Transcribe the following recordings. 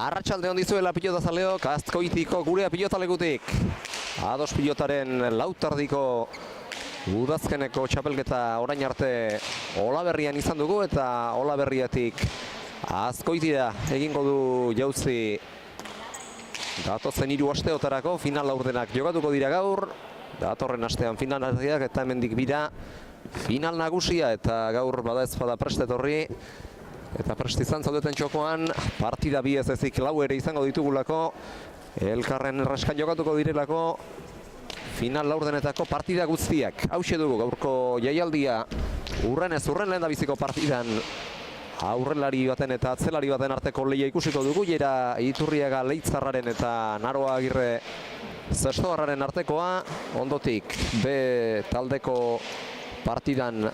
Arratsalde on dizuela pilotazaleok, Azkoitiko gure pilotalekutik. Ados pilotaren lautardiko udazkeneko txapelketa orain arte Olaberrian izan dugu eta Olaberriatik Azkoitira egingo du jauzi datozen 3 asteotarako final laurdenak jokatuko dira gaur. Datorren astean finalak eta hemendik bira final nagusia eta gaur bada ezpada prest etorri. Eta prest izan zaudeten txokoan, partida bi ez ezik 4 ere izango ditugulako, elkarren erraskan jokatuko direlako, final laurdenetako partida guztiak. Hauxe dugu gaurko jaialdia, urren lehendabiziko partidan, aurrelari baten eta atzelari baten arteko lehia ikusiko dugu, jera Iturriaga Leitzarraren eta Naroa Agirre Zestoarraren artekoa, ondotik B taldeko partidan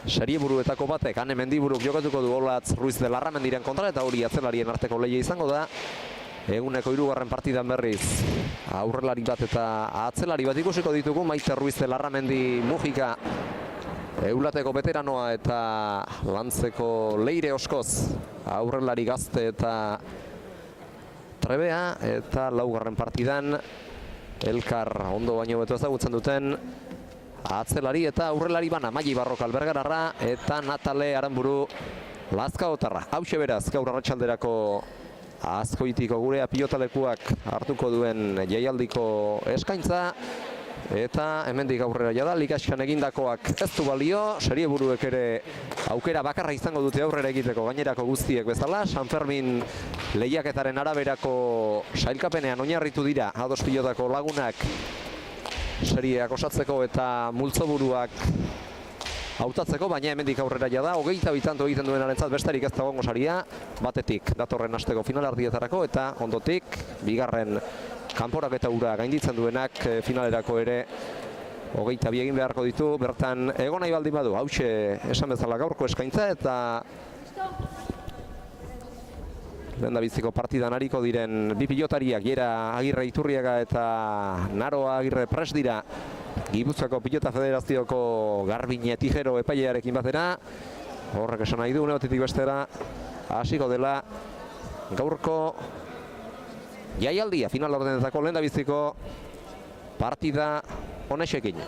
serieburuetako batek, Ane Mendiburuk jokatuko du Olatz Ruiz de Larramendiren kontra eta hori atzelarien arteko lehia izango da. Eguneko 3. partidan berriz aurrelari bat eta atzelari bat ikusiko ditugu, Maite Ruiz de Larramendi Mujika Eulateko veteranoa eta Lantzeko Leire Oskoz aurrelari gazte eta trebea, eta 4. partidan elkar ondo baino beto ezagutzen duten atzelari eta aurrelari bana Maili Barroka Albergararra eta Natale Aranburu Lazkaotarra. Hauxe beraz, gaur arratsalderako Azkoitiko gure pilotalekuak hartuko duen jaialdiko eskaintza. Eta hemendik aurrera jada, Ligaskan egindakoak ez du balio, serieburuek ere aukera bakarra izango dute aurrera egiteko gainerako guztiek bezala. San Fermin lehiaketaren araberako sailkapenean oinarritu dira ados pilotako lagunak serieak osatzeko eta multzoburuak hautatzeko, baina hemendik aurrera jada 22 tanto egiten duenarentzat besterik ez dagoengo saria, batetik datorren asteko finalerdietarako eta ondotik bigarren kanporaketa ura gainditzen duenak finalerako ere 22 egin beharko ditu. Bertan egon nahi baldin badu, hauxe esan bezala gaurko eskaintza, eta lehendabiziko partidan ariko diren bi pilotariak, Jera Agirre Iturriaga eta Naroa Agirre prest dira Gipuzkoako Pilota Federazioko Garbine Tijero epailearekin batera. Horrek esan nahi du, uneotetik bestera hasiko dela gaurko jaialdia, final ordenetako lehendabiziko partida honexekin.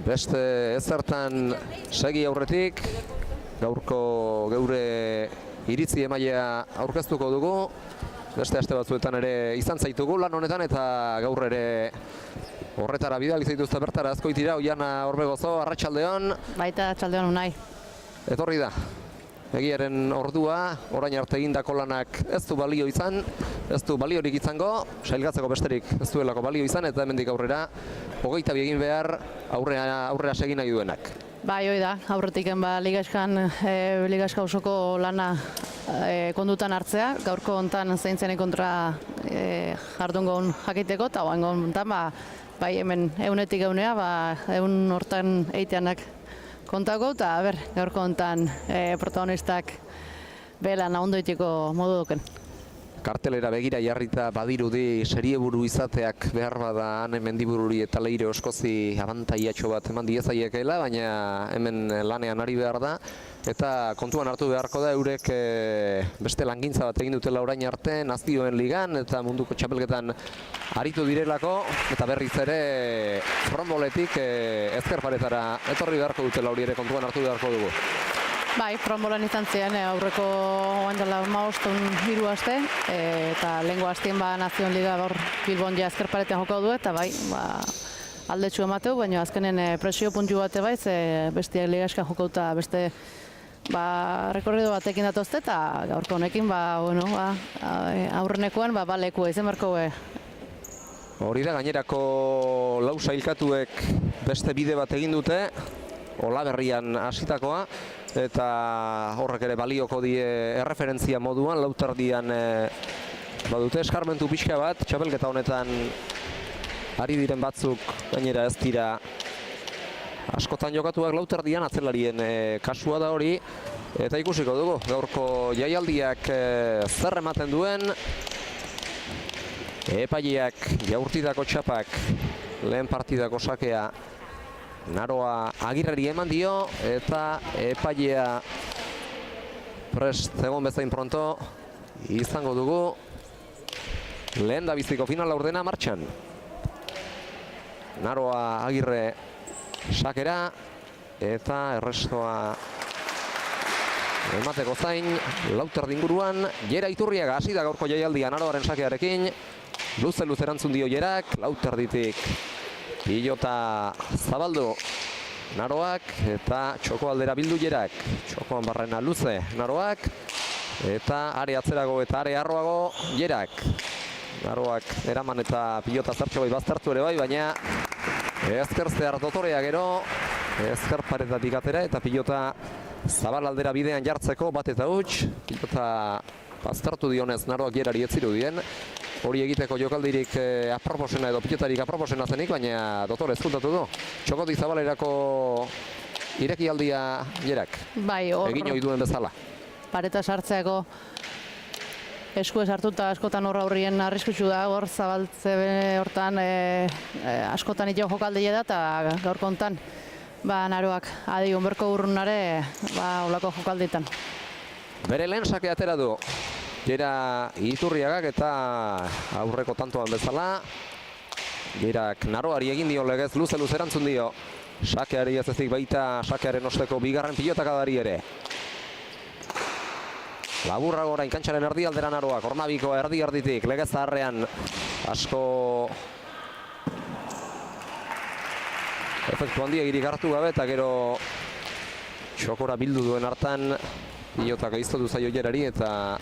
Beste ezertan segi aurretik, gaurko geure iritzi emailea aurkeztuko dugu. Beste aste batzuetan ere izan zaitugu lan honetan eta gaur ere horretara bidali zaituzte bertara Azkoitira. Oiana Orbegozo, arratsaldeon. Baita arratsaldeon unai. Etorri da egiaren ordua, orain arte egindako lanak ez du balio izan, ez du baliorik izango, sailgatzeko besterik ez duelako balio izan, eta hemendik aurrera 22 egin behar aurrera segin nahi duenak. Bai, hoi da, aurretiken Ligaska osoko lana kondutan hartzea, gaurko hontan zeintzenen kontra jardungo jakiteko, eta oango hontan bai hemen eunetik eunea, eun hortan eiteanak kontako, eta gaurko hontan protagonistak belan ondo itiko modu duken. Kartelera begira jarrita badirudi serieburu izateak behar bada Ane Mendibururi eta Leire Oskozi abantaiatxo bat eman diezaiekeela, baina hemen lanean ari behar da. Eta kontuan hartu beharko da eurek beste langintza bat egin dutela orain arte Nazioen Ligan eta munduko txapelketan aritu direlako, eta berriz ere fronboletik ezker paretara etorri beharko dutela, hori ere kontuan hartu beharko dugu. Bai, fronbolan izan ziren aurreko oandela 3 aste, eta lehengo astien Nazioen Liga hor Bilbon ja ezker paretean jokau du, eta bai, aldetxu emateu, baina azkenen presio puntu bate bai, bestiak Ligaskan jokauta beste rekorrido batekin datozte, eta gaurko honekin aurrenekoan lekua izan barko Hori da, gainerako lau sailkatuek beste bide bat egin dute, Olaberrian hasitakoa, eta horrek ere balioko die erreferentzia moduan, lautardian badute eskarmentu pixka bat, txapelketa honetan ari diren batzuk gainera ez dira askotan jokatuak lautardian, atzelarien kasua da hori, eta ikusiko dugu gaurko jaialdiak zer ematen duen. Epaileak jaurtidako txapak lehen partidako sakea Naroa Agirreri eman dio, eta epailea prest egon bezain pronto izango dugu lehen da biziko final laurdena martxan. Naroa Agirre sakera eta errestoa emateko zain lauter inguruan. Jera Iturriaga hasi da gaurko jaialdia Naroaren sakearekin. Luze erantzun dio Jerak, lauter ditik pilota zabaldu Naroak eta txoko aldera bildu Jerak. Txokoan barrena luze Naroak eta are atzerago eta are arroago Jerak. Naroak eraman eta pilota zertxo bai baztertu ere bai, baina ezker zehar dotorea gero, ezker paretatik atera eta pilota zabal aldera bidean jartzeko bat eta huts. Pilota baztertu dionez Naroak Jerari ez zirudien. Hori egiteko jokaldirik aproposena edo pilotarik aproposena zenik, baina dotore ezkuntatu du. Txokotik zabalerako irekialdia Jerak. Bai, hor egin ohi duen bezala. pareta sartzeako esku hartuta askotan hor aurrien arriskutsu da, hor zabaltze hortan askotan ito jokaldia da, eta gaur kontan Naroak adi onberko urrunare olako jokaldietan. Bere lehen sake atera du Jera Iturriagak eta aurreko tantoan bezala. Jerak Naroari egin dio legez luze erantzun dio. Sakeari ez ezik baita sakearen osteko bigarren pilotakadari ere. Laburrago orain kantxaren erdialdera Naroak, Ornabiko erditik, legez zaharrean asko efektu handiegirik hartu gabe eta gero txokora bildu duen hartan pilotak aiztotu zaio Jerari eta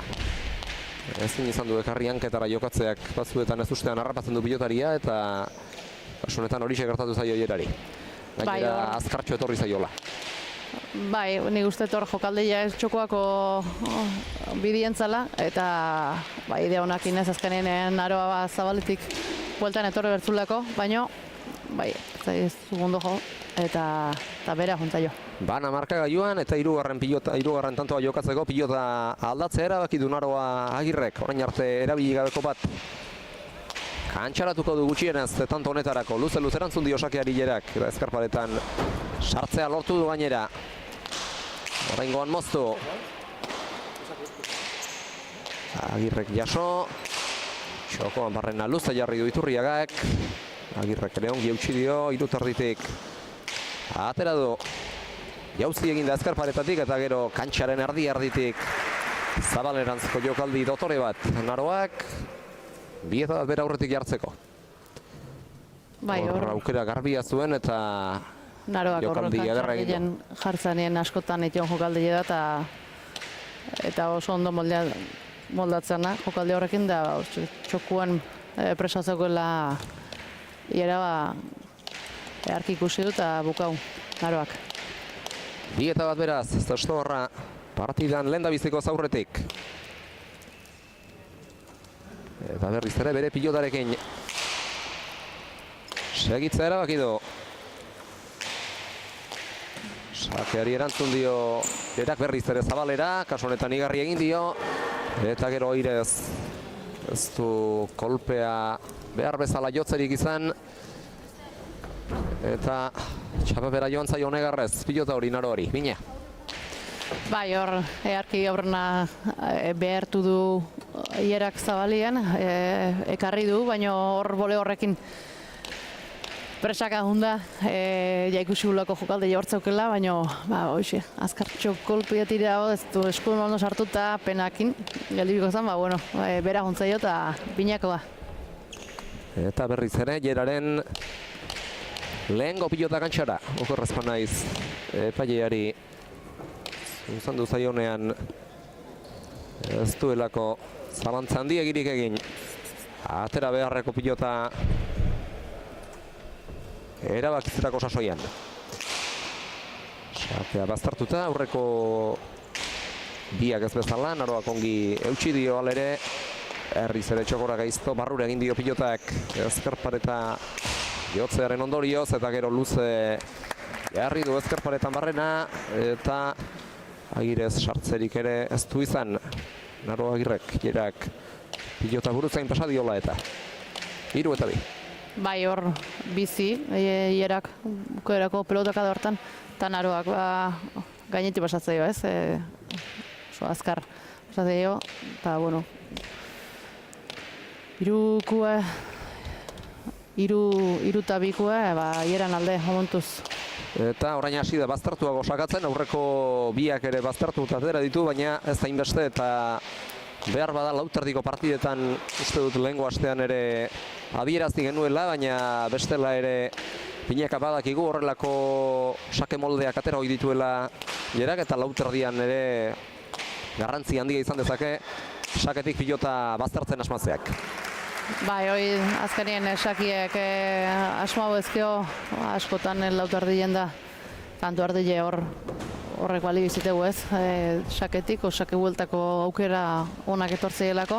ezin izan du ekarri hanketara jokatzeak batzuetan ez ustean harrapatzen du pilotaria eta kasunetan horixe gertatu zaio Jerari. Gainera azkartxo etorri zaiola. Bai, nik uste hor jokaldia ez txokoako bidientzala eta ide honak inez azkenien Naroa zabaletik bueltan etorri bertzulako, baino ez segundo jo eta bera juntzaio. Bana markagailuan eta hirugarren tantoa jokatzeko pilota aldatzea erabaki du Naroa Agirrek, orain arte erabili gabeko bat. Kantxaratuko du gutxienez tanto honetarako, luze erantzun dio sakeari Jerak, eta ezkarparetan sartzea lortu du gainera. Oraingoan moztu. Agirrek jaso. Txokoan barrena luze jarri du Iturriagak. Agirrek ere ongi eutsi dio, irutarditik atera du. Jauzi egin da ezkarparetatik eta gero kantxaren erditik zabalerantzko jokaldi dotore bat Naroak. Bieta bat bera aurretik jartzeko. Hor aukera garbia zuen eta Naroak jokaldi ederra egin du. Jartzanien askotan ition jokaldi da eta oso ondo moldatzen da jokaldi horrekin da txokuan presatzekoela Jera earki ikusi du eta bukau Naroak. Bieta bat beraz, Zestorra partidan lehendabiziko zaurretik. Eta berriz ere bere pilotarekin segitzea erabaki du. Sakeari erantzun dio Jerak berriz ere zabalera, kasu honetan igarri egin dio. Eta gero airez ez du kolpea behar bezala jotzerik izan. Eta txapapera joan zaio negarrez, pilota hori Naroari, bine. Bai, hor, earki aurrena behartu du Jerak zabalien, ekarri du, baina hor bole horrekin presaka junda, ikusi gulako jokalde jortzeukela, baina, hoxe, azkartxo kolpia tira ez du eskun ondo sartuta penakin, geldibiko zen, bera juntzaio eta binakoa. Eta berriz ere, Jeraren lehengo pilota kantxara, okorrezpan naiz, epaileari uzan du zaionean ez duelako zalantza handiegirik egin. Atera beharreko pilota erabakitzerako sasoian. Sakea baztertuta, aurreko biak ez bezala, Naroak ongi eutsi dio alere, herriz ere txokora gaizto, barrura egin dio pilotak ezkerpareta jotzearen ondorioz, eta gero luze jarri du ezkerparetan barrena, eta Agirez sartzerik ere ez du izan Naroa Agirrek, Jerak pilota burutzain pasadiola eta 3-2. Bai, hor bizi, hierak bukaerako pelotakada hortan, eta Naroak gainetik pasatzeo, ez? Oso azkar pasatzeo, eta, bueno, hiru eta bikua, hieran alde, momentuz. Eta orain hasi da baztertuago sakatzen, aurreko biak ere baztertu atera ditu, baina ez da inbeste eta behar bada lauterdiko partidetan uste dut lehengo astean ere adierazti genuela, baina bestela ere pineka badakigu horrelako sake moldeak atera hoi dituela jerak eta lauterdian ere garrantzi handia izan dezake saketik pilota baztertzen asmatzeak. Bai, hoi azkenien sakiek asmau ezkeo askotan lauterdien da, kantu ardile horrek bali bizitegu ez, saketik, sake bueltako aukera onak etortzeielako.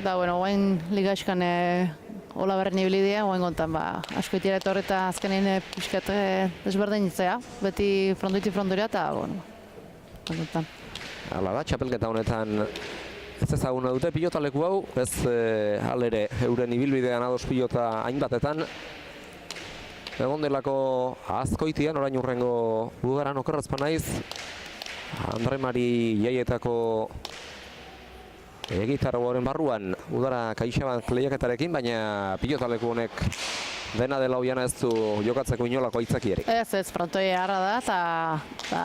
Da, bueno, guain ligaxkan hola berren ibilidea, guain gontan, asko itira etorreta azkenien pixkat desberdin itzea, beti frondoria eta, bueno, guain gontan. Hala da, txapelketa honetan ez ezaguna dute pilotaleku hau, ez halere euren ibilbidean ados pilota hainbatetan. Egon delako Azkoitian, orain urrengo udaran okerrezpa naiz, Andre Mari jaietako egitarroaren barruan udara kaixabat lehiaketarekin, baina pilotaleku honek dena dela hoiana ez du jokatzeko inolako aitzakierik. Ez, frontoi harra da, eta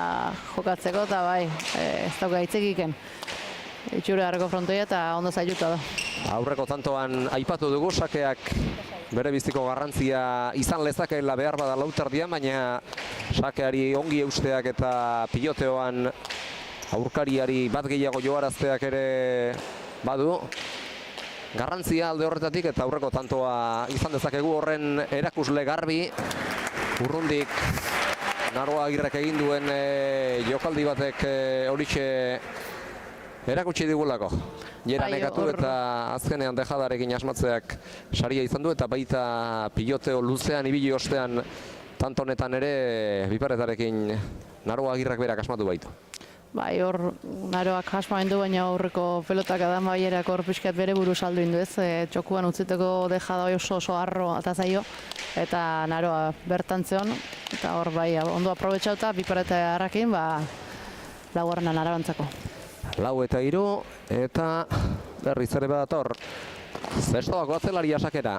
jokatzeko, eta bai, ez dauka aitzakiken. Itxure harreko frontoia eta ondo zailuta da. Aurreko tantoan aipatu dugu sakeak bere biziko garrantzia izan lezakeela behar bada lauterdian, baina sakeari ongi eusteak eta piloteoan aurkariari bat gehiago joarazteak ere badu garrantzia alde horretatik, eta aurreko tantoa izan dezakegu horren erakusle garbi. Urrundik Naroa Agirrek egin duen jokaldi batek horixe erakutsi digulako. Jera negatu eta azkenean dejadarekin asmatzeak saria izan du, eta baita piloteo luzean ibili ostean tantonetan ere biparetarekin Naroa Agirrek berak asmatu baitu. Bai, hor Naroak asma du, baina aurreko pelotak edan baierak hor pixkat bere buru saldu indu ez, txokuan utziteko dejada oso arro eta zaio, eta Naroa bertantzeon, eta hor bai ondo aprobetxauta, bipareta harrakin, laugarrena Naroantzako. 4-3 eta berriz ere badator Zestoako atzelari sakera.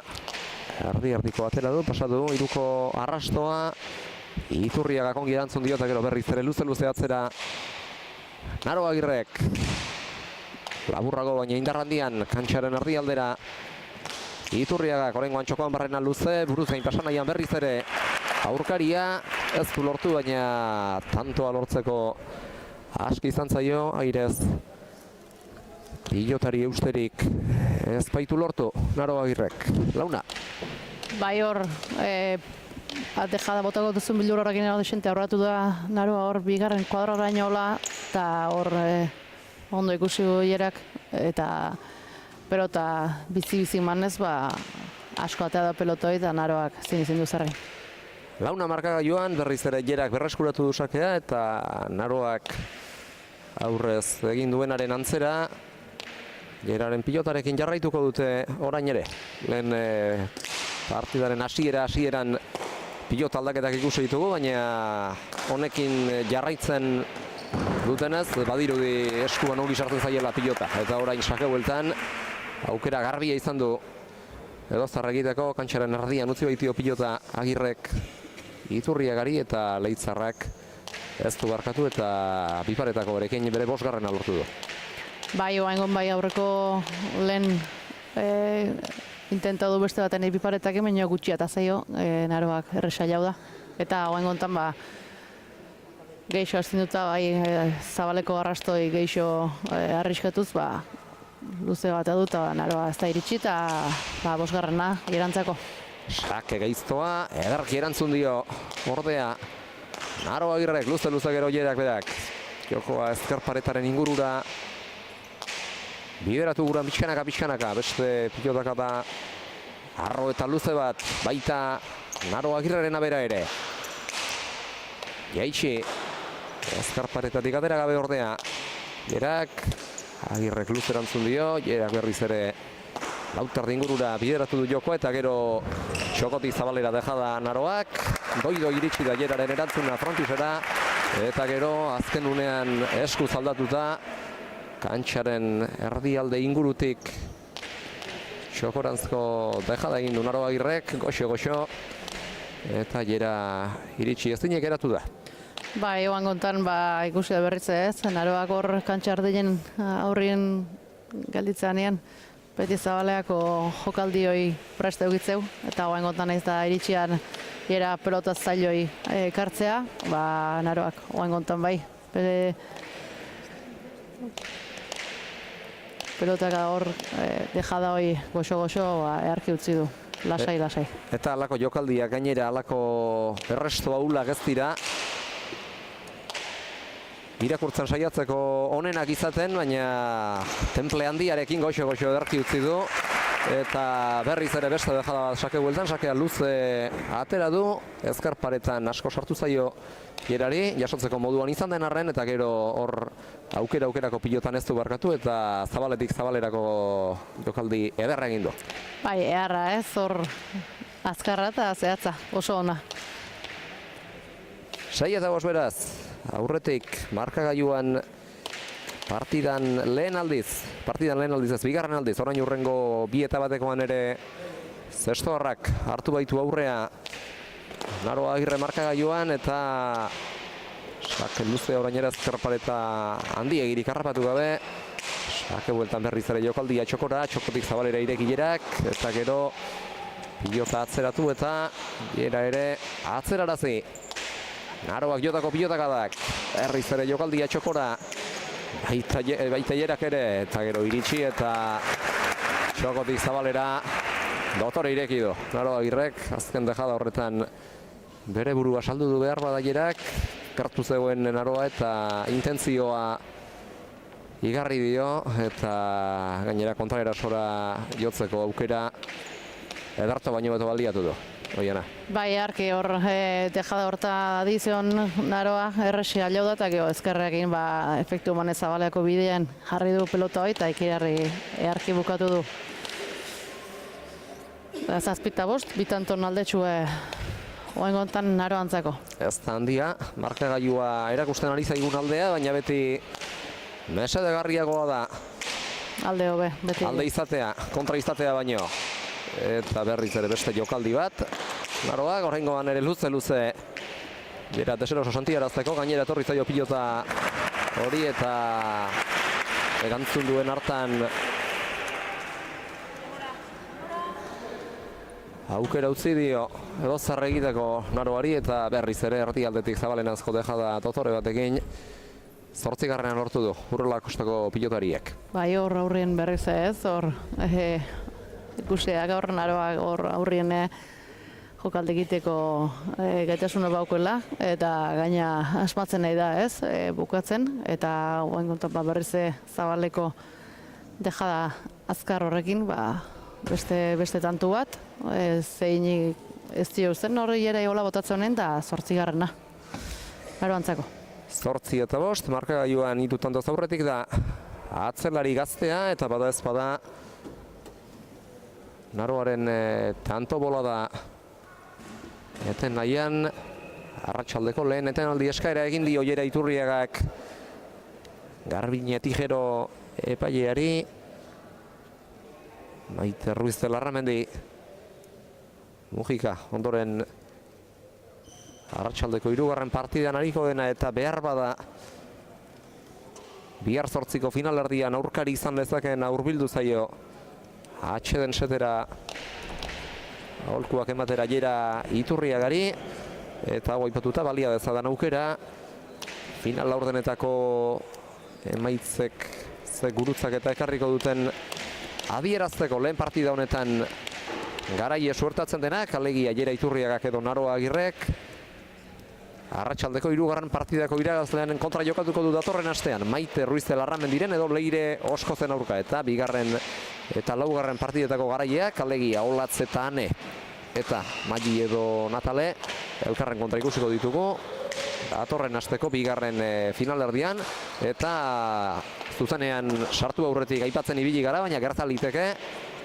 Erdi-erdiko atela du, pasatu hiruko arrastoa. Iturriagak ongi erantzun dio, eta gero berriz ere luze atzera Naroa Agirrek. Laburrago baina indarrandian kantxaren erdialdera. Iturriagak oraingoan txokoan barrena luze, buruz gain pasanaian berriz ere aurkaria ez du lortu, baina tantoa lortzeko aski izan zaio, airez pilotari eusterik ez baitu lortu Naroa Agirrek. Launa. Bai, hor dejada botako duzun bildur horrekin desente aurratu da Naroa hor bigarren kuadroraino hola, eta hor ondo ikusi hierak, eta pelota bizi manez, asko atea da pelotoi, eta Naroak zin du zerri. Launa markagailuan berriz ere jerak berreskuratu du sakea, eta Naroak aurrez egin duenaren antzera jeraren pilotarekin jarraituko dute orain ere. Lehen partidaren hasieran pilota aldaketak ikusi ditugu, baina honekin jarraitzen dutenez badirudi eskuan ongi sartzen zaiela pilota, eta orain sake bueltan aukera garbia izan du edoztar egiteko, kantxaren erdian utzi baitio pilota Agirrek Iturriagari, eta Leitzarrak ez du barkatu eta biparetako berekin bere bosgarrena lortu du. Bai, oaingon bai aurreko lehen intentatu beste baten biparetak baina gutxi eta zaio Naroak erresailau da. Eta oaingontan geixo astinduta bai zabaleko arrastoi geixo arriskatuz luze bat edu, eta Naroa ez da iritsi eta bosgarrena irantzako. Sake gaiztoa, ederki erantzun dio ordea Naroa Agirrek, luze gero jerak berak. Jokoa ezkerparetaren ingurura bideratu guran pixkanaka, beste pilotaka da arro eta luze bat, baita Naroa Agirreren abera ere. Jaitsi, ezkerparetatik atera gabe ordea. Jerak, Agirrek luze erantzun dio, jerak berriz ere lauterdi ingurura bideratu du joko eta gero txokotik zabalera dejada Naroak. Doido iritsi da Jeraren erantzuna frontisera eta gero azken unean esku zaldatuta kantxaren erdialde ingurutik txokorantzko dejada egin du Naro Agirrek, goxo eta Jera iritsi eztinek geratu da. Bai, oan gontan ikusi da berritze ez, Naroak hor kantxardien aurrien gelditzean beti zabaleako jokaldioi preste egitzeu, eta oan gontan ez da iritsian Jera pelotaz zailoi kartzea, Naroak oan gontan bai. Pelotaka hor dejada hoi goxo earki utzi du, lasai. Eta alako jokaldia gainera alako erresto haulak ez dira. Irakurtzen saiatzeko onenak izaten, baina temple handiarekin goxo edarki utzi du. Eta berriz ere beste dejada bat sake bueltan, sakea luze atera du. Ezker paretan asko sartu zaio Jerari, jasotzeko moduan izan den arren, eta gero hor aukerako pilotan ez du barkatu, eta zabaletik zabalerako jokaldi ederra egin du. Bai, eharra ez, hor azkarra eta zehatza, oso ona. 6-5 beraz. Aurretik markagailuan partidan lehen aldiz ez, bigarren aldiz, orain urrengo 2-batekoan ere zestoarrak hartu baitu aurrea Naro Agirre markagailuan eta sake luze orainera ezkerpaleta handiegirik harrapatu gabe. Sake bueltan berriz ere jokaldia txokora, txokotik zabalera irekilerak eta gero pilota atzeratu eta Jera ere atzerarazi. Naroak jotako pilotakadak, berriz ere jokaldia txokora, baita Jerak ere, eta gero iritsi eta txokotik zabalera dotore ireki du. Naro Agirrek, azken dejada horretan bere burua saldu du behar bada Jerak, kartu zegoen Naroa eta intentzioa igarri dio, eta gainera kontraerasora jotzeko aukera edarto baino beto baldiatu du. Oiana. Bai, arki hor dejada horta adizion Naroa erresi alau da, eta gero ezkerrekin efektu manez zabaleako bidean jarri du pelota hori, eta ikirarri earki bukatu du. 7-5, bitanton aldetxue oen gontan Naro antzako. Ez da handia, markagailua erakusten ari zaigun aldea, baina beti mesedegarriagoa da. Alde hobe, beti. Alde izatea, kontra izatea baino. Eta berriz ere beste jokaldi bat. Naroak horrengoan ere luze Jera deseroso santiarazteko, gainera etorri zaio pilota hori eta erantzun duen hartan aukera utzi dio edo zer egiteko Naroari eta berriz ere erdialdetik zabalenazko dejada dotore batekin 8. lortu du Urrola kostako pilotariek. Bai, hor aurrien berriz ez, hor ikusteak gaur Naroak hor aurrien jokalde egiteko gaitasuna baukela eta gaina asmatzen nahi da ez, bukatzen eta oen kontan berriz zabaleko dejada azkar horrekin beste tantu bat, zein ez dio zen horri ere hola botatzen honen da 8. Naro antzako. 8-5, markagailuan hiru tantoz aurretik da atzelari gaztea eta bada ez bada Naroaren tanto bola da eten nahian arratsaldeko lehen etenaldi eskaera egin dio Jera Iturriagak Garbine Tijero epaileari. Maite Ruiz de Larramendi Mujika ondoren arratsaldeko 3. partidan ariko dena eta behar bada bihar 8ko finalerdian aurkari izan lezakeen hurbildu zaio atxeden setera aholkuak ematera Jera Iturriagari eta hau aipatuta balia dezadan aukera final laurdenetako emaitzek ze gurutzak eta ekarriko duten adierazteko lehen partida honetan garaie suertatzen denak, alegia Jera Iturriagak edo Naro Agirrek arratsaldeko 3. partidako iragazlean kontra jokatuko du datorren astean Maite Ruiz de Larramendiren edo Leire Oskozen aurka eta 2. eta 4. partidetako garaileak alegia Olatz eta Ane eta Magi edo Natale elkarren kontra ikusiko ditugu datorren asteko 2. finalerdian eta zuzenean sartu aurretik aipatzen ibili gara, baina gerta liteke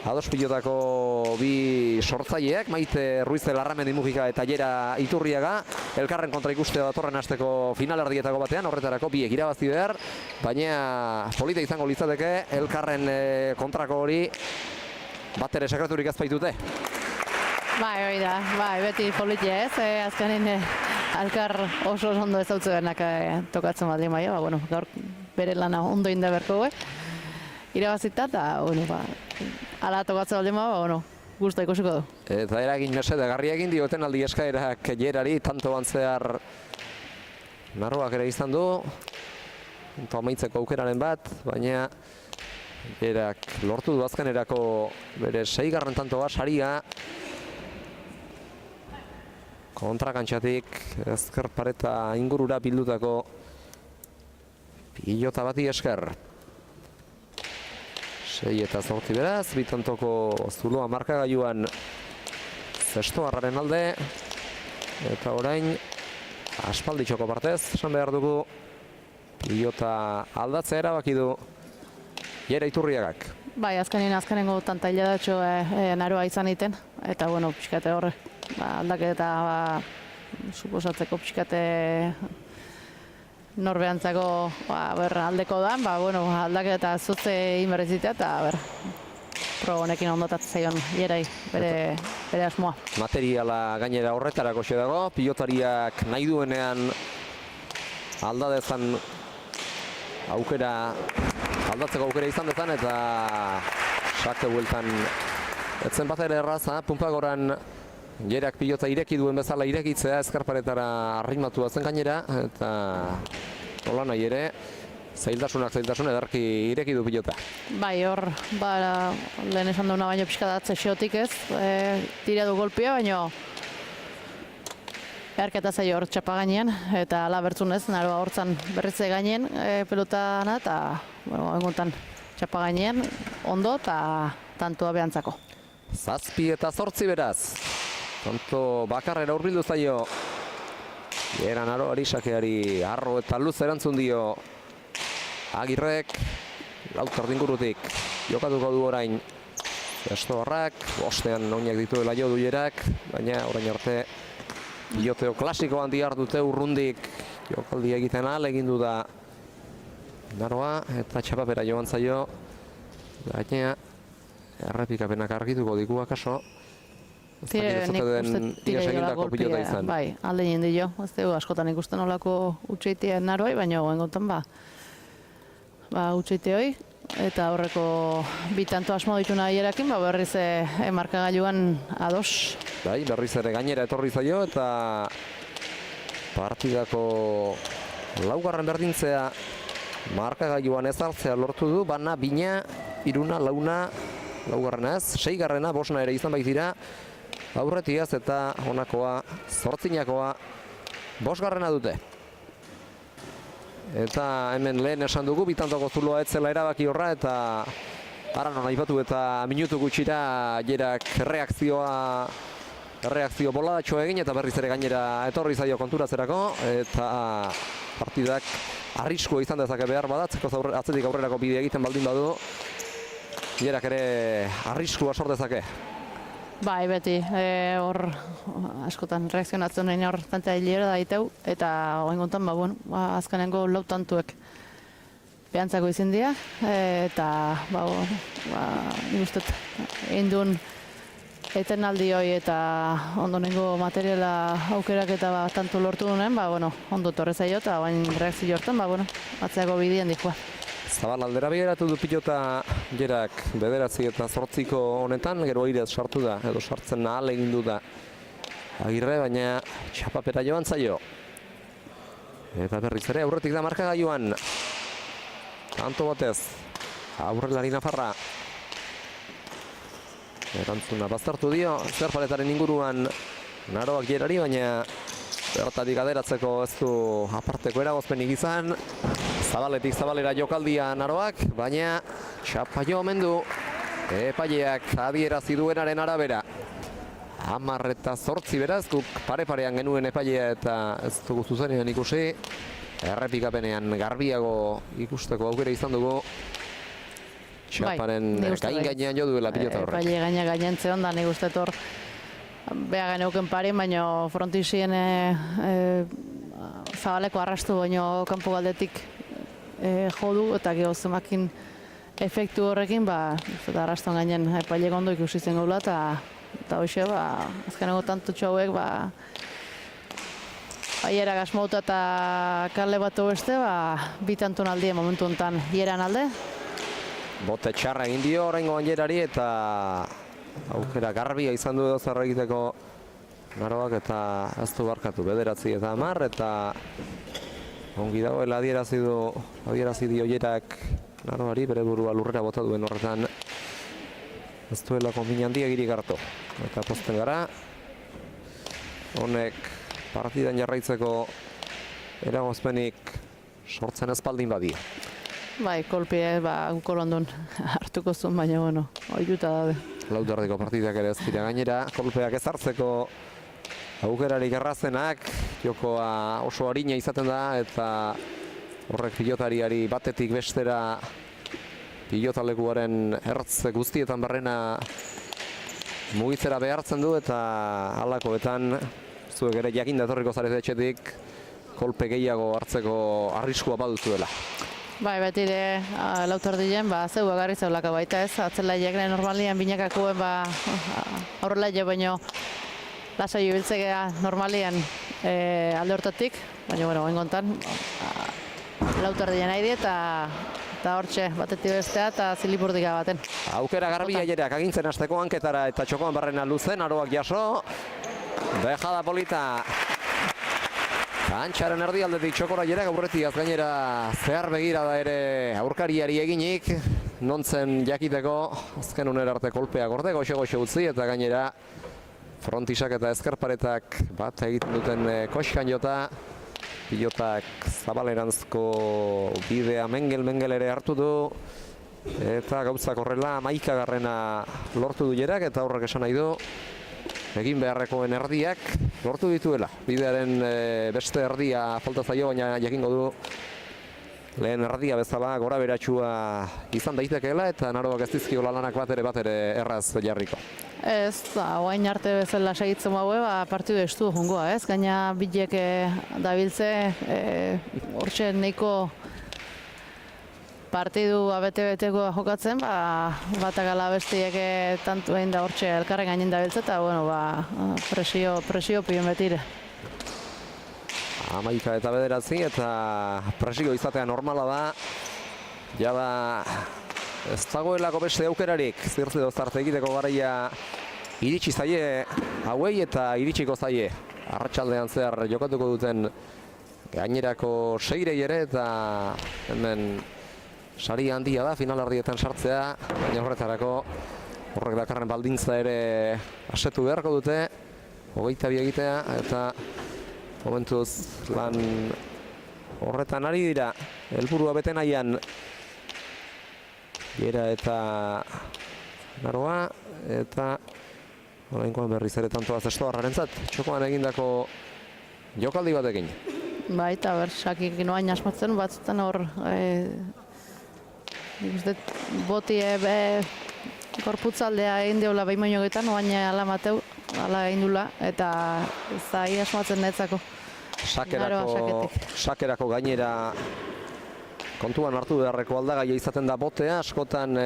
Ados pilotako bi sortzaileak, Maite Ruiz de Larramendi Mujika eta Jera Iturriaga, elkarren kontra ikustea datorren asteko finalerdietako batean, horretarako biek irabazi behar, baina polita izango litzateke elkarren kontrako hori bat ere sekreturik ez baitute. Bai, hori da, bai, beti politia ez, azkenin alkar oso ondo ez dautze benak tokatzen baldin baina, bueno, gaur bere lana ondo inda berko irabazita eta, bueno, ala tokatzen baldin baina, bueno, guztua ikusiko du. Eta eragin mesedegarria egin dioten aldi eskaerak Jerari, tanto bantzear Narroak ere izan du, amaitzeko aukeraren bat, baina Jerak lortu du azkenerako bere 6. tantoa saria. Kontrakantxatik ezker pareta ingurura bildutako pilota bati esker. 6 eta 8 beraz, bitantoko zuloa markagailuan zestoarraren alde. Eta orain, aspalditxoko partez, esan behar dugu, pilota aldatzea erabaki du Jera Iturriagak. Bai, azkenengo tanta hiladatxo naroa izan iten, eta bueno, pixkate horre, aldaketa suposatzeko pixkate norbeantzako aldeko da, bueno, aldaketa zutze inberrezitea, eta pro honekin ondotatzen zaion Jerai bere asmoa. Materiala gainera horretarako xe dago, pilotariak nahi duenean aldadezan aldatzeko aukera izan dezan, eta sakte bueltan etzen bat ere erraza, punpagoran Jerak pilota ireki duen bezala irekitzea ezkarparetara arrimatua zen gainera, eta hola nahi ere zailtasun edarki ireki du pilota. Bai, hor, lehen esan duena baino pixka datze xeotik ez, tira du golpia, baino beharketa zaio hor txapa gainean, eta ala bertzunez, naroa hortzan berritze gainean pelotana, eta eguntan txapa gainean ondo eta tantua behantzako. 7 eta 8 beraz. Tanto bakarrera hurbildu zaio Jera Naroari, sakeari arro eta luz erantzun dio Agirrek, lautar dingurutik jokatuko du orain Zestoarrak, bostean oinak dituela jo du Jerak, baina orain arte piloteo klasikoan dihar dute urrundik jokaldi egiten egin du da Naroa, eta txapapera joan zaio, baina errepikapenak argituko diku akaso. Nik uste tira jola golpia, bai, alde jende jo, ez dugu askotan ikusten olako utxeitea Naroai, baina goengotan utxeite hoi, eta horreko bitanto asmo ditu nahi erakin, berriz markagailuan ados. Bai, berriz ere gainera etorri zaio, eta partidako 4. berdintzea markagailuan ezartzea lortu du, bana, bina, 3, 4, 4. 6. 5. ere izan baitira, aurretiaz eta honakoa 8. 5. dute. Eta hemen lehen esan dugu, bitantoko zuloa etzela erabaki horra, eta Aranon aipatu eta minutu gutxira Jerak reakzio boladatxo egin, eta berriz ere gainera etorri zaio konturatzerako, eta partidak arriskua izan dezake behar badatzeko atzetik aurrerako bidea egiten baldin badu, Jerak ere arriskua sort dezake. Bai, beti, hor askotan reakzionatzen nahi hor tantea hilera daiteu, eta oingontan, azkenengo lau tantuek behantzako izin dira, eta, nik uste, egin duen etenaldi hoi eta ondonengo materiala aukerak eta tantu lortu duen, ondo torre zaio, eta bain reakzio hortan, atzeako bidean dikua. Zabal aldera bigeratu du pilota Jerak 9 eta 8 honetan, gero airez sartu da, edo sartzen ahal egin du da Agirre, baina txapapera joan zaio. Eta berriz ere aurretik da markagailuan. Tanto batez, aurrelari Nafarra. Erantzuna baztertu dio, zerpaletaren inguruan Naroak Jerari, baina bertatik aderatzeko ez du aparteko eragozpenik izan. Zabaletik zabalera jokaldia Naroak, baina txapa jo omen du epaileak adierazi duenaren arabera. 10 eta 8 beraz, guk pare-parean genuen epailea eta ez dugu zuzenean ikusi. Errepikapenean garbiago ikusteko aukera izan dugu. txaparen nik uste bai. gainean jo duela pilota horrek. Epaile gainentze onda, nik uste hor beha geneuken pari, baina frontisien zabaleko arrastu baino kanpo galdetik jodu, eta gero zemakin efektu horrekin, eta arrastuan gainen epaile ondo ikusi zen gaula, eta hoxe, azkeneko tantutxo hauek, Iera gasmauta eta kale batu beste, bi tantun aldie momentu honetan hieran alde. Bote txarra egin dio oraingo Aierari eta aukera garbia izan du edo zer egiteko Naroak eta ez du barkatu 9 eta 10 eta ongi dagoela adierazi dio Aierak Naroari bere burua lurrera bota duen horretan ez duela konbina handiegirik hartu. Eta pozten gara honek partidan jarraitzeko eragozpenik sortzen ezpaldin badia. Bai, kolpie, kolondun hartuko zuen, baina, bueno, oiuta daude. Lauterdiko partidak ere ez dira gainera, kolpeak ezartzeko aukerarik errazenak, jokoa oso arina izaten da, eta horrek pilotariari batetik bestera pilotalekuaren ertz guztietan barrena mugitzera behartzen du, eta halakoetan zuek ere jakin datorriko zarete etxetik kolpe gehiago hartzeko arriskua baduzuela. Bai, betire lauterdien, zeu agarri zeulako baita ez, atzelaiek normalian binakakoen aurrela jo baino lasai ibiltzea normalian alde hortatik, baina, bueno, oingontan lauterdien nahi eta hortxe batetik bestea eta zilipurdika baten. Aukera garbi Aierak agintzen hasteko hanketara eta txokoan barrena luzen, Aroak jaso, bejada polita. Kantxaren erdialdetik txokora Aierak aurretiaz gainera zehar begira da ere aurkariari eginik, nontzen jakiteko azken unera arte kolpea gorde goxe utzi eta gainera frontisak eta ezkerparetak bat egiten duten koxkan jota, pilotak zabaleranzko bidea mengel ere hartu du eta gauzak horrela 11garrena lortu du Aierak eta horrek esan nahi du egin beharrekoen erdiak lortu dituela. Bidearen beste erdia falta zaio, baina jakingo du lehen erdia bezala gora beratxua izan daitekeela eta Naroak ez dizkiola lanak bat ere erraz jarriko. Ez, oain arte bezala segitzen haue, partidu estu jongoa, ez? Gaina bilek dabiltze, hortxe neiko partidu abete-beteko jokatzen, batak bestiek tantu egin da hortxe elkarren gainen dabiltze, eta bueno, presio pion betire. 11 eta 9 eta presio izatea normala da. Jada ez dagoelako beste aukerarik, zirtze dozarte egiteko garaia iritsi zaie hauei eta iritsiko zaie. Arratsaldean zehar jokatuko duten gainerako seirei ere eta hemen sari handia da finalardietan sartzea, baina horretarako horrek dakarren baldintza ere asetu beharko dute, 22 egitea eta momentuz lan horretan ari dira, helburua bete nahian Iera eta Naroa eta oraingoan berriz ere tantoa zestoarrarentzat txokoan egindako jokaldi batekin. Bai, eta sakik noain asmatzen batzutan hor boti korputzaldea egin deula behin baino getan, noain ala mateu, ala egin dula, eta zai asmatzen netzako. Sakerako gainera kontuan hartu beharreko aldagaia izaten da botea, askotan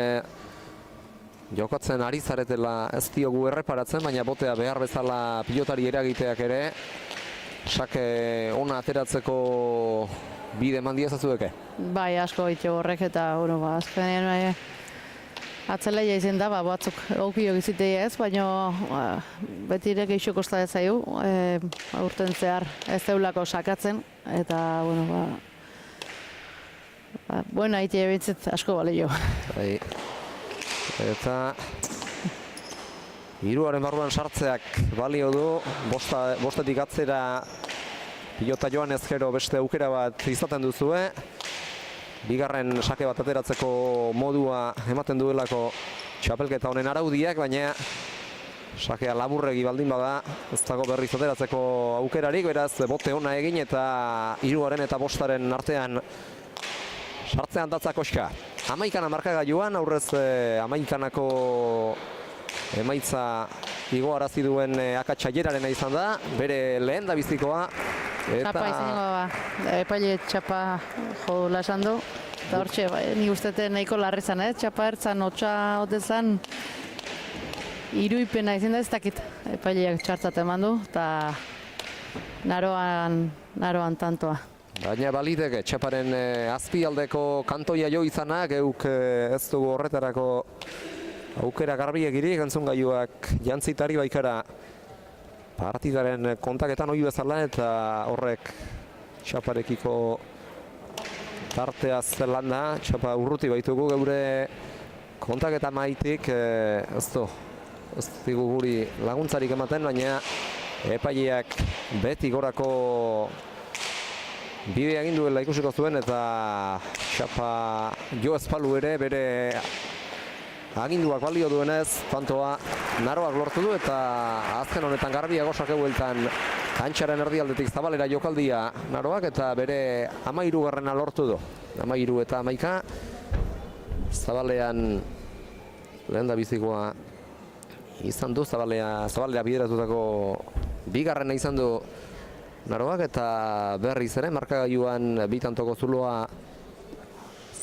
jokatzen ari zaretela ez diogu erreparatzen, baina botea behar bezala pilotari eragiteak ere sake ona ateratzeko bide eman diezazueke? Bai, asko egite horrek eta azkenean atzeleia izan da, batzuk aukio gizitea ez, baina betire geixo kosta ezaiu, aurten zehar ez deulako sakatzen, eta, bueno, haite bintzet asko balio. Eta hiruaren barruan sartzeak balio du, bostetik atzera pilota joan ez gero beste aukera bat izaten duzue. Bigarren sake bat ateratzeko modua ematen duelako txapelketa honen araudiak, baina sakea laburregi baldin bada ez dago berriz ateratzeko aukerarik, beraz bote ona egin eta hiruaren eta bostaren artean sartzean datza koxka. amaikana markagailuan, aurrez amaikanako emaitza igoarazi duen akatsaierarena izan da, bere lehen da bizikoa. Txapa izango ba, epaile txapa jo lasan du. Eta hortxe, ni ustete nahiko larri zan, txapa ertzan, hotxa hotezan, iruipena izin da ez dakit epaileak txartzat eman du, eta naroan tantoa. Baina baliteke, txaparen azpialdeko kantoia jo izana, geuk ez dugu horretarako aukera garbiegirik, entzungailuak jantzitari baikara partidaren kontaketan hori bezala, eta horrek txaparekiko tarteaz landa, txapa urruti baitugu geure kontaketa maitik, ez digu guri laguntzarik ematen, baina epaileak beti gorako bidea egin duela ikusiko zuen, eta txapa jo ezpalu ere bere aginduak balio duenez, tantoa naroak lortu du, eta azken honetan garbiago sakebueltan kantxaren erdialdetik zabalera jokaldia naroak, eta bere 13garrena lortu du. 13 eta 11 zabalean lehen da bizikoa izan du, zabalera bideratutako bigarrena izan du naroak, eta berriz ere markagailuan bitantoko zuloa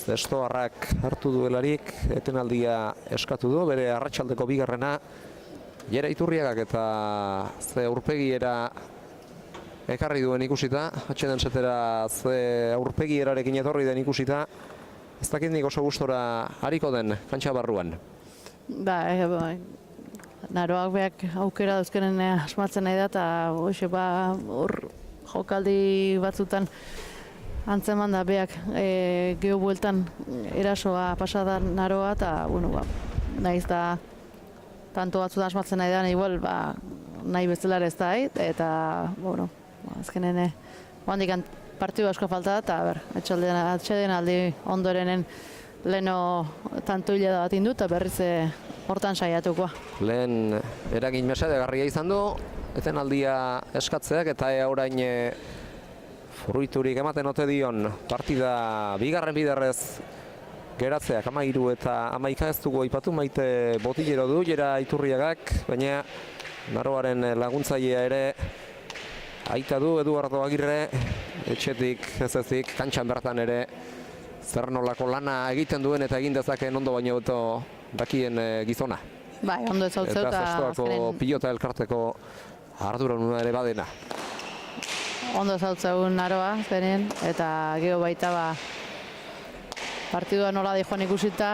Zestoarrak hartu duelarik, etenaldia eskatu du, bere arratsaldeko bigarrena Jera Iturriagak, eta ze aurpegiera ekarri duen ikusita, atxeden setera ze aurpegierarekin etorri den ikusita, ez dakit nik oso gustora hariko den kantxa barruan. Naroak beak aukera dauzkenen asmatzen nahi da, eta hor jokaldi batzutan antzeman da beak geho bueltan erasoa pasada naroa, eta nahiz da tanto batzutan asmatzen nahi da, igual nahi bezala ez da, eta azkenen handik partidu asko falta da, eta atxeden aldi ondorenen leheno tanto hilada bat indu, eta berriz hortan saiatukoa. Lehen eragin mesedegarria izan du, etenaldia eskatzeak, eta orain fruiturik ematen ote dion partida bigarren biderrez geratzeak 13 eta 11 ez dugu aipatu, Maite Botillero du Jera Iturriagak, baina naroaren laguntzailea ere aita du Eduardo Agirre, etxetik ez ezik, kantxan bertan ere zer nolako lana egiten duen eta egin dezakeen ondo baino beto dakien gizona. Bai, ondo ez hau zeu eta Zestoako pilota elkarteko arduraduna ere badena. Ondo zautzen naroa, zenen, eta geho baita partidua nola di joan ikusita,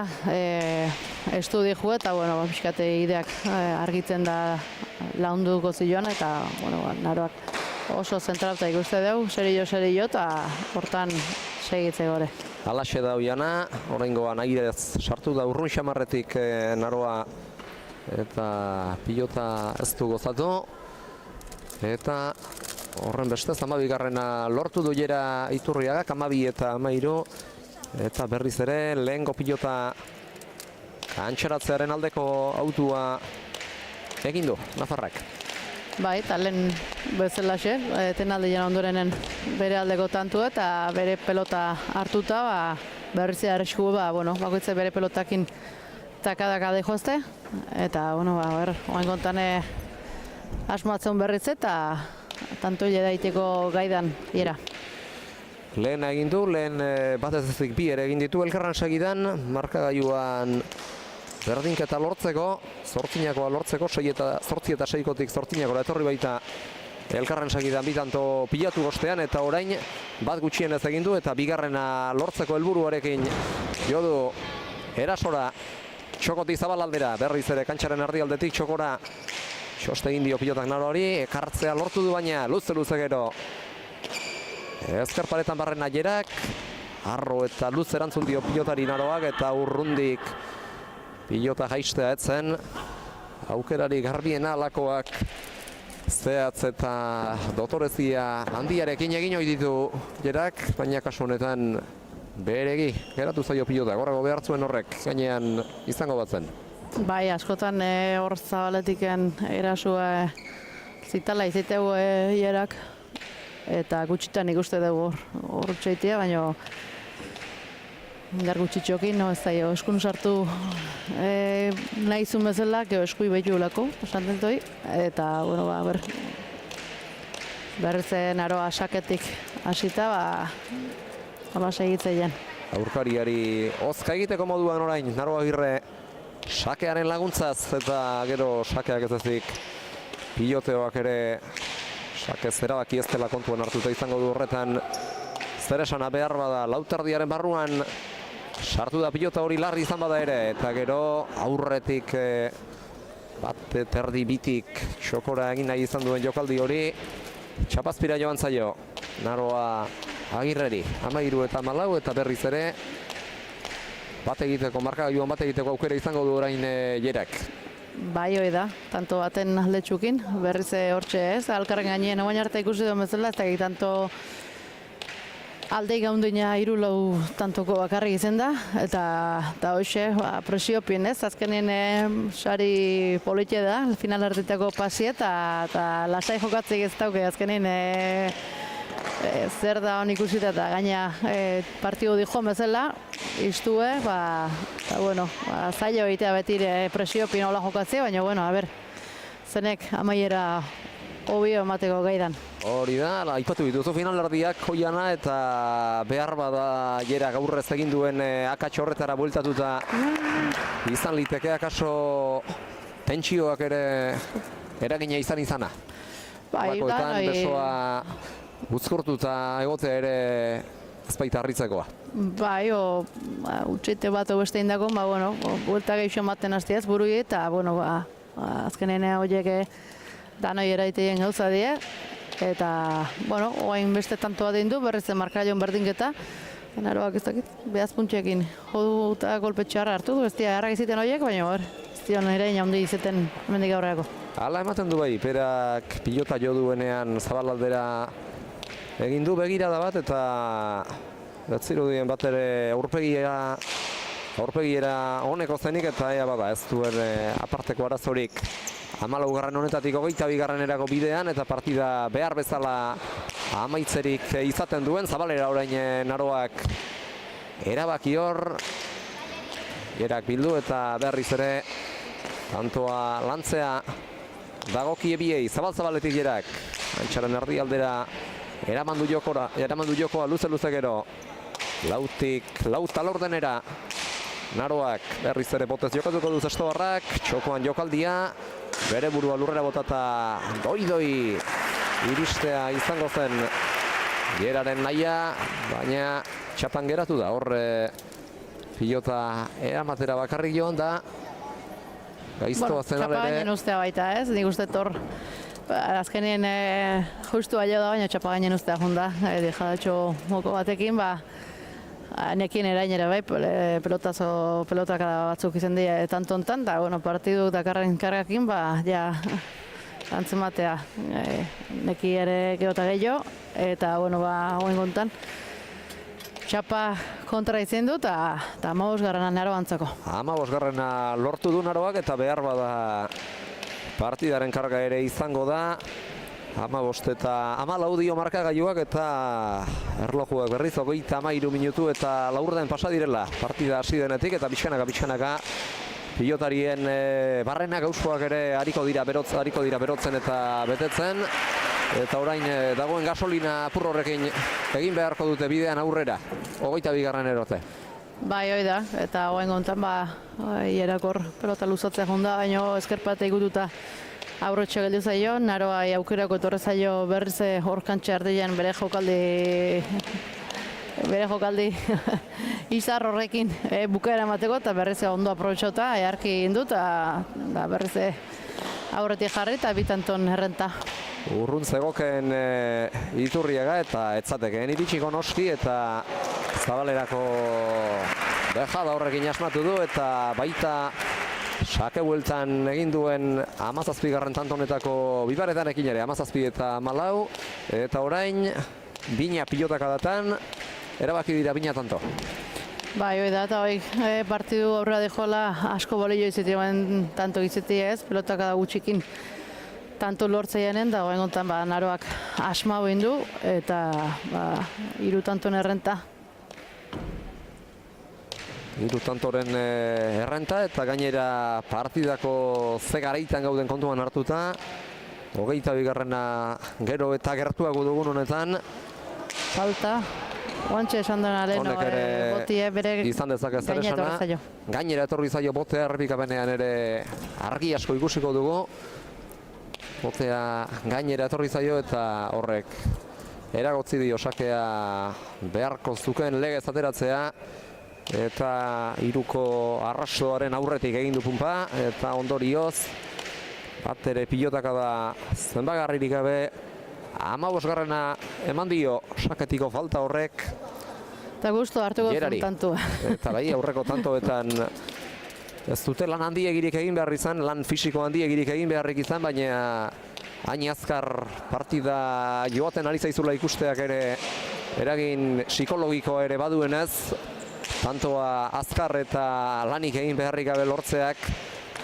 estudi jo, eta pixkate ideak argitzen da launduko zioan, eta naroak oso zentralta ikuste dugu, serio, eta hortan segitze gore. Alaxe da hoiana, oraingoan airez sartu da urrun xamarretik naroa, eta pilota ez du gozatu, eta horren bestez, 12garrena lortu du Jera Iturriagak, 12 eta 13, eta berriz ere lehengo pilota kantxeratzearen aldeko autua egin du Nafarrak. Bai, eta lehen bezalaxe, etenaldian ondorenen bere aldeko tantua, eta bere pelota hartuta, berriz arrisku, bakoitze bere pelotakin takadakade jozte, eta, oain kontan asmatzen berriz, eta tanto hile daiteko gaidan Jera. Lehen egin du, lehen batez ezik bi ere egin ditu elkarran segidan, markagailuan berdinketa lortzeko, zortzinakoa lortzeko, 8 eta 6kotik zortzinakora etorri baita elkarren segidan bitanto pilatu gostean, eta orain bat gutxienez egin du, eta bigarrena lortzeko helburuarekin jo du erasora txokotik zabalaldera, berriz ere kantxaren erdialdetik txokora txoste egin dio pilotak naroari, ekartzea lortu du, baina luze gero ezker paretan barrena Jerak, arro eta luz erantzun dio pilotari naroak, eta urrundik pilota jaistea etzen, aukerari garbiena alakoak zehatz eta dotorezia handiarekin egin ohi ditu Jerak, baina kasu honetan beregi geratu zaio pilota, gorago behartzuen horrek gainean izango batzen. Bai, askotan hor zabaletiken erasua zitala izitegu Jerak, eta gutxitan ikuste dugu hor txaitia, baina indar gutxitxokin, no, ez da, eskun sartu nahi zuen bezala, gero eskui behitu lako, esan dentoi, eta, bueno, berriz naroa saketik hasita, segitzeien. Aurkariari hozka egiteko moduan orain, Naro Agirre sakearen laguntzaz, eta gero sakeak ez ezik piloteoak ere sakez erabaki ez dela kontuan hartuta izango du horretan. Zer esana behar bada lauterdiaren barruan sartu da pilota hori larri izan bada ere, eta gero aurretik bat terdi bitik txokora egin nahi izan duen jokaldi hori txapazpira joan zaio Naroa Agirreri, 13 eta 14, eta berriz ere bat egiteko, markagailuan bat egiteko aukera izango du orain Jerak. Bai, hoi da, tanto baten aldetxukin, berriz hortxe ez, alkarren gainien, oain arte ikusi duen bezala, ez da tanto aldei gaundina 3-4 tantoko bakarrik izen da, eta hoxe, presiopin ez, azkenien sari politxe da, final erditako pasi eta lasai jokatzik ez dauke, azkenien zer da hon ikusita eta gaina partidu dijo bezala, iztue, bueno, zailo egitea betire presiopin hola jokatzea, baina, bueno, zenek amaiera hobio emateko gaidan. Hori da, aipatu dituzu finalerdiak Hoiana eta behar bada Jerak aurrez egin duen akatxo horretara bueltatuta izan liteke akaso tentsioak ere eragina izana. Bai, Bakoetan besoa uzkurtuta egotea ere ezbaita harritzekoa. Bai, utxite bat beste indako, bueno, buelta gehiago ematen hastiaz burui eta, bueno, azkenen horiek danoi eraiteien gauza die, eta, bueno, oain beste tantoa dindu, berriz markaion berdinketa, Naroak ez dakit, behaz puntxekin jodu eta golpetxarra hartu, ez dira errak iziten horiek, baina ez dira nire inaundi izeten mendik aurreako. Hala ematen du bai, Perak pilota jo duenean zabalaldera egin du begirada bat, eta zirudien bat ere aurpegiera honeko zenik, eta ea bada ez duen aparteko arazorik 14. honetatik 22. bidean, eta partida behar bezala amaitzerik izaten duen, zabalera orain Naroak erabaki hor, Jerak bildu eta berriz ere tantoa lantzea dagokie biei, zabal-zabaletik Jerak, antxaren erdi aldera eraman du jokoa luze gero, lauta laurdenera, Naroak berriz ere botez jokatuko du Zestobarrak, txokoan jokaldia, bere burua lurrera botata doi iristea izango zen Jeraren nahia, baina txapan geratu da, hor pilota eramatera bakarrik joan da, gaiztoa zen alere. Txapa gainen ustea baita ez, nik uste tor, azkenien justu aio da, baina txapa gainen ustea junda, jadatxo moko batekin, nekin erainera bai, pelotak batzuk izan dira tantontan, eta bueno, partidu dakarren kargakin, ja, antzematea, neki ere geota gehiago, eta bueno, hoen gontan, txapa kontra izan du, eta 15. Naroa antzako. 15. lortu du Naroak, eta behar bada partidaren karga ere izango da, 15 eta 14 dio markagailuak, eta erlojuak berriz 33 minutu eta laurden pasa direla partida hasi denetik, eta pixkanaka pilotarien barrenak auskoak ere hariko dira berotzen eta betetzen, eta orain dagoen gasolina apur horrekin egin beharko dute bidean aurrera 22. erote. Bai, hoi da, eta hoen gontan Jerakor pelota luzatzea jonda, baina ezkerpate igututa aurretxo geldu zaio, Naroa aukerako etorre zaio berriz hor kantxa erdian bere jokaldi izar horrekin bukaera emateko, eta berriz ondo aprobetxauta, earki indu, eta berriz aurretik jarri eta bitanton errenta. Urrun zegoken Iturriaga eta etzatekeen iritsiko noski, eta zabalerako bejada horrekin asmatu du, eta baita sake bueltan egin duen 17. tantonetako bibaretanekin ere, 17 eta 14, eta orain bina pilotakadatan erabaki dira bina tanto. Bai, hoi da, eta hoi partidu aurra dejola asko bolillo izetien tanto izetia ez, pelotakada gutxikin tanto lortzeianen, da hoen gontan Naroak asma hoin du, eta 3 tanton errenta. hiru tantoren errenta eta gainera partidako ze garaitan gauden kontuan hartuta. 22. Gero eta gertuago dugun honetan. Falta. Oantxe esan dena leheno, botie bere izan dezake zer esana. Gainera etorri zaio botea errepikapenean ere argi asko ikusiko dugu. Botea gainera etorri zaio eta horrek eragotzi dio sakea beharko zuken legez ateratzea. Eta hiruko arrastoaren aurretik egin du punpa eta ondorioz bat ere pilotaka da zenbagarririk gabe. 15. eman dio saketiko falta horrek. Eta gustu hartuko zuen tantua. Eta bai, aurreko tantoetan ez dute lan handiegirik egin behar izan, lan fisiko handiegirik egin beharrik izan, baina hain azkar partida joaten ari zaizula ikusteak ere eragin psikologikoa ere baduenez, tantoa azkar eta lanik egin beharrik gabe lortzeak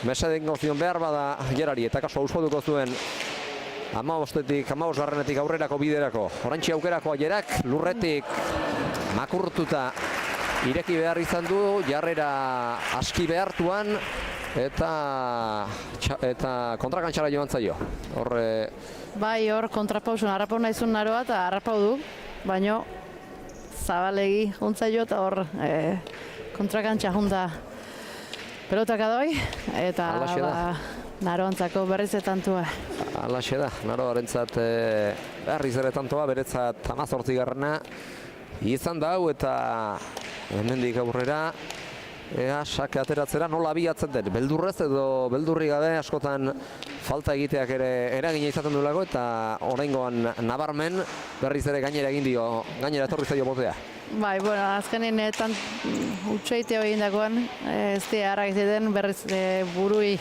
mesedengo zion behar bada Gerari, eta kaso auskoduko zuen 15. aurrerako biderako. Orantxe aukerakoa Gerak, lurretik makurtuta ireki behar izan du, jarrera aski behartuan eta kontrakantxara joan zaio. Bai, hor kontrapausun harrapau nahizun naroa eta harrapau du, baino zabalegi juntzaio eta hor kontrakantxa junta pelotak adoi eta naroantzako berriz etantua. Alaxe da, naroarentzat berriz ere tantoa, beretzat 18. izan da hau eta hemendik aurrera sake ateratzera nola abiatzen den, beldurrez edo beldurri gabe askotan falta egiteak ere eragina izaten duelako eta oraingoan nabarmen berriz ere gainera egin dio, gainera etorri zaio botea. Bai, bueno, azkenin utxoite hori indakoan, ez dira harrak izan berriz burui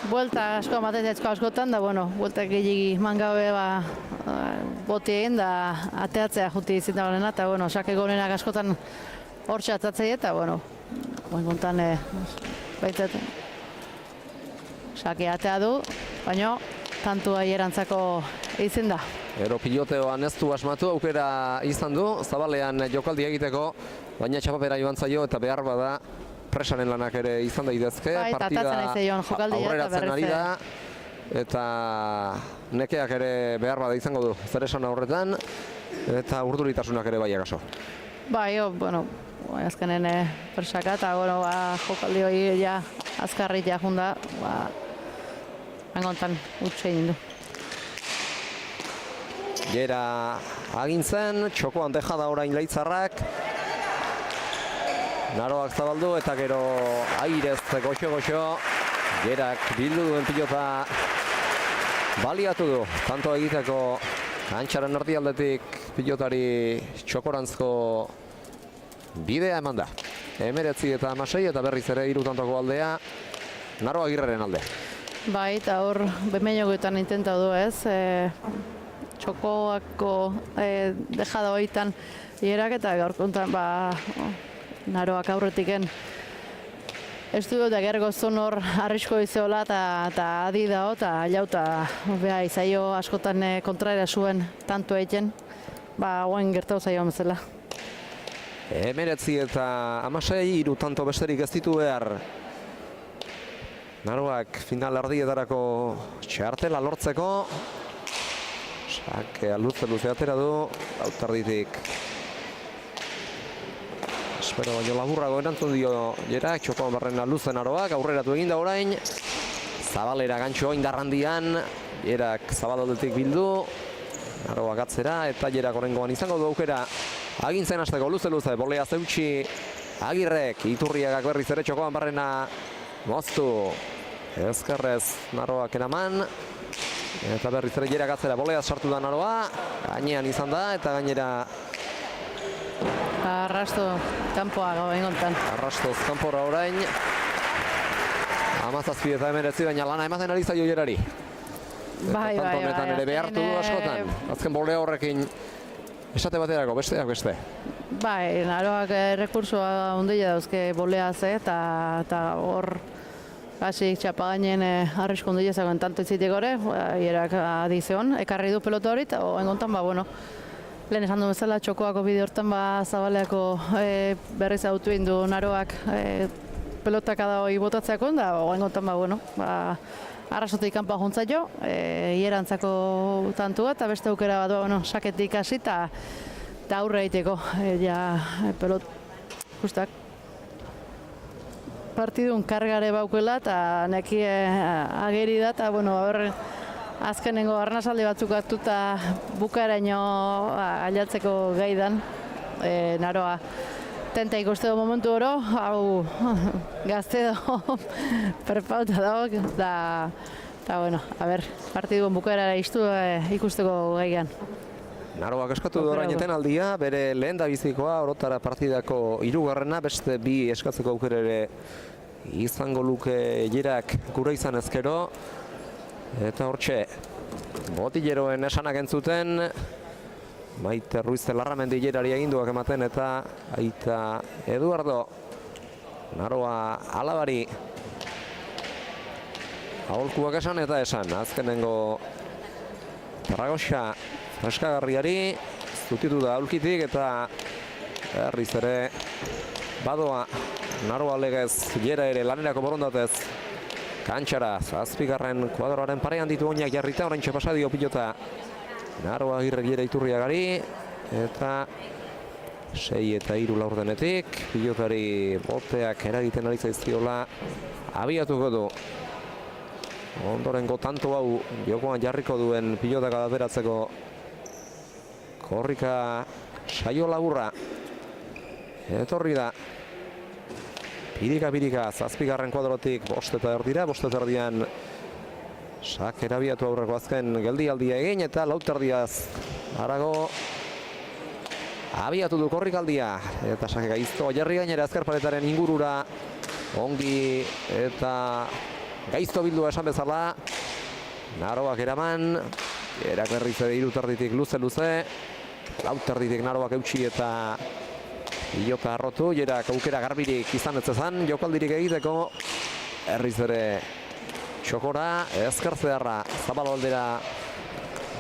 buelta asko amatetzeko askotan, da bueno, bueltak gehiagi mangabe boti egin da ateatzea juti izin da honena, eta bueno, sake gonenak askotan hor txatzatzei eta bueno, kontan baitzat sake atea du, baina tantua hierantzako izin da. Ero piloteoan ez du asmatu, aukera izan du, zabalean jokaldi egiteko, baina txapapera joan zaio eta behar bada presaren lanak ere izan daitezke. Partida aurreratzen ari da eta nekeak ere behar bada izango du zer esan aurretan eta urduritasunak ere bai akaso. Bai, bueno, azkenen presaka eta jokaldi hori ja azkarrit ja junda, hangontan utxe egin du. Gera agintzen, txokoan deja da orain Leitzarrak. Naroak zabaldu eta gero airez goxo-goxo. Gerak bildu duen pilota baliatu du. Tanto egiteko antxaren erdialdetik pilotari txokorantzko bidea eman da. 19 eta 16 eta berriz ere 3 tantoko aldea Naro Agirreren alde. Bai, eta hor bemeinogoetan intentatu du ez. Txokoako dejada horietan hierak eta gaur kontan Naroak aurretiken ez du eta gergo zonor arrisko izeola eta adi dao eta jauta beha izaio askotan kontraera zuen tanto egiten, hauen gertau zaio bezala. 19 eta 16 3 tanto besterik ez ditu behar. Naroak final ardietarako txartela lortzeko. Sakea luze atera du, lautarditik. Espero baino laburrago erantzun dio Gerak, txokoan barrena luze Naroak, aurreratu eginda orain. Zabalera gantxo indarrandian, Gerak zabalaldetik bildu. Naroak atzera eta Gerak horrengoan izango du aukera. Agintzen hasteko luze, bolea zeutxi Agirrek, Iturriagak berriz ere txokoan barrena moztu. Ezkerrez Naroak eraman. Eta berriz ere Gerak atzera, bolea sartu da Naroa. Gainean izan da eta gainera Arrasto kanpoa gauen gontan. Arrastoz kanpora orain. 17 eta 19, baina lana ematen ari zaio Gerari. Bai. Honetan ere behartu du askotan. Azken bolea horrekin esate baterako, besteak beste. Bai, Naroak rekursoa ondila dauzke bolea ze eta hor hasi txapagainen arrisko ondila zagoen tanto itzitik gore, Gerak adizion, ekarri du pelota hori eta engontan, bueno, Lehen esan du bezala, txokoako bide hortan Zabaleako berriz autu egin du Naroak pelotak adagoi botatzeako, da oain gontan arrasotik kanpa juntza jo, hierantzako tantua, eta beste aukera bat, saketik hasi, eta aurre egiteko, pelot, justak. Partidun kargare baukela, eta neki ageri da, eta, azkenengo arnasaldi batzuk hartu eta bukaeraino ailatzeko gaidan Naroa. Tenta ikuste du momentu oro, hau gazte do, perpauta dago, eta, partidun bukaerara iztu ikusteko gaian. Naroak eskatu du oraineten aldia, bere lehen da bizikoa, orotara partidako 3. beste 2 eskatzeko aukera ere izango luke Jerak gure izan ezkero. Eta hortxe, botileroen esanak entzuten, Maite Ruiz Larramendi Jerari aginduak ematen, eta aita Eduardo Naroa alabari aholkuak esan eta esan. Azkenengo Zaragoza freskagarriari zutitu da aulkitik, eta berriz ere badoa Naroa legez Jera ere lanerako borondatez kantxara, 7. kuadroaren parean ditu oinak jarrita, oraintxe pasadio pilota Naroa Agirrek Jera Iturriagari, eta 6 eta 3 laurdenetik, pilotari boteak eragiten ari zaizkiola abiatuko du. Ondorengo tanto hau jokoan jarriko duen pilotak adaberatzeko korrika saio laburra etorri da. Pirika, 7. kuadrotik 5 eta erdira, 5 eta erdian sak erabiatu aurreko azken geldialdia egin, eta 4 erdiaz harago abiatu du korrikaldia, eta sak gaizto jarri gainera azkarparetaren ingurura ongi eta gaizto bildua esan bezala. Naroak eraman, Jerak berriz ere 3 erditik luze, 4 erditik Naroak eutxi eta pilota arrotu, Jerak aukera garbirik izan ez ezan, jokaldirik egiteko, herriz ere txokora, ezker zeharra, zabalo aldera,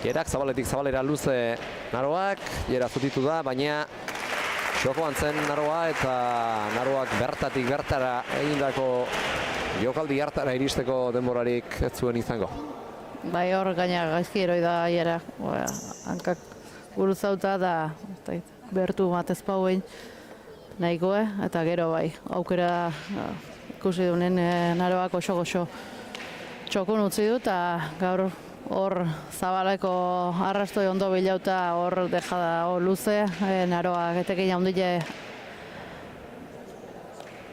Jerak zabaletik zabalera luze Naroak, Jera zutitu da, baina txokoan zen Naroa, eta Naroak bertatik bertara egindako jokaldi hartara iristeko denborarik ez zuen izango. Bai, hor gaina gaizki eroi da Jera, hankak guruzauta da, bertu matez pauen nahikoe, eta gero bai, aukera ikusi dunen Naroak oso txokun utzi du, eta gaur hor Zabaleko arrastoi ondo bilauta hor dejada luze, Naroak etekin jaundile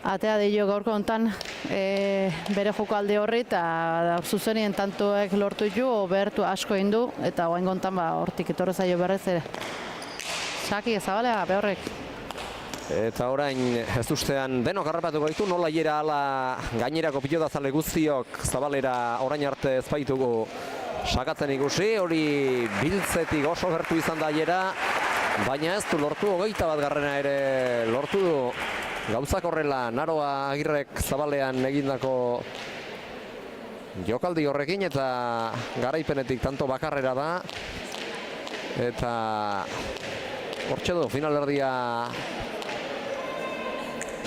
atea dio gaurko hontan bere jokaldi horri, eta zuzenien tantoek lortu ditu, bertu asko egin du, eta oain gontan hortik etorre zaio berrez ere. Saki Zabalea behorrek. Eta orain ez ustean denok harrapatuko ditu, nola Jera ala gainerako pilotazale guztiok Zabalera orain arte ez baitugu sakatzen ikusi, hori biltzetik oso gertu izan da Jera, baina ez du lortu, 21. ere lortu du. Gauzak horrela, Naroa Agirrek Zabalean egindako jokaldi horrekin, eta garaipenetik tanto bakarrera da, eta hortxe du, finalerdia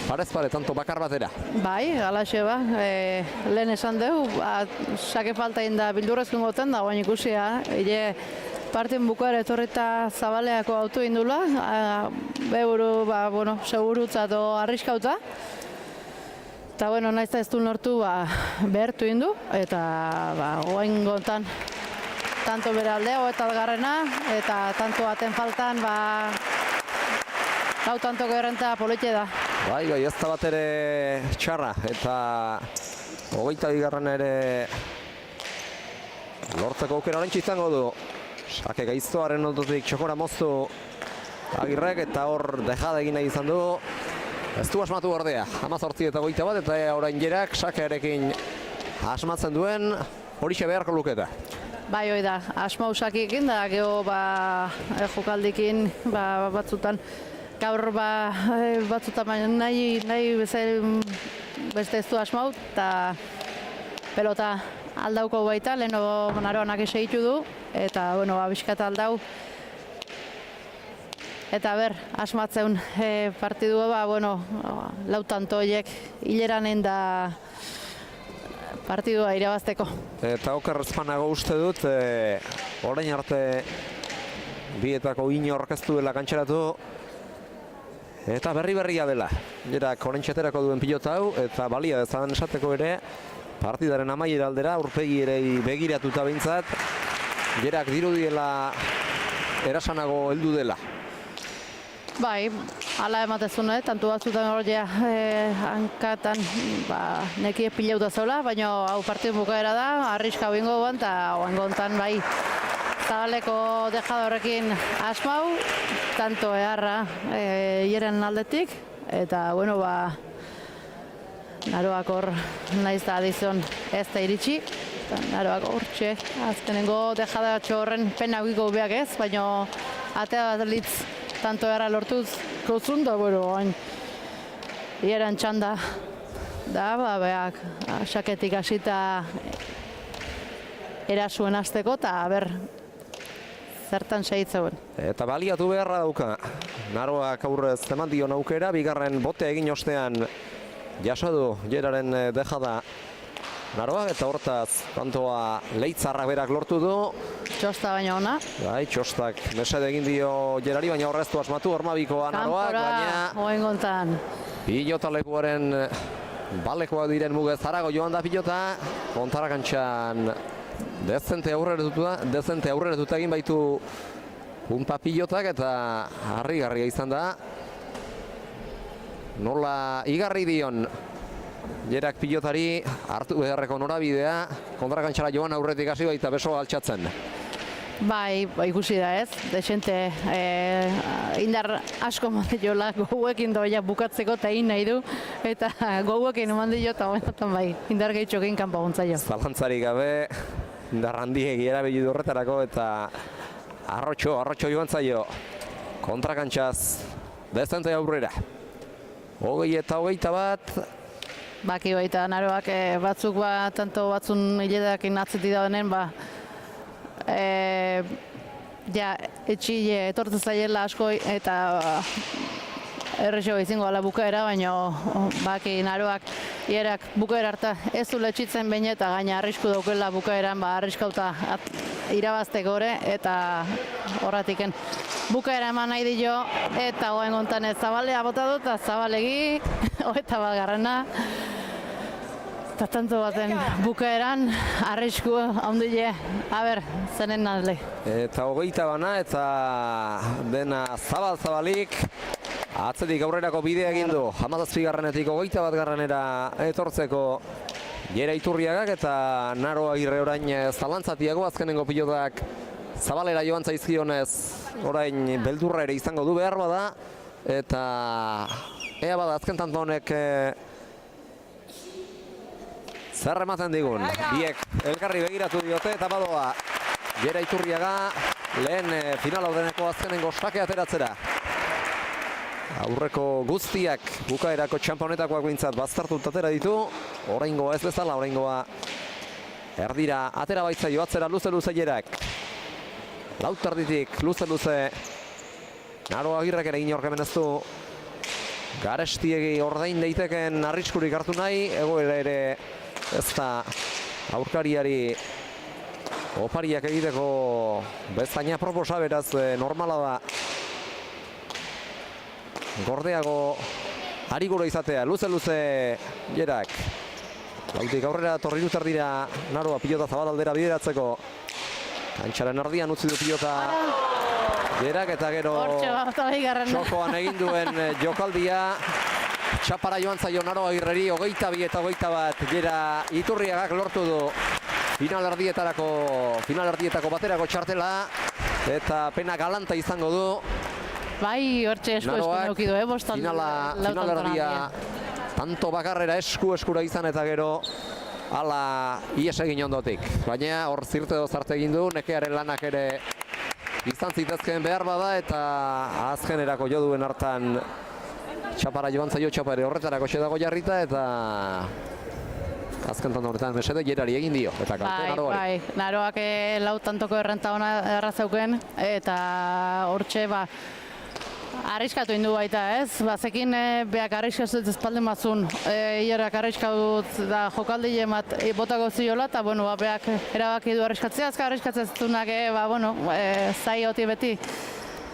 parez pare, tanto bakar batera. Bai, alaxe lehen esan dugu, sake falta da bildurrezkun goten da, baina ikusia, partien bukaera etorreta Zabaleako autu indula, beuru, segurutza edo arriskauta. Eta, naiz ez du lortu, behertu indu, eta oain gontan tanto bere aldea, eta algarrena, eta tanto baten faltan, hau tanto gerrenta politxe da. Bai, ez da bat ere txarra, eta 22. ere lortzeko aukera orentxe izango du. Sake gaiztoaren ondotik txokora moztu Agirrek, eta hor dejada egin nahi izan du. Ez du asmatu ordea, 18 eta 21, eta orain Jerak sakearekin asmatzen duen horixe beharko luketa. Bai, hoi da, asma usakikin da, geho jokaldikin batzutan, gaur batzutan nahi beste ez du asmau, eta pelota aldauko baita, leheno Naroanak esegitu du, eta, bizkata aldau. Eta asmatzeun partidua, bueno, lau tanto horiek hileranen da partidua irabazteko. Eta okerrezpanago uste dut, orain arte bietako inork ez duela kantxeratu, eta berria dela. Jerak orentxeterako duen pilota hau, eta balia dezan esateko ere, partidaren amaiera aldera, aurpegi ere begiratuta behintzat, Jerak dirudiela erasanago heldu dela. Bai, hala ematezun, tantu batzutan hor hankatan nekie pilauta zola, baina hau partidu bukaera da, arriska bingo guan, eta oangontan bai Zabaleko dejadorrekin asmau, tanto eharra hieren aldetik, eta bueno, Naroak hor naiz da adizon ez da iritsi, Naroak hortxe, azkenengo dejadatxo horren pena guiko beak ez, baina atea bat litz tanto eharra lortuz kozun da, bueno, hieren txanda da, beak saketik hasita erasuen hasteko, eta zertan segitzeuen. Eta baliatu beharra dauka. Naroak aurrez eman dion aukera, bigarren botea egin ostean jaso du Jeraren dejada Naroak, eta hortaz kantoa leitzarrak berak lortu du. Txosta baina ona. Bai, txostak mesede egin dio Jerari, baina horreztu asmatu hormabikoa Naroak, baina oengontan pilotalekuaren balekoak diren mugez zarago joan da pilota, kontarakantxan dezente aurreretuta egin baitu punta pilotak, eta harrigarria izan da. Nola igarri dion Jerak pilotari hartu beharreko norabidea, kontarakantxara joan aurretik hasi baita besoa altxatzen. Bai, ikusi da ez, desente indar asko mande jola gauekin doia bukatzeko eta egin nahi du, eta gauekin eman dio eta honetan bai, indar gehitxokin kanpa gontzaio. Zalantzarik gabe, indar handiegi erabili du horretarako, eta arrotxo joan zaio kontrakantxaz dezente aurrera. 21. Baki baita Naroak batzuk tanto batzun hiledakin atzetik daudenen, etxile etortzen zaiela asko eta errexo izango ala bukaera, baina baki Naroak hierak bukaera harta ez du letxitzen behin, eta gaina arrisku daukela bukaeran, arriskauta irabazteko ere, eta horratiken bukaera eman nahi dio, eta goen gontan Zabalea bota dut, eta Zabalegi, eta garrana, eta tanto baten bukaeran, arrisku handile, zenen alde. Eta 20 eta dena zabalik, atzetik aurrerako bidea egin du, 17-garrenetik 21-garrenera etortzeko Jera Iturriagak, eta Naro Agirre orain zalantzatiago, azkenengo pilotak Zabalera joan zaizkionez, orain beldurra ere izango du behar bada, eta ea bada azken tanto honek zer ematen digun. Biek elkarri begiratu diote, eta badoa Jera Iturriaga lehen final ordeneko azkenengo sake ateratzera. Aurreko guztiak bukaerako txamponetakoak bintzat baztertut atera ditu, oraingoa ez bezala, oraingoa erdira atera baitza joatzera luze Jerak. Lauterditik luze Naro Agirrek ere inork hemen ez du garestiegi ordain daiteken arriskurik hartu nahi, egoera ere ez da aurkariari opariak egiteko bezaina proposa, beraz normala da gordeago ari gura izatea, luze Jerak. Lautik aurrera torri dira Naroa pilota Zabalaldera bideratzeko. Kantxaren erdian utzi du pilota Jerak, eta gero txokoan egin duen jokaldia. Txapara joan zaio Naro Agirreri, 22 eta 21 Jera Iturriagak lortu du final erdietako baterako txartela, eta pena galanta izango du. Bai, hortxe esku neuki du, final erdia tanto bakarrera eskura izan, eta gero hala ies egin ondotik. Baina hor zarte egin du, nekearen lanak ere izan zitezkeen behar bada, eta azkenerako jo duen hartan txapara joan zaio, txapare horretarako dago jarrita, eta azken tanto horretan mesede Jerari egin dio, eta kalte Naroari. Bai, Naroak lau tantoko errenta ona errazeuken, eta hortxe Arriskatu indu baita, ez? Bazekin beak arriskatu espalden mazun. Ierak arriskatu da jokaldi emat botako ziola, eta bueno, beak erabaki du arriskatzea, azka arriskatzea zunak, zai hoti beti.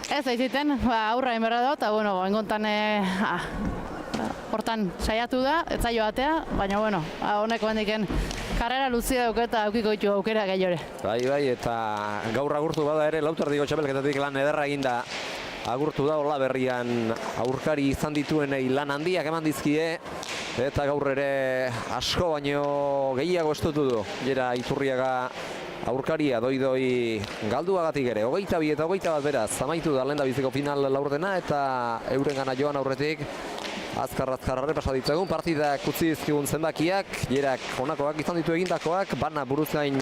Ez aiziten, aurra inberra da, eta bueno, engontan hortan saiatu da, ez zailo batea, baina bueno, honek bandiken karrera luzia dauke eta aukiko ditu aukera gehiore. Bai, eta gaur agurtu bada ere, Lautardiko txapelketatik lan ederra eginda agurtu da, Olaberrian aurkari izan dituenei lan handiak eman dizkie, eta gaur ere asko baino gehiago estutu du. Jera Iturriaga aurkaria doi galduagatik ere, 22 eta 21 beraz, amaitu da lehendabiziko final laurdena, eta euren gana joan aurretik, azkar-azkarra pasa ditzagun, partidak utzi dizkigun zenbakiak, jerak honakoak izan ditu egindakoak, bana buruz gain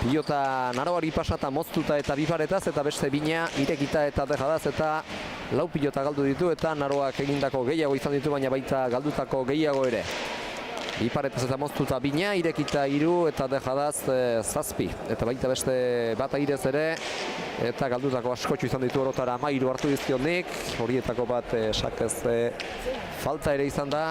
pilota Naroari pasata moztuta eta biparetaz, eta beste bina irekita eta dejadaz, eta lau pilota galdu ditu, eta Naroak egindako gehiago izan ditu, baina baita galdutako gehiago ere. Iparetaz eta moztuta bina, irekita 3 eta dejadaz 7, eta baita beste bat airez ere, eta galdutako askotxu izan ditu orotara 13 hartu dizkionik, horietako bat sakez falta ere izan da,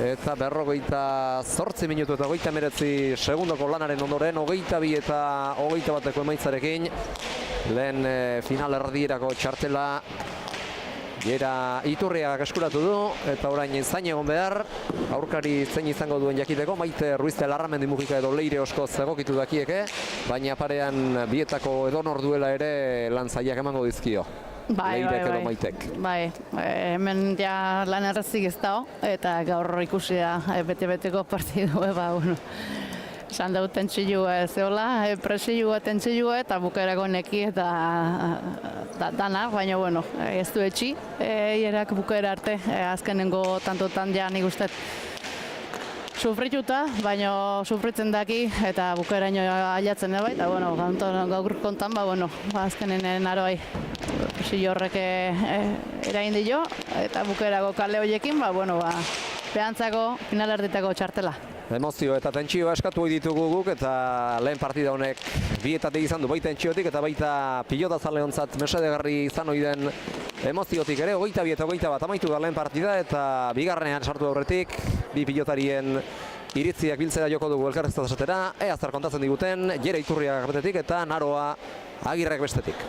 eta 48 minutu eta 29 segundoko lanaren ondoren, 22 eta 21 emaitzarekin, lehen final erdierako txartela Jera Iturriagak eskuratu du, eta orain zain egon behar, aurkari zein izango duen jakiteko, Maite Ruizte Larramendi Mujika edo Leire Oskoz egokitu dakieke, baina parean bietako edonor duela ere lan zaiak emango dizkio. Leirek edo Maitek. Bai, hemen ja lan errazik ez dago, eta gaur ikusi da bete-beteko partidu, esan dut tentsilua zeola, presilua, tentsilua eta bukaerako neki eta dana, baina bueno, ez du etxi, hierak bukaera arte, azkenengo tantotan ja nik uste sufrituta, baina sufritzen daki eta bukaeraino ailatzen da bai, eta bueno, gaur kontan, azkenen Naroai presilio horrek eragin dio, eta bukaerako kale horiekin, behantzako final erditako txartela. Emozio eta tentsioa eskatu hori ditugu guk, eta lehen partida honek bietatik izan du, bai tentsiotik eta baita pilota zale hontzat mesedegarri izan hori den emoziotik ere, 22 eta 21 amaitu da lehen partida, eta bigarrenean sartu aurretik, bi pilotarien iritziak biltzera joko dugu elkarrezta esatera, ea zer kontatzen diguten, Jera Iturriagak betetik eta Naroa Agirrek bestetik.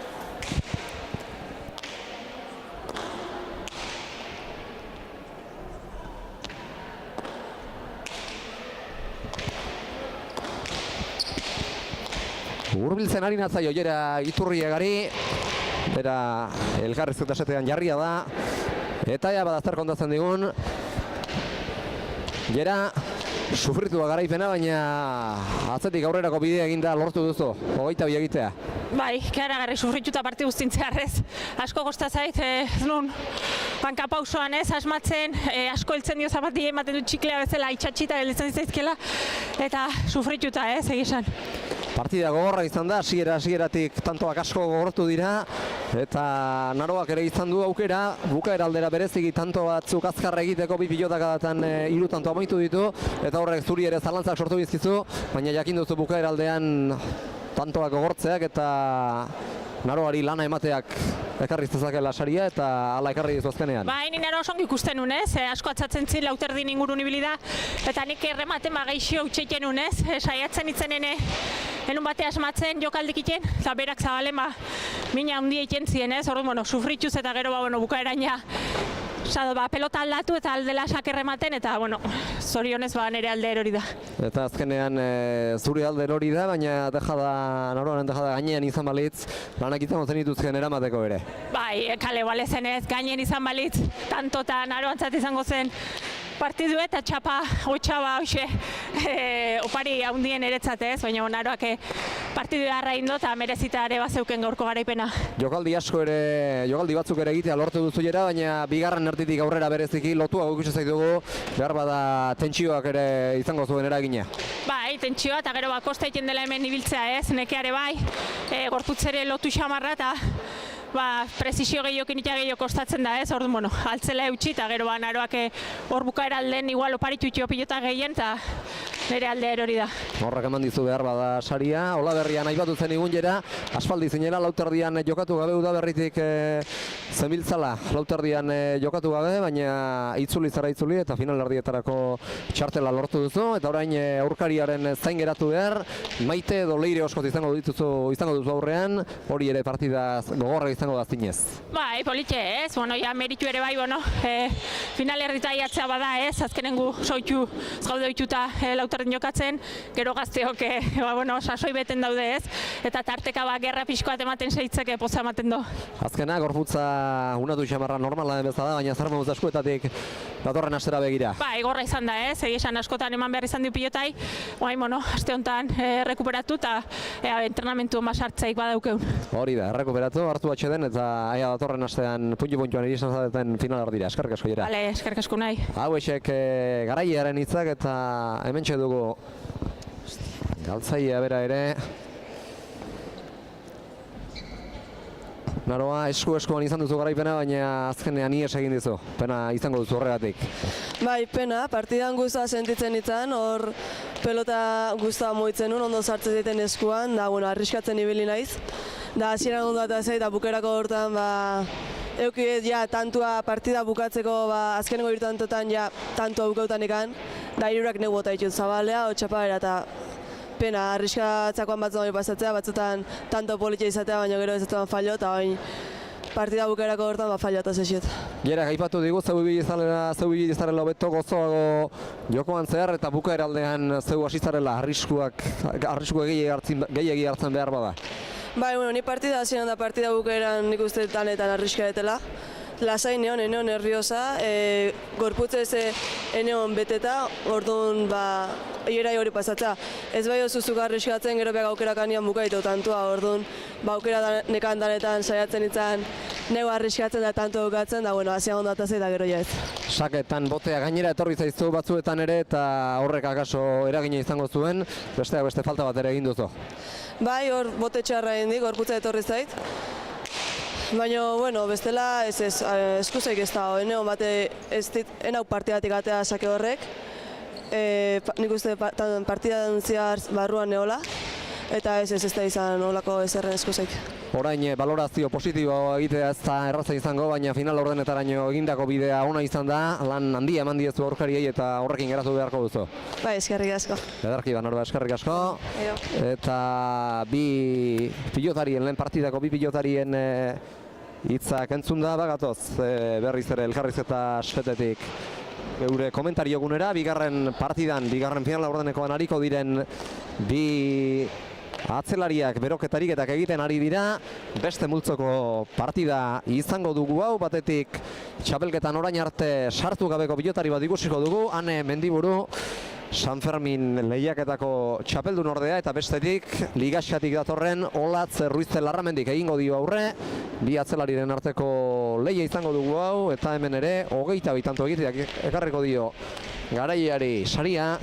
Urbiltzen ari natzaio Jera Iturriagari, bera elkarrizketa esatean jarria da, eta ea badazter kontatzen digun, Jera sufritua garaipena, baina atzetik aurrerako bidea eginda lortu duzu, 22 egitea. Bai, karagarri sufrituta parti guztintzearrez, asko gosta zait, nun banka pausoan asmatzen, asko heltzen dio zapatile ematen du txiklea bezala itxatxita gelitzen zaizkela, eta sufrituta egizan. Partida gogorra izan da, hasieratik tantoak asko gogortu dira, eta Naroak ere izan du aukera, bukaera aldera bereziki tanto batzuk azkarra egiteko, bi pilotak adatan 3 tanto amaitu ditu, eta horrek zuri ere zalantzak sortu bizkizu, baina jakin duzu bukaera aldean tantoak gogortzeak eta Naroari lana emateak ekarri zezakela saria, eta hala ekarri dizu azkenean. Bai, ni Naro oso ongi ikusten nunez, asko atzatzen zin Lauterdin ingurun ibili da, eta nik errematen gaixo utxeiten nunez, saiatzen itzenen enun bate asmatzen jokaldik iten, eta berak zabalen mina handia iten zien ez, orduan, sufrituz eta gero bukaeraina pelota aldatu eta aldela sakerrematen, eta zorionez nire alde erori da. Eta azkenean zuri alde erori da, baina Naroaren dejada gainean izan balitz, lanak izango zen dituzken eramateko ere. Bai, kale bale zenez, gainean izan balitz, tanto eta Naroantzat izango zen partidu eta txapa, otxaba, opari haundien eretzat ez, baina Naroak partidu harra indo eta merezita ere bazeuken gaurko garaipena. Jokaldi batzuk ere egitea lortu duzu Jera, baina bigarren erditik aurrera bereziki lotuago ikusi zaitugu, behar bada tentsioak ere izango zuen eragina. Bai, tentsioa eta gero kosta egiten dela hemen ibiltzea ez, nekeare bai, gorputzere lotu xamarra eta prezisio gehiokin eta gehiago kostatzen da ez, orduan, altzela eutxi eta gero Naroak hor bukaera alden igual oparitu itxio pilota gehien eta nire alde hori da. Horrek eman dizu behar bada saria, Olaberrian aipatu zen igunjera, aspaldi zinela, lauterdian jokatu gabe, Udaberritik zebiltzala lauterdian jokatu gabe, baina itzuli zara itzuli eta finalerdietarako txartela lortu duzu, eta orain aurkariaren zain geratu behar, Maite edo Leire oskot izango duzu aurrean, hori ere partida gogorra izango da zinez. Bai, politxe ez, bueno, ja meritu ere bai, bueno, finalerdita iatzea bada ez, azkenengu soitu, ez gaude dituta lauterden jokatzen, gero gazteok, bueno, sasoi beten daude ez, eta tarteka gerra pixkoat ematen seitzeke poza ematen do. Azkena, gorputza unatu xamarra normala den bezala, baina zer moduz eskuetatik datorren astera begira. Bai, gorra izan da ez, esan askotan eman behar izan dio pilotai, guain, bueno, aste honetan rekuperatu eta entrenamentu basartzaik badaukeun. Hori da, rekuperatu, hartu atxeden eta aia datorren astean puntuan iristen zaten finalerdira. Eskerrik asko jera. Bale, eskerrik asko nahi. Hauexek garailearen hitzak eta hementxe dugu galtzailea bera ere. Naroa, esku-eskuan izan duzu garaipena, baina azkenean ies egin dizu. Pena izango duzu horregatik. Bai, pena, partidan guztua sentitzen ditzen, hor pelota guztua moitzen nun, ondo sartzen ziten eskuan, da, bueno, arriskatzen ibili naiz. Da, hasieran ondo eta zei, da bukerako hortan, eukiet, ja, tantua partida bukatzeko, azkenengo irtantotan, ja, tantua bukautan ikan, da, hirurak negu bota ditut zabalea, otxapara, eta pena, arriskatzakoan batzen hori pasatzea, batzutan tanto politia izatea, baina gero ez zutan fallo, eta bain partida bukerako hortan, fallo eta zeziet. Gera, gaipatu digu, zeu bilizarela hobeto gozoago jokoan zehar, eta bukaeraldean zeu hasizarela arriskuak gehiagi hartzen behar bada. Bai, bueno, ni partida hasieran da partida bukaeran nik uste danetan arriskaetela. Lasai neon nerviosa, gorputzez eneon beteta, orduan ierai hori pasatzea. Ez bai osuzuk arriskatzen, gero beha aukerak anian bukaitu tantua, orduan aukera nekan danetan saiatzen izan nego arriskatzen da tanto bukatzen, da bueno, hasia ondo atazei da gero ja ez. Saketan botea gainera etorri zaizu batzuetan ere eta horrek akaso eragina izango zuen, besteak beste falta bat ere egin duzu. Bai, hor bote txarra egin dik, gorputza etorri zait. Baina, bueno, bestela eskuzaik ez da, eneon bate ez dit, enau partidatik atea sake horrek. Nik uste partidan zehar barruan neola, eta ez da izan olako ezerren eskuzaik. Orain balorazio positiboa egitea ez da erraza izango, baina final ordenetaraino egindako bidea ona izan da, lan handia eman diezu aurkariei eta horrekin geratu beharko duzu. Bai, eskerrik asko. Ederki, Banorba, eskerrik asko. Eta bi pilotarien, lehen partidako bi pilotarien hitzak entzun da, bagatoz berriz ere elkarrizketa asfetetik geure komentario gunera, bigarren partidan, bigarren final ordenekoan ariko diren bi atzelariak beroketariketak egiten ari dira, beste multzoko partida izango dugu hau, batetik txapelketan orain arte sartu gabeko pilotari bat ikusiko dugu, Ane Mendiburu, San Fermin lehiaketako txapeldun ordea, eta bestetik ligaxatik datorren Olatz Ruiz Larramendik egingo dio aurre, bi atzelariren arteko lehia izango dugu hau, eta hemen ere 22 tanto egiteak ekarriko dio garaileari saria,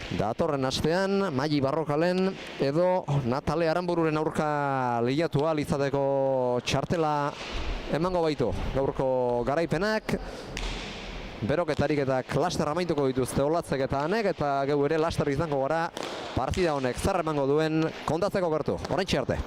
datorren astean Maili Barrokalen edo Natale Aranbururen aurka lehiatu ahal izateko txartela emango baitu gaurko garaipenak. Beroketarik eta laster amaituko dituzte Olatzek eta Anek, eta geu ere laster izango gara partida honek zer emango duen kontatzeko gertu. Oraintxe arte.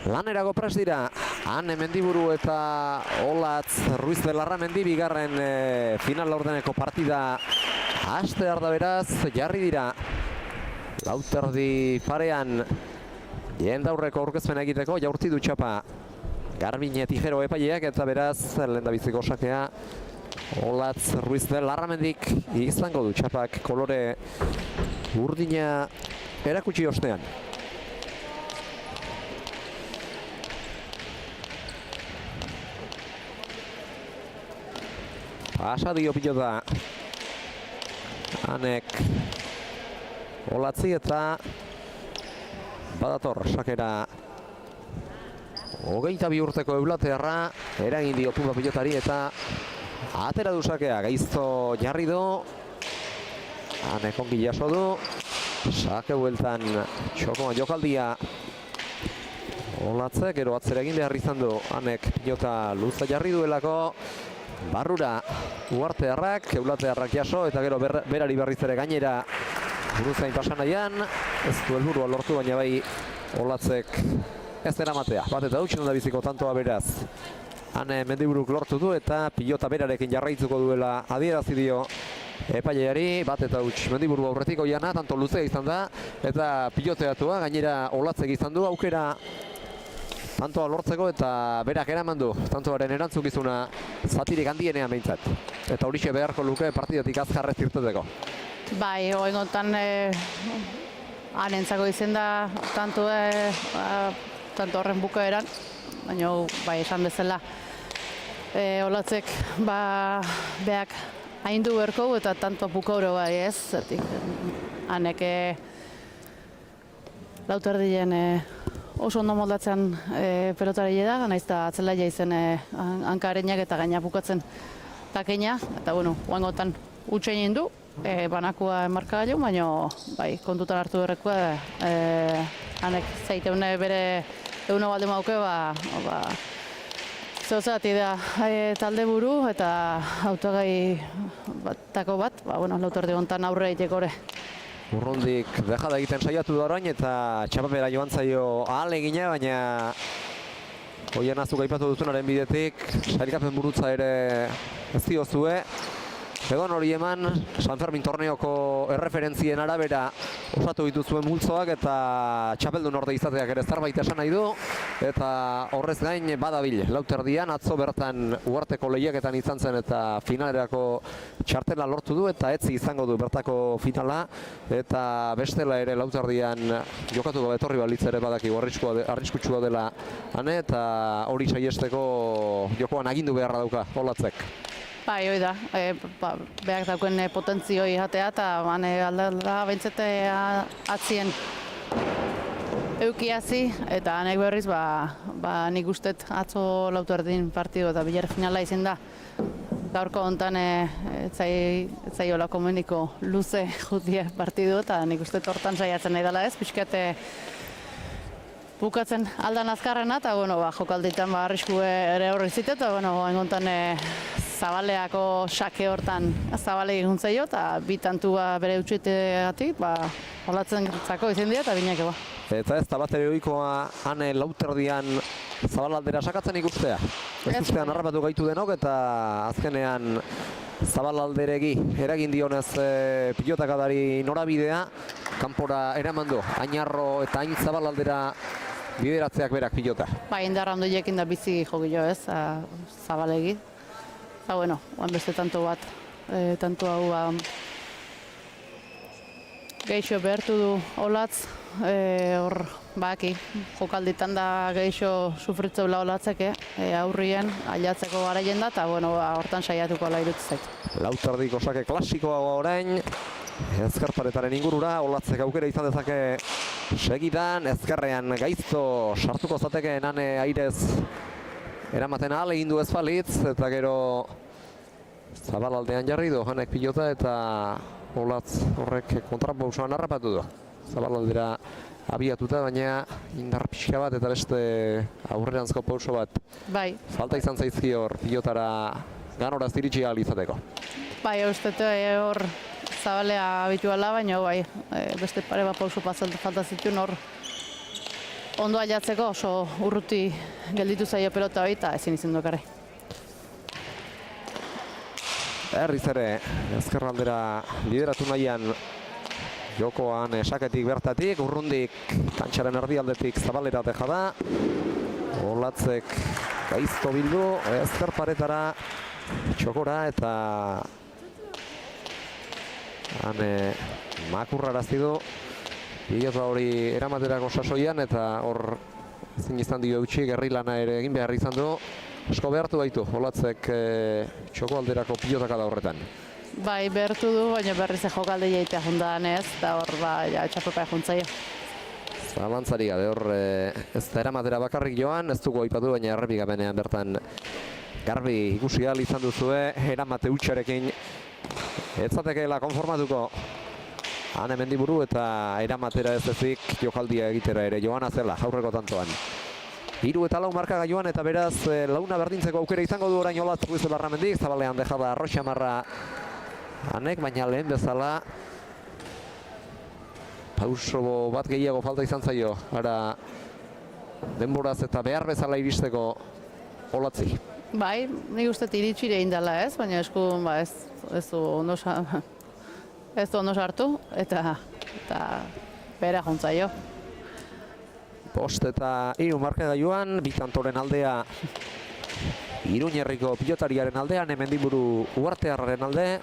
Lanerako prest dira Ane Mendiburu eta Olatz Ruiz de Larramendi bigarren final laurdeneko partida hastear da beraz, jarri dira lauterdi parean jendaurreko aurkezpena egiteko, jaurti du txapa Garbine Tijero epaileak eta beraz lehendabiziko sakea Olatz Ruiz de Larramendik izango du txapak kolore urdina erakutsi ostean. Pasa dio pilota Anek Olatzi eta badator sakera 22 urteko eulatearra eragin dio Pumba pilotari eta atera du sakea, gaizto jarri du Anek ongi jaso du sake bueltan txokoan jokaldia Olatzek gero atzera egin behar izan du Anek pilota luza jarri duelako barrura uartearrak, eulatearrak jaso eta gero berari berriz ere gainera buruzain pasanaian ez du helburua lortu baina bai Olatzek ez dena matea, bat eta dutxen da biziko tantoa beraz Ane Mendiburuk lortu du eta pilota berarekin jarraitzuko duela adierazi dio epaileari, bat eta huts Mendiburu aurretiko jana, tanto luzea izan da eta piloteatua gainera Olatzek izan du aukera tantoa lortzeko eta berak eraman du tantoaren erantzukizuna zatirik handienean behintzat. Eta horixe beharko luke partidatik azkarrez irteteko. Bai, oengotan anentzako izen da tanto horren bukaeran, baina bai esan bezala Olatzek beak haindu berko eta tanto bukauro bai ez, zertik Anek lauterdien oso ondo moldatzen pelotari da, naiz eta atzelaia izen hankarenak eta gaina bukatzen takeina, eta bueno, oengotan utxein indu, banakua emarka gailu, baina bai, kontutan hartu berrekoa Anek zaiteune bere euno balde mauke, zehotzati da talde buru eta autogai batako bat, lauterdi gontan aurre egiteko ere. Urrundik dejada egiten saiatu da orain eta txapapera joan zaio ahalegina, baina hoian azuk aipatu duzunaren bidetik sailkapen burutza ere ez diozue. Egon hori eman, San Fermin torneoko erreferentzien arabera osatu dituzuen multzoak eta txapeldun orde izateak ere zerbait esan nahi du. Eta horrez gain badabil, lauterdian atzo bertan uarteko lehiaketan izan zen eta finalerako txartela lortu du eta etzi izango du bertako finala. Eta bestela ere lauterdian jokatu gabe etorri balitz ere badaki arriskutsua dela Ane eta hori saiesteko jokoan agindu beharra dauka Olatzek. Bai, hoi da, behar daukuen potentzioi jatea eta alda bentsete atzien eukiazi eta anek berriz nik ustet atzo lauterdin partido eta bilar finala izin da. Gaurko hontan etzaiola komuniko luze jutie partidu eta nik ustet hortan saiatzen nahi dela ez, pixkate bukatzen aldan azkarrena eta jokalditan arrisku ere horri zite eta engontan Zabaleako sake hortan Zabale egun zaio eta bi tantua bere utxitegatik Olatzen zako izin dira eta binak eba. Eta ez da bat ere ohikoa Ane lauterdian Zabalaldera sakatzen ikustea. Ez ustean harrapatu gaitu denok eta azkenean Zabalalderegi eragin dionez pilotakadari norabidea kanpora eraman du. Añarro eta Ain Zabalaldera bideratzeak berak pilota. Indarra ondoiekin da bizi jogillo ez, Zabalegi. Oan beste tanto bat, tanto hau geixo behartu du Olatz, hor baki, jokalditan da geixo sufritzeula Olatzeke, aurrien, ailatzeko garaien da, eta hortan saiatuko ala irutu zait. Lauterdiko sake klasikoa orain, ezkerparetaren ingurura, Olatzek aukera izan dezake segidan, ezkerrean gaizto sartuko zatekeen Ane airez eramaten ahal egin du ez balitz, eta gero Zabalaldean jarri du Anek pilota eta Olatz horrek kontrapausoan harrapatu du. Zabalaldera abiatuta, baina indar pixka bat eta beste aurreranzko pauso bat. Bai. Falta izan zaizki hor pilotara ganoraz iritsi ahal izateko. Bai, ustete hor Zabalea habituala, baina beste pare bat pauso falta zituen hor ondo ailatzeko oso urruti gelditu zaio pelota hori eta ezin izan dokarri. Berriz ere, ezkerraldera lideratu nahian jokoan saketik bertatik, urrundik kantxaren erdialdetik zabalera deja da. Olatzek gaizto bildu, ezker paretara txokora eta makurrarazti du. Pilota hori eramaterako sasoian eta hor ezin izan dio eutxi, gerri lana ere egin behar izan du. Asko behartu baitu, Olatzek txoko alderako pilotak da horretan. Bai, behartu du, baina berriz jokalde jaitea jundan ez, eta hor txapopa juntzaio. Zalantzari gabe hor ez da eramatera bakarrik joan, ez dugu aipatu, baina errepikapenean bertan garbi ikusi ahal izan duzue, eramate hutsarekin ez zatekeela konformatuko Ane Mendiburu eta eramatera ez ezik jokaldia egitera ere joana zela, aurreko tantoan. 3 eta 4 marka joan eta beraz launa berdintzeko aukera izango du orain Olatz Ruiz-Larramendik, zabalean dejada Arroxamarra Anek, baina lehen bezala pauso bat gehiago falta izan zaio, ara denboraz eta behar bezala iristeko Olatzi. Bai, nik uste iritsire indala ez, baina esku ez du ondo sartu eta bera juntzaio. Bost eta 3 marka joan, Bitantoren aldea Iruñerriko pilotariaren aldean, Mendiburu Uartearraren alde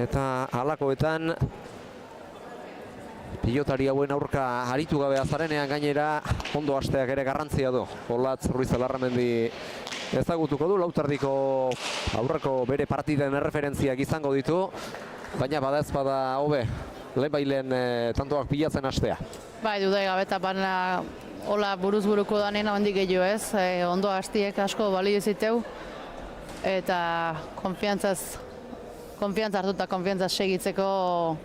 eta halakoetan pilotari hauen aurka aritu gabe azarenean gainera ondo hasteak ere garrantzia du. Olatz Ruiz-Larramendi ezagutuko du, lautardiko aurreko bere partiden erreferentziak izango ditu, baina bada ez bada hobe lehenbailen tantoak pilatzen hastea. Bai, dudai gabe eta baina hola buruz-buruko danena handik gehiago ez, ondo hastiek asko balio ziteu eta konfiantza hartu eta konfiantza segitzeko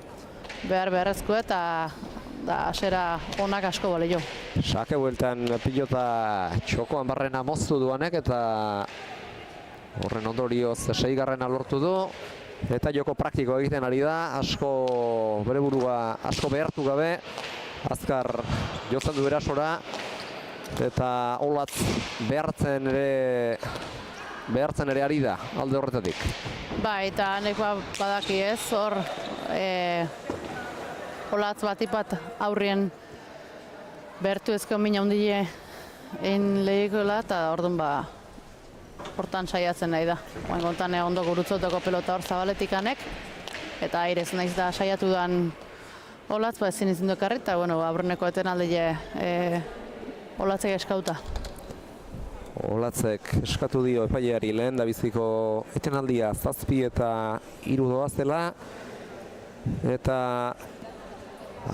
beharrezko eta asera onak asko balio. Sake bueltan pilota txokoan barrena moztu duanek eta horren ondorioz 6. lortu du. Eta joko praktiko egiten ari da, asko bere burua asko behartu gabe, azkar jotzen du erasora eta Olatz behartzen ere ari da alde horretatik. Bai, eta nekoa badaki ez, hor Olatz batipat aurrien behartu ezko mina hundile egin lehikoela eta orduan hortan saiatzen nahi da. Kontan ondo gurutzotako pelota hor zabaletikanek eta airez naiz da saiatu dan Olatz ezin izin dokarri eta aurreneko eten alde Olatzek eskauta. Olatzek eskatu dio epaileari lehen da biziko etenaldia 7 eta 3 doazela eta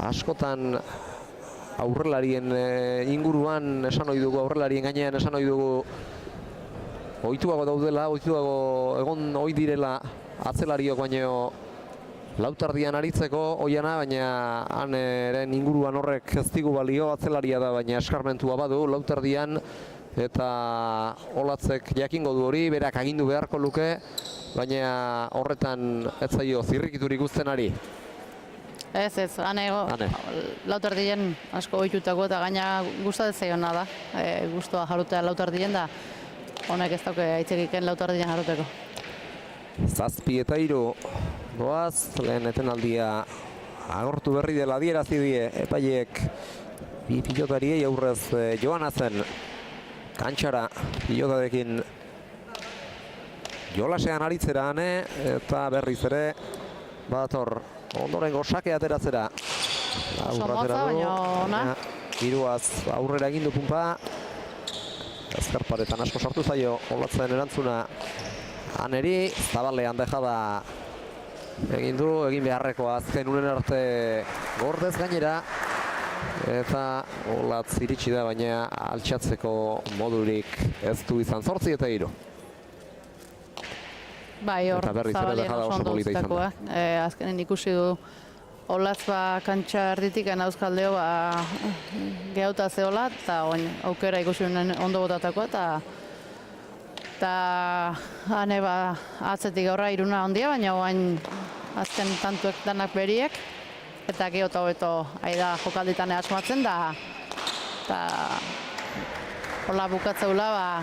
askotan aurrelarien inguruan esan ohi dugu, aurrelarien gainean esan ohi dugu ohituago daudela, ohituago egon ohi direla atzelariok baino lautardian aritzeko oiana, baina han eren inguruan horrek ez digu balio, atzelaria da baina eskarmentua badu lautardian eta Olatzek jakingo du hori, berak agindu beharko luke, baina horretan ez zaio zirrikiturik uzten ari. Ez, ane lautardien asko ohitutako eta gaina gustatzen zaiona da. Gustua jarutea lautardien da honek ez dauke aitzekiken lautardien jaruteko. 7 eta 3 doaz, lehen etenaldia agortu berri dela adierazi die epaileek bi pilotariei aurrez joana zen kantxara pilotarekin jolasean aritzera ane eta berriz ere badator ondorengo sake ateratzera. Somotza, baina ona. Hiruaz aurrera egin du punpa. Ezkerparetan asko sartu zaio Olatzen erantzuna Aneri, zabalean dejada egin du, egin beharrekoa azken unen arte gordez gainera eta Olatz iritsi da, baina altxatzeko modurik ez du izan. 8 eta 3. Bai, hor zabalien oso ondo utzitakoa. Azkenen ikusi du Olatz kantxa erditik enauzkaldeo gehauta zehola eta aukera ikusi ondo botatakoa eta hane atzetik aurra iruna ondia, baina oain azken tantuek danak beriek eta gehota hobeto aida jokalditan asmatzen da eta hola bukatzeula,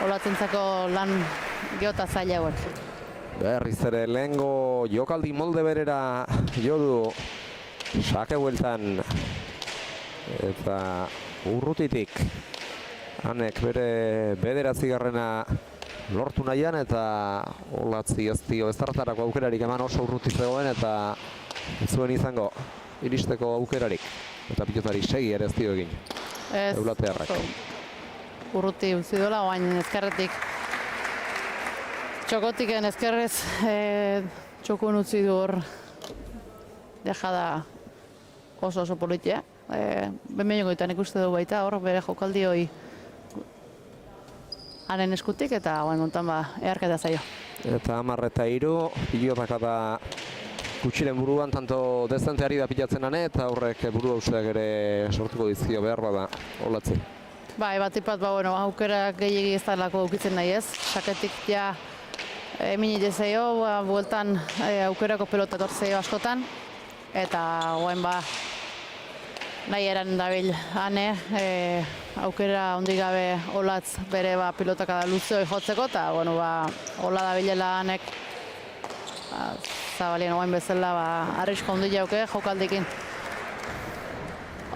olatzentzako lan geota zaila hauek. Berriz ere lehengo jokaldi molde berera jo du sake bueltan eta urrutitik hanek bere bederatzigarrena lortu nahian eta Olatzi ez dio eztartarako aukerarik eman, oso urruti zegoen eta ez zuen izango iristeko aukerarik eta pilotari segi ere ez dio egin Eulatearrak. Urruti utzi dola, oain ezkerretik txokotiken ezkerrez txokun utzi du hor dejada oso politia. Benbeinogoetan ikuste du baita hor bere jokaldi hoi haren eskutik eta oain gontan eharketa zaio. Eta 10-3 pilotaka da gutxiren buruan, tanto dezenteari da pilatzen ane eta horrek buru hausteak ere sortuko dizkio behar bada Olatzi. Bat aukera gehiagi ez dalako ukitzen nahi ez. Saketik ja minite zaio, bueltan aukerako pelota torzeio askotan. Eta oain nahi eran dabil ane, aukera ondik gabe Olatz bere pilotaka da luze hori jotzeko, eta hola dabilela anek zabalien oain bezala arrisko ondik jauke jokaldikin.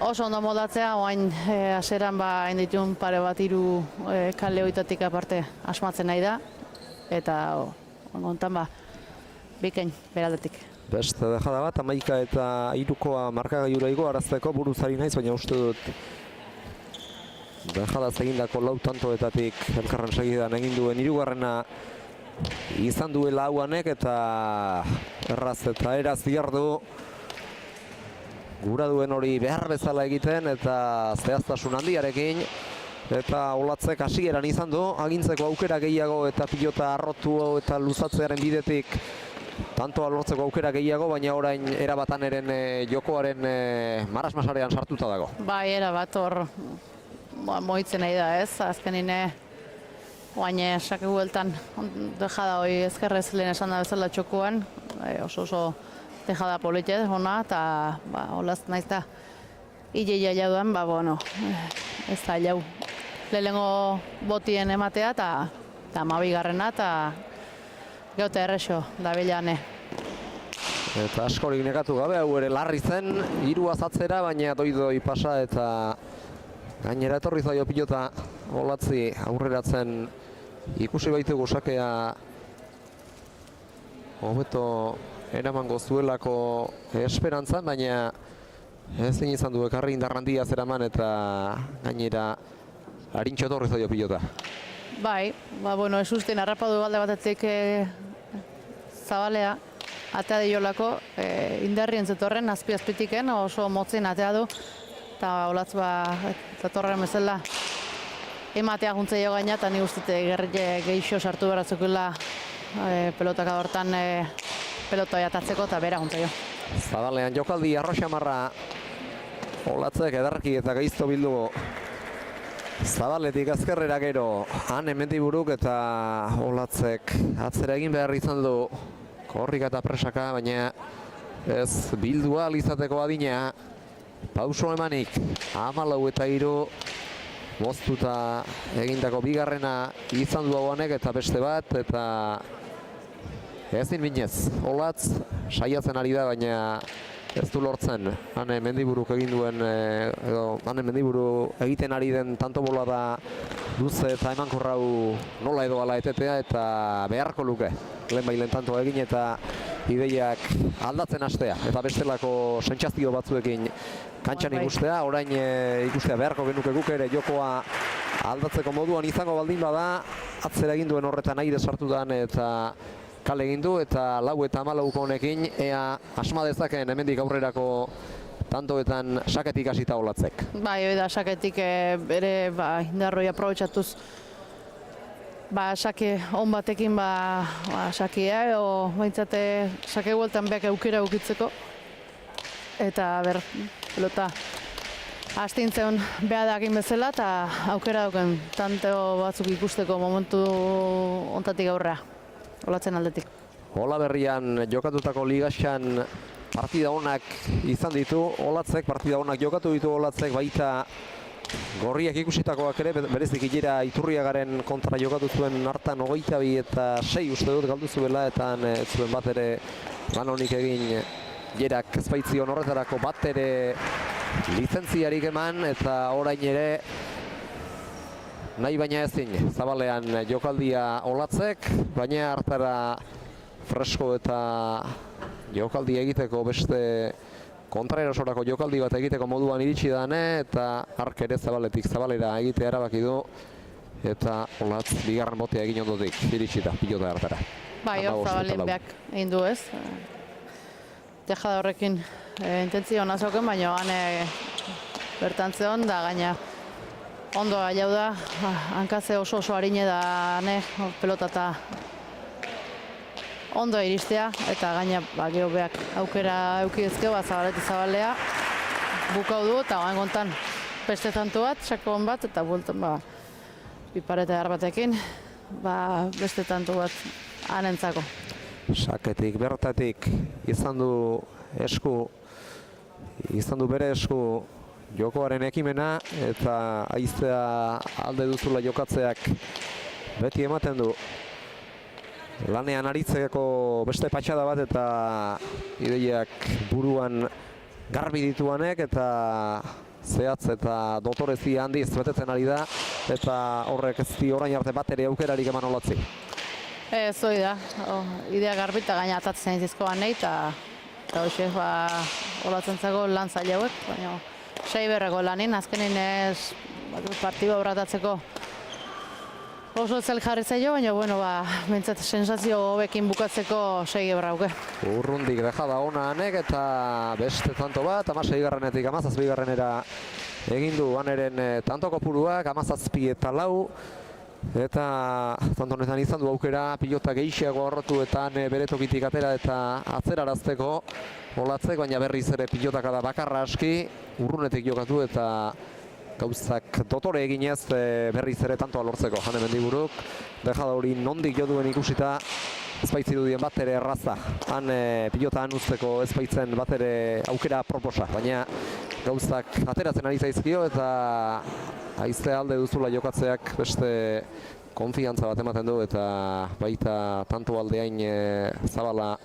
Oso ondo moldatzea, oain aseran hain ditun pare bat hiru kale hoitatik aparte asmatzen nahi da, eta ontan bikain beraldetik. Beste dejada bat, 11 eta 3koa markagaiura igo arazteko buruzari naiz, baina uste dut dejadaz egindako lau tantoetatik elkarren segidan egin duen hirugarrena izan duela hauanek eta erraz eta eraz diardu gura duen hori behar bezala egiten eta zehaztasun handiarekin eta Olatzek hasieran izan du agintzeko aukera gehiago eta pilota arrotu eta luzatzearen bidetik tantoa lortzeko aukera gehiago, baina orain erabatan eren jokoaren marasmasarean sartuta dago. Erabat hor moitzen nahi da ez, azkenin oain sake bueltan dejada hori ezkerrez lehen esan da bezala txokuan, oso dejada politia hona, eta Olaz naiz da hileia jaudan, ez da jau. Lehenengo botien ematea eta 12garrena eta geote errexo da bilane. Eta askorik negatu gabe, hau ere larri zen, 3 azatzera, baina doi pasa eta gainera etorri zaio pilota Olatzi aurreratzen ikusi baitugu sakea hobeto eramango zuelako esperantzan, baina ezin izan du ekarri indar handia zeraman eta gainera arintxo etorri zaio pilota. Ez usten harrapadu balde batetik zabalea atea diolako indarrien zetorren azpi-azpitiken oso motzen atea du eta Olatz zetorren bezala ematea juntzeio gaina eta nik ustete gehixo sartu beratzukula pelotaka hortan pelota atatzeko eta bera juntzeio. Zabalean jokaldi arroxamarra Olatzek edarki eta gaizto bildu Zabaletik azkerrera gero Ane Mendiburuk eta Olatzek atzera egin behar izan du korrika eta presaka, baina ez bildu ahal izateko adina pauso emanik 14-3 moztuta egindako bigarrena izan du hauanek eta beste bat eta ezin minez Olatz saiatzen ari da, baina ez du lortzen Ane Mendiburuk egin duen Ane Mendiburu egiten ari den tanto bola da luze eta emankorrau nola edo ala etetea eta beharko luke lehen tanto egin eta ideiak aldatzen hastea eta bestelako sentsazio batzuekin kantxan ikustea, orain ikustea beharko genuke guk ere jokoa aldatzeko moduan izango baldin bada atzera egin duen horretan aire sartudan eta kale egin du eta 4 eta 14 honekin ea asma dezaken hemendik aurrerako tantoetan saketik hasita Olatzek. Hori da saketik bere indarroi aprobetxatuz sake on batekin sakea edo baintzate sake bueltan beak aukera ukitzeko eta pelota astintzen beha dagin bezala eta aukera duken tanteo batzuk ikusteko momentu ontatik aurrea Olatzen aldetik. Olaberrian jokatutako ligaxan partida onak izan ditu Olatzek, partida onak jokatu ditu Olatzek baita Gorriak ikusitakoak ere, berezik Ilera Iturriagaren kontra jokatu zuen hartan 22 eta 6 uste dut galdu zuela, eta ez zuen bat ere lan honik egin Ilerak ez baitzion horretarako bat ere lizentziarik eman, eta orain ere nahi baina ezin Zabalean jokaldia Olatzek, baina hartara fresko eta jokaldi egiteko beste kontraerosorako jokaldi bat egiteko moduan iritsi dane, eta hark ere Zabaletik Zabalera egitea erabaki du, eta Olatz bigarren botea egin ondotik iritsi da pilota hartara. Bai, hor Zabalen beak egin du ez. Tejada horrekin intentzio hona zauken, baina han bertan zeon da gaina ondo jau da, hankaze oso harine da pelota eta ondo iristea, eta gaina geho beak aukera eukidezkeo, Zabalea bukau du, eta oain gontan beste tanto bat, sakon bat, eta bueltan pipareta batekin, beste tanto bat anentzako. Saketik, bertatik izan du bere esku jokoaren ekimena, eta aiztea alde duzula jokatzeak beti ematen du lanean aritzeko beste patxada bat, eta ideiak buruan garbi dituanek, eta zehatz eta dotorezi handiz betetzen ari da, eta horrek ez di orain arte bat ere aukerarik eman Olatzi. Ez hori da, idea garbi eta gaina atatzen zizkoan nahi, eta hoxe Olatzen zago lan zaila hauek, baina sei berreko lanin, azkenin ez partiba horratatzeko oso zel jarri zailo, baina bintzat sensazio hobekin bukatzeko sei berrauke. Urrundik dejada ona hanek, eta beste tanto bat, 16garrenetik 17garrenera egin du haneren tanto kopuruak, 17 eta 4, eta tanto honetan izan du aukera pilota gehiago horretu eta bere tokitik atera eta atzerarazteko Olatzek, baina berriz ere pilotak da bakarra aski, urrunetik jokatu eta gauzak dotore eginez berriz ere tantoa lortzeko Jane Mendiburuk. Dejada hori nondik jo duen ikusita ez baitzirudien bat ere erraza. Han pilota han uzteko ez baitzen bat ere aukera proposa, baina gauzak ateratzen ari zaizkio, eta haizte alde duzula jokatzeak beste konfiantza bat ematen du, eta baita tanto aldeain Zabala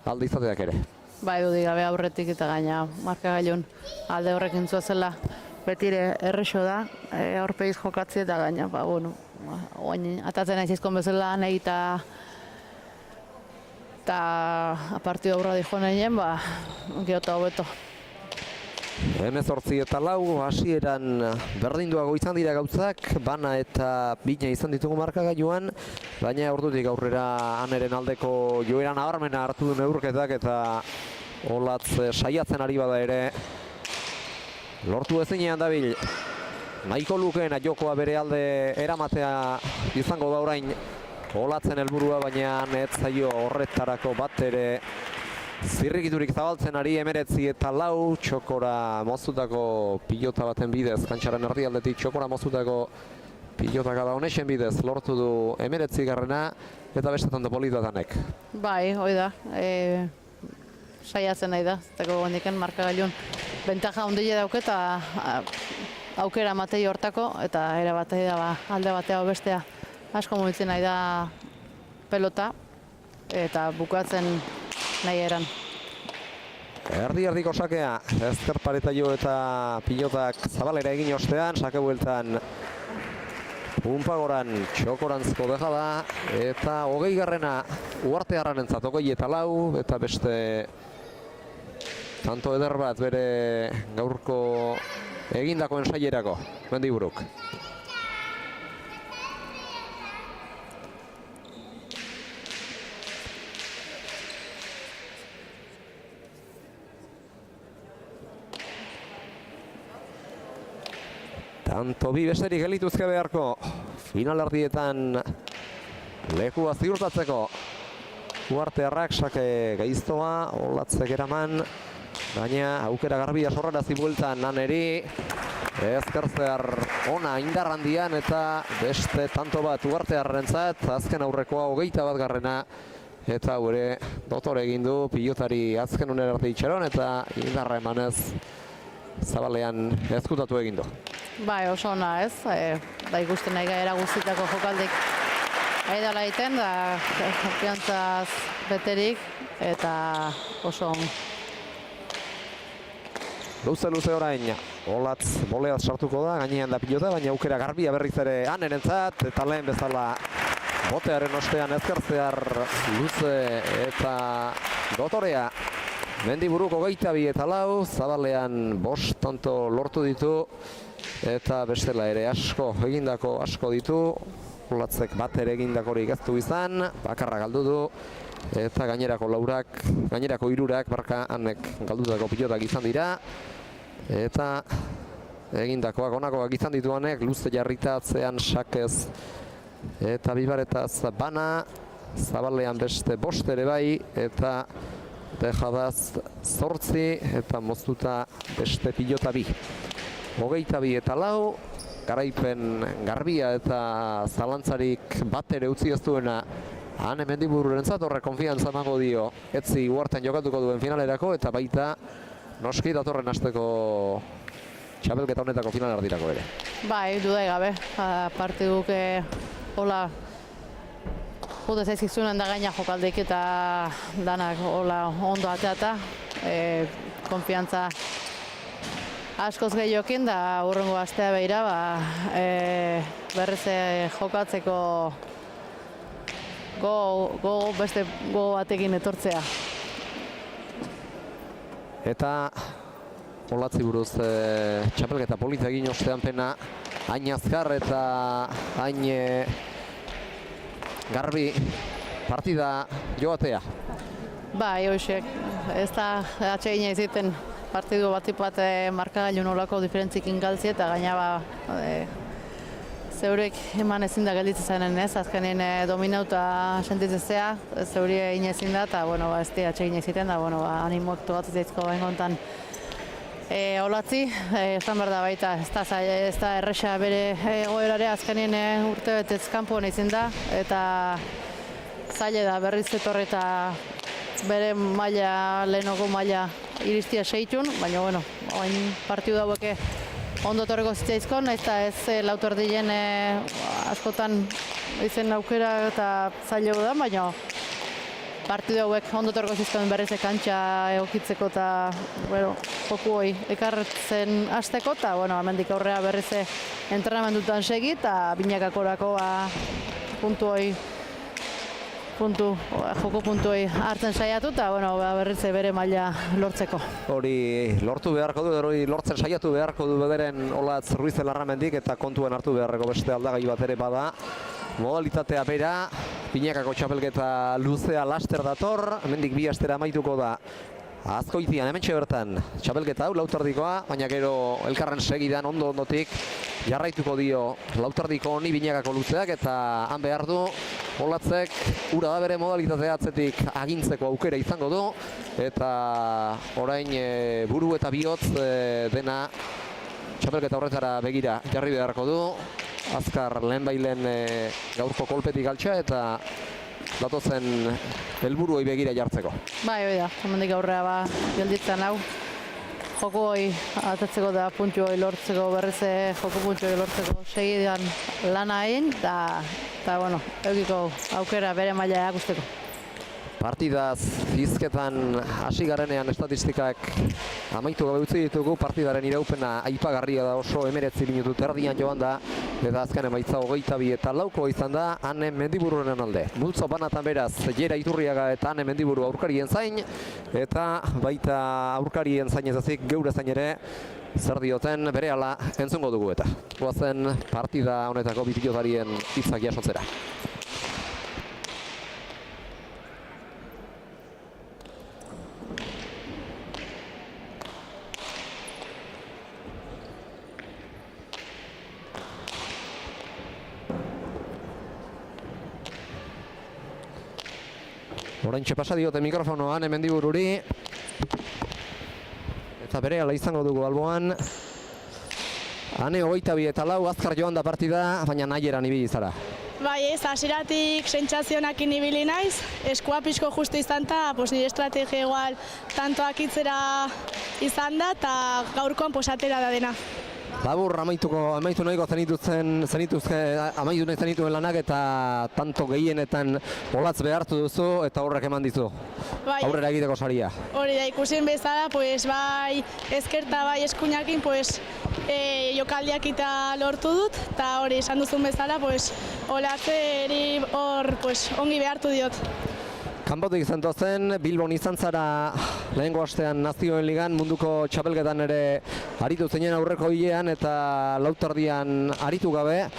alde izateak ere. Bai, dudik gabe aurretik eta gaina markagailun alde horrekin zela betire errexo da, aurpegiz jokatzi eta gaina, oain atatzen aizizkon bezala nahi eta partidu aurra dijo nahien, geota hobeto. 18 eta 4, hasieran berdinduago izan dira gauzak, bana eta bina izan ditugu markagailuan, baina ordutik aurrera haneren aldeko joera nabarmena hartu du neurketak, eta Olatz saiatzen ari bada ere lortu ezinean dabil. Nahiko lukeena jokoa bere alde eramatea izango da orain Olatzen helburua, baina ez zaio horretarako bat ere zirrikiturik zabaltzen ari. 19 eta 4, txokora mozutako pilota baten bidez, kantxaren erdialdetik txokora mozutako pilotaka da honexen bidez lortu du 19garrena, eta beste tanto politatanek. Bai, hoi da, saiatzen nahi da, zutako gondiken markagailun bentaja ondile dauke eta aukera matei hortako, eta ere batei da alde batea bestea asko mugitzen nahi da pelota, eta bukatzen nahi eran. Erdi-erdiko sakea, ezker pareta jo eta pilotak Zabalera egin ostean, sake bueltan Punpagoran txokorantzko dejada, eta 20garrena Uartearranentzat 20 eta 4, eta beste tanto eder bat bere gaurko egindako ensailerako Mendiburuk. Tanto bi besterik gelituzke beharko finalerdietan lekua ziurtatzeko. Uartearrak sake gaiztoa, Olatzek eraman, baina aukera garbia sorrarazi bueltan naneri. Ezkertzear ona indar handian, eta beste tanto bat Uartearrentzat, azken aurrekoa 21garrena, eta gure dotore egin du pilotari azken unera arte itxaron, eta indarra emanez zabalean ezkutatu egin du. Bai, oso ona ez, da ikusten nahi gaera guztitako jokaldik aidala egiten, da konfiantzaz beterik, eta oso on. Luze orain, Olatz boleaz sartuko da, gainean da pilota, baina aukera garbia berriz ere Anerentzat, eta lehen bezala botearen ostean ezkertzear Luze eta Dotorea. Mendiburuko 22 eta 4, zabalean 5 tanto lortu ditu, eta bestela ere asko ditu. Olatzek bat ere egindakorik ez du izan, bakarra galdu du, eta gainerako 3 barka Anek galdutako pilotak izan dira, eta egindakoak onakoak izan ditu Anek, Luze jarrita atzean Sakez eta Bibaretaz bana, zabalean beste 5 ere bai, eta Tejadaz 8 eta moztuta beste pilota 2. 22 eta 4, garaipen garbia eta zalantzarik bat ere utzi ez duena Ane Mendibururentzat, horre konfiantza emango dio Etzi uartean jokatuko duen finalerako, eta baita noski datorren asteko txapelketa honetako finalerdirako ere. Bai, dudai gabe, partiduk hola jute zaizkizunen da gaina jokaldik eta danak hola ondo ateata, konfiantza askoz gehiokin, da hurrengo astea behira, berriz jokatzeko beste go batekin etortzea. Eta Olatzi buruz txapelketa polita egin ostean pena, hain azkar eta hain garbi partida joatea. Bai, hoxek, ez da atsegina iziten partidu bat markagailu nolako diferentzikin galtzi, eta gaina zeurek eman ezin da gelditzen zanen ez, azkenin dominauta sentitzezea, zeuri egin ezin da, eta ez di atsegina iziten, da animoak togatzen zaizko engontan Olatzi, esan behar da baita, ez da erresa bere egoerare, azkenin urte betez kanpoan ezin da, eta zaila da berriz etorri eta bere maila, lehenoko maila iristia seitun, baina oain partidu daueke ondo torreko zitzaizko, nahiz eta ez lauterdien askotan izen aukera eta zaila da, baina partidu hauek ondo torreko zizkoen berriz kantxa egokitzeko eta joku hoi ekartzen hasteko, eta hemendik aurrea berriz entrenamendutan segi, eta binakakorako joko puntuei hartzen saiatu, eta berriz bere maila lortzeko. Hori lortu beharko du, hori lortzen saiatu beharko du bederen Olatz Ruiz Larramendik, eta kontuen hartu beharreko beste aldagai bat ere bada. Modalitatea bera, Binakako txapelketa luzea laster dator, hemendik 2 astera amaituko da. Azkoitian hementxe bertan txapelketa hau lautardikoa, baina gero elkarren segidan ondotik jarraituko dio lautardiko honi Binakako luzeak, eta han behar du Olatzek ura da bere modalitatea atzetik agintzeko aukera izango du, eta orain buru eta bihotz dena txapelketa horretara begira jarri beharko du. Azkar lehenbailen gaurko kolpetik altxa, eta datozen helburuei begira jartzeko. Bai, hori da, hemendik aurrea gelditzen hau. Joko hori atatzeko da puntu hori lortzeko, berriz joko puntu hori lortzeko segidan lana egin, eta eukiko aukera bere maila erakusteko. Partidaz hizketan hasi garenean estatistikak amaitu gabe utzi ditugu, partidaren iraupena aipagarria da, oso 19 minutu terdian joan da, eta azken emaitza 22 eta 4 izan da Ane Mendibururen alde. Multzo banatan beraz, Jera Iturriaga eta Ane Mendiburu aurkarien zain, eta baita aurkarien zain ezazik geure zain ere zer dioten berehala entzungo dugu eta. Goazen partida honetako bi pilotarien hitzak jasotzera. Oraintxe pasa diote mikrofonoa Ane Mendibururi, eta berehala izango dugu alboan. Ane 22 eta 4 azkar joan da partida, baina nahieran ibili zara. Bai ez, hasieratik sentsazioekin ibili naiz, eskua pixko justu izan eta nire estrategia igual tantoak itzera izan da eta gaurkoan atera da dena. Labur, amaitu nahiko amaitu nahi zenituen lanak eta tanto gehienetan olatz behartu duzu eta horrek eman dizu. Bai, aurrera egiteko saria. Hori da, ikusten bezala, bai ezkerta bai eskuinakin, jokaldiak eta lortu dut, eta hori esan duzun bezala, olatzeri hor ongi behartu diot. Kanpotik izan zen, Bilbon izan zara lehengo astean Nazioen Ligan munduko txapelketan ere aritu zeinen aurreko hilean eta lautardian aritu gabe.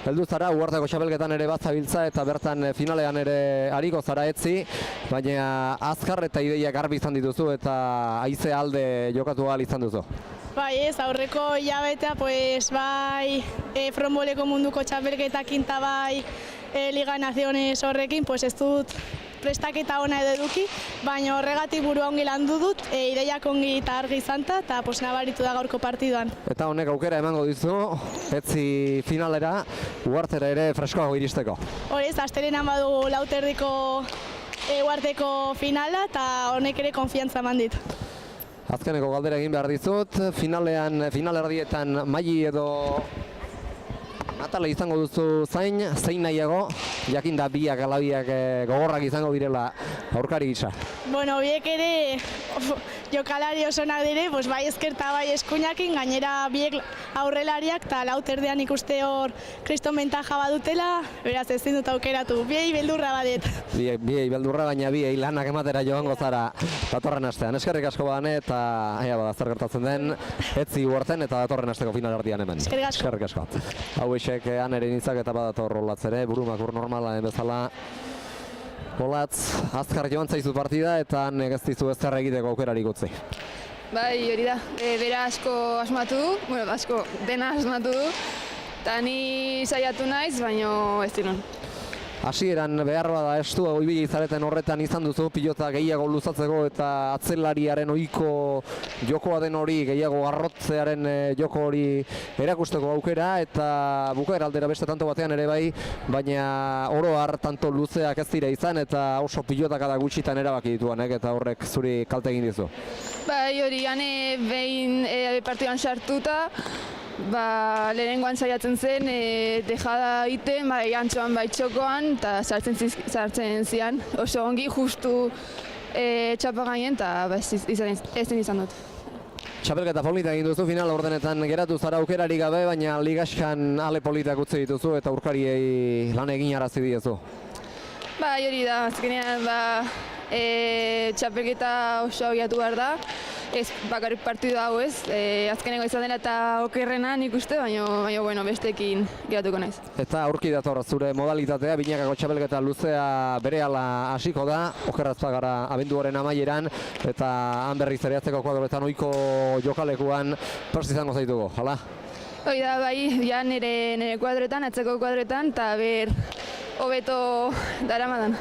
Heldu zara, Uharteko txapelketan ere bazabiltza eta bertan finalean ere ariko zara etzi, baina azkar eta ideia garbi izan dituzu eta haize alde jokatu ahal izan duzu. Bai ez, aurreko hilabetea, bai fronboleko munduko txapelketakin eta bai Liga Naziones horrekin, ez dut prestaketa ona edo eduki, baina horregatik burua ongi landu dut, ideiak ongi eta argi izan eta nabaritu da gaurko partiduan. Eta honek aukera emango dizu, etzi finalera, Uhartera ere freskoago iristeko. Hori ez, astelehenan badu lauterdiko Uharteko finala eta honek ere konfiantza eman dit. Azkeneko galdera egin behar dizut, finalerdietan Maili edo Natale izango duzu zein nahiago, jakinda biak alabiak gogorrak izango direla aurkari gisa. Biek ere jokalari osonak dire, bai ezkerta bai eskuinakin, gainera biek aurrelariak eta lauterdean ikuste hor kriston bentaja badutela, beraz ezin dut aukeratu, biei beldurra badet. Biei beldurra, baina biei lanak ematera joango zara datorren astean. Eskerrik asko badane eta zer gertatzen den, etzi Uharten eta datorren asteko finalerdian hemen. Eskerrik asko. Hau esek aneren hitzak eta badator Olatz ere, burumakur normala bezala. Olatz, azkar joan zaizu partida eta ez dizu ezer egiteko aukerarik utzi. Bai, hori da. Bera asko asmatu du, asko dena asmatu du, eta ni saiatu naiz, baina ez diren. Hasieran behar bada estua ibili zareten horretan izan duzu pilota gehiago luzatzeko eta atzelariaren ohiko jokoa den hori gehiago arrotzearen joko hori erakusteko aukera eta bukaera aldera beste tanto batean ere bai, baina oro har tanto luzeak ez dira izan eta oso pilotakada gutxitan erabaki dituanek eta horrek zuri kalte egin dizu. Bai, hori ane behin partidan sartuta, lehenengoan saiatzen zen, dejada egiten, antxoan txokoan, eta sartzen zian. Oso ongi, justu txapa gainen, eta ez izan dut. Txapelketa polita egin duzu, final ordenetan geratu zara aukerari gabe, baina ligaskan ale politak utzi dituzu eta aurkariei lan egin arazi diezu. Bai, hori da, azkenean txapelketa oso abiatu behar da. Ez bakarrik partidu hau ez, azkenengo izan dela eta okerrena nik uste, baina besteekin geratuko naiz. Eta aurki dator zure modalitatea, binakako txapelketa luzea berehala hasiko da, okerrazpa gara abenduaren amaieran, eta han berriz ere atzeko kuadroetan ohiko jokalekuan prest izango zaitugu, hala? Hoi da, bai, ja nire kuadroetan, atzeko kuadroetan, eta hobeto daramadan.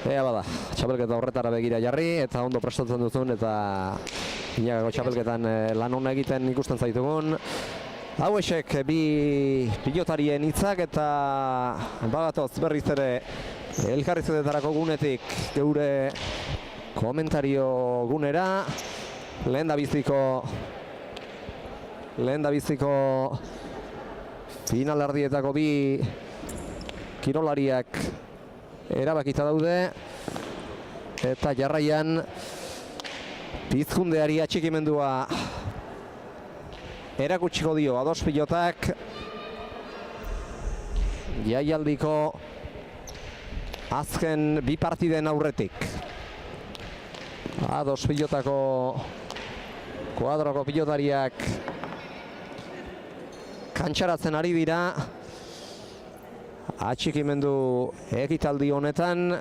Ea bada, txapelketa horretara begira jarri, eta ondo prestatzen duzun, eta binakako txapelketan lan hona egiten ikusten zaitugun. Hau esek bi pilotarien hitzak eta bagatoz berriz ere elkarrizketetarako gunetik geure komentario gunera. Lehen da biziko finalerdietako bi kirolariak erabakita daude eta jarraian Pizkundeari atxikimendua erakutsiko dio ados pilotak jaialdiko azken bi partiden aurretik. Ados pilotako kuadroko pilotariak kantxaratzen ari dira atxikimendu ekitaldi honetan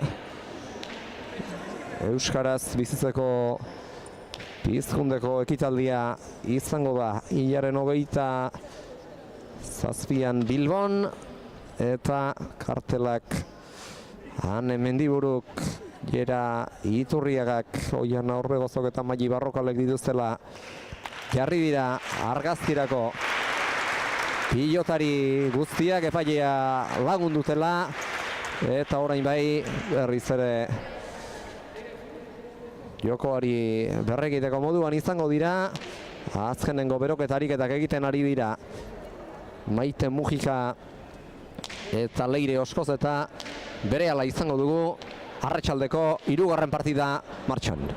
euskaraz bizitzeko Pizkundeko ekitaldia izango da hilaren 27an Bilbon eta kartelak Ane Mendiburuk, Jera Iturriagak, Oian Aurregozok eta Maili Barrokalek dituztela jarri dira argazkirako pilotari guztiak epailea lagundutela, eta orain bai berriz ere jokoari berregiteko moduan izango dira. Azkenengo beroketa ariketak egiten ari dira Maite Mujika eta Leire Oskoz, eta berehala izango dugu arratsaldeko 3. partida martxan.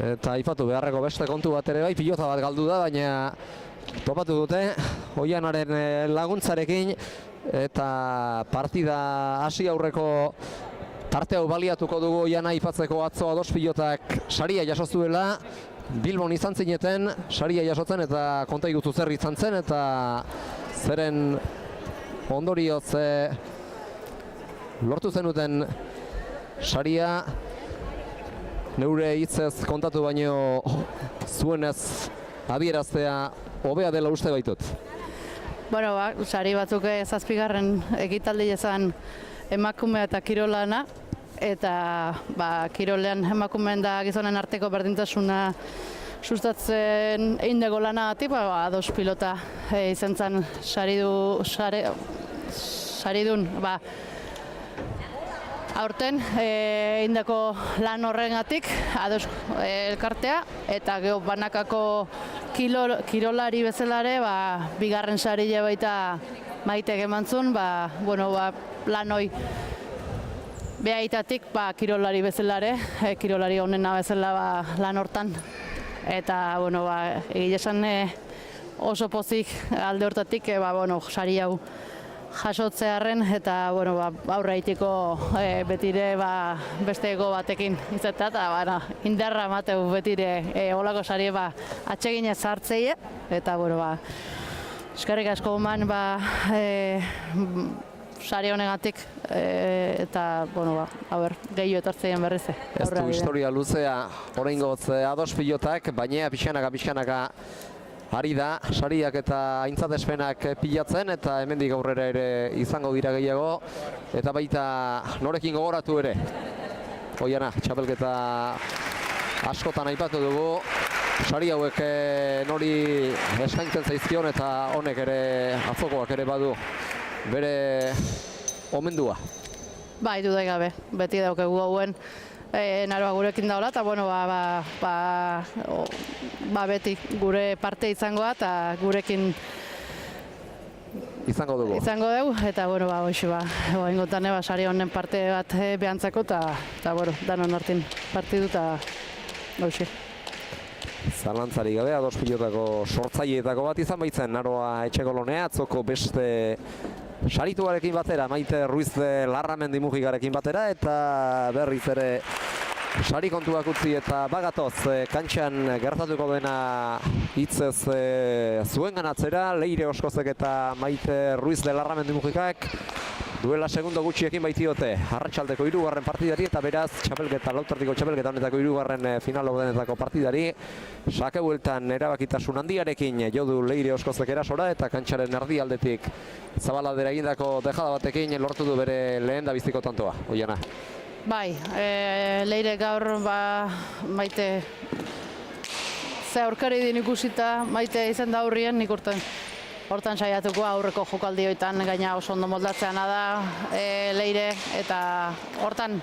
Eta aipatu beharreko beste kontu bat ere bai, pilota bat galdu da, baina topatu dute Oianaren laguntzarekin, eta partida hasi aurreko tarte hau baliatuko dugu Oiana aipatzeko. Atzo 2 pilotak saria jasozuela, Bilbon izan zineten saria jasotzen, eta konta igutu zer izan zen, eta zeren ondorioz lortu zenuten saria. Neure hitzez kontatu baino zuenez adieraztea hobea dela uste baitut. Bueno, sari batzuk 7. ekitaldi ezan emakumea eta kirolana, eta kirolean emakumeen da gizonen arteko berdintasuna sustatzen eindego lanagatik, 2 pilota izan zen saridun. Aurten eindako lan horrengatik ados elkartea, eta geho banakako kirolari bezalare bigarren sarile baita Maitek emantzun, lan hoi behaitatik kirolari bezalare, kirolari honena bezala lan hortan. Eta egia esan oso pozik alde hortatik sari hau jasotzearen, eta aurre egiteko betire beste ego batekin izatea, eta indarra emateu betire olako sari atseginez hartzeie, eta eskerrik asko eman sari honegatik, eta gehiago etortzeien berriz. Ez du historia luzea oraingoz 2 pilotak, baina pixkanaka ari da sariak eta aintzatespenak pilatzen, eta hemendik aurrera ere izango dira gehiago, eta baita norekin gogoratu ere. Oiana, txapelketa askotan aipatu dugu, sari hauek nori eskaintzen zaizkion, eta honek ere atzokoak ere badu bere omendua. Bai, dudai gabe, beti daukegu hauen naroa gurekin daola, eta beti gure parte izangoa, eta gurekin izango dugu, eta ingotan sari honen parte bat behantzako, eta danon hartin partidu, eta hoxe. Zalantzari gabe, 2 pilotako sortzaileetako bat izan baitzen Naroa Etxekolonea, atzoko beste sarituarekin batera, Maite Ruiz de Larramendi Mujikarekin batera, eta berriz ere sari kontuak utzi eta bagatoz kantxan gertatuko dena hitzez zuen ganatzera. Leire Oskozek eta Maite Ruiz de Larramendi Mujikak duela segundo gutxiekin baitiote arratsaldeko 3. partidari, eta beraz lautardiko txapelketa honetako 3. final ordenetako partidari sake bueltan erabakitasun handiarekin jodu Leire Oskozek erasora, eta kantxaren erdialdetik zabaladera egindako dejada batekin lortu du bere lehen da biziko tantoa. Oiana. Bai, Leire gaur Maite ze aurkari din ikusita, Maite izan da aurrien, nik hortan saiatuko aurreko jokaldioetan gaina oso ondo moldatzean da Leire, eta hortan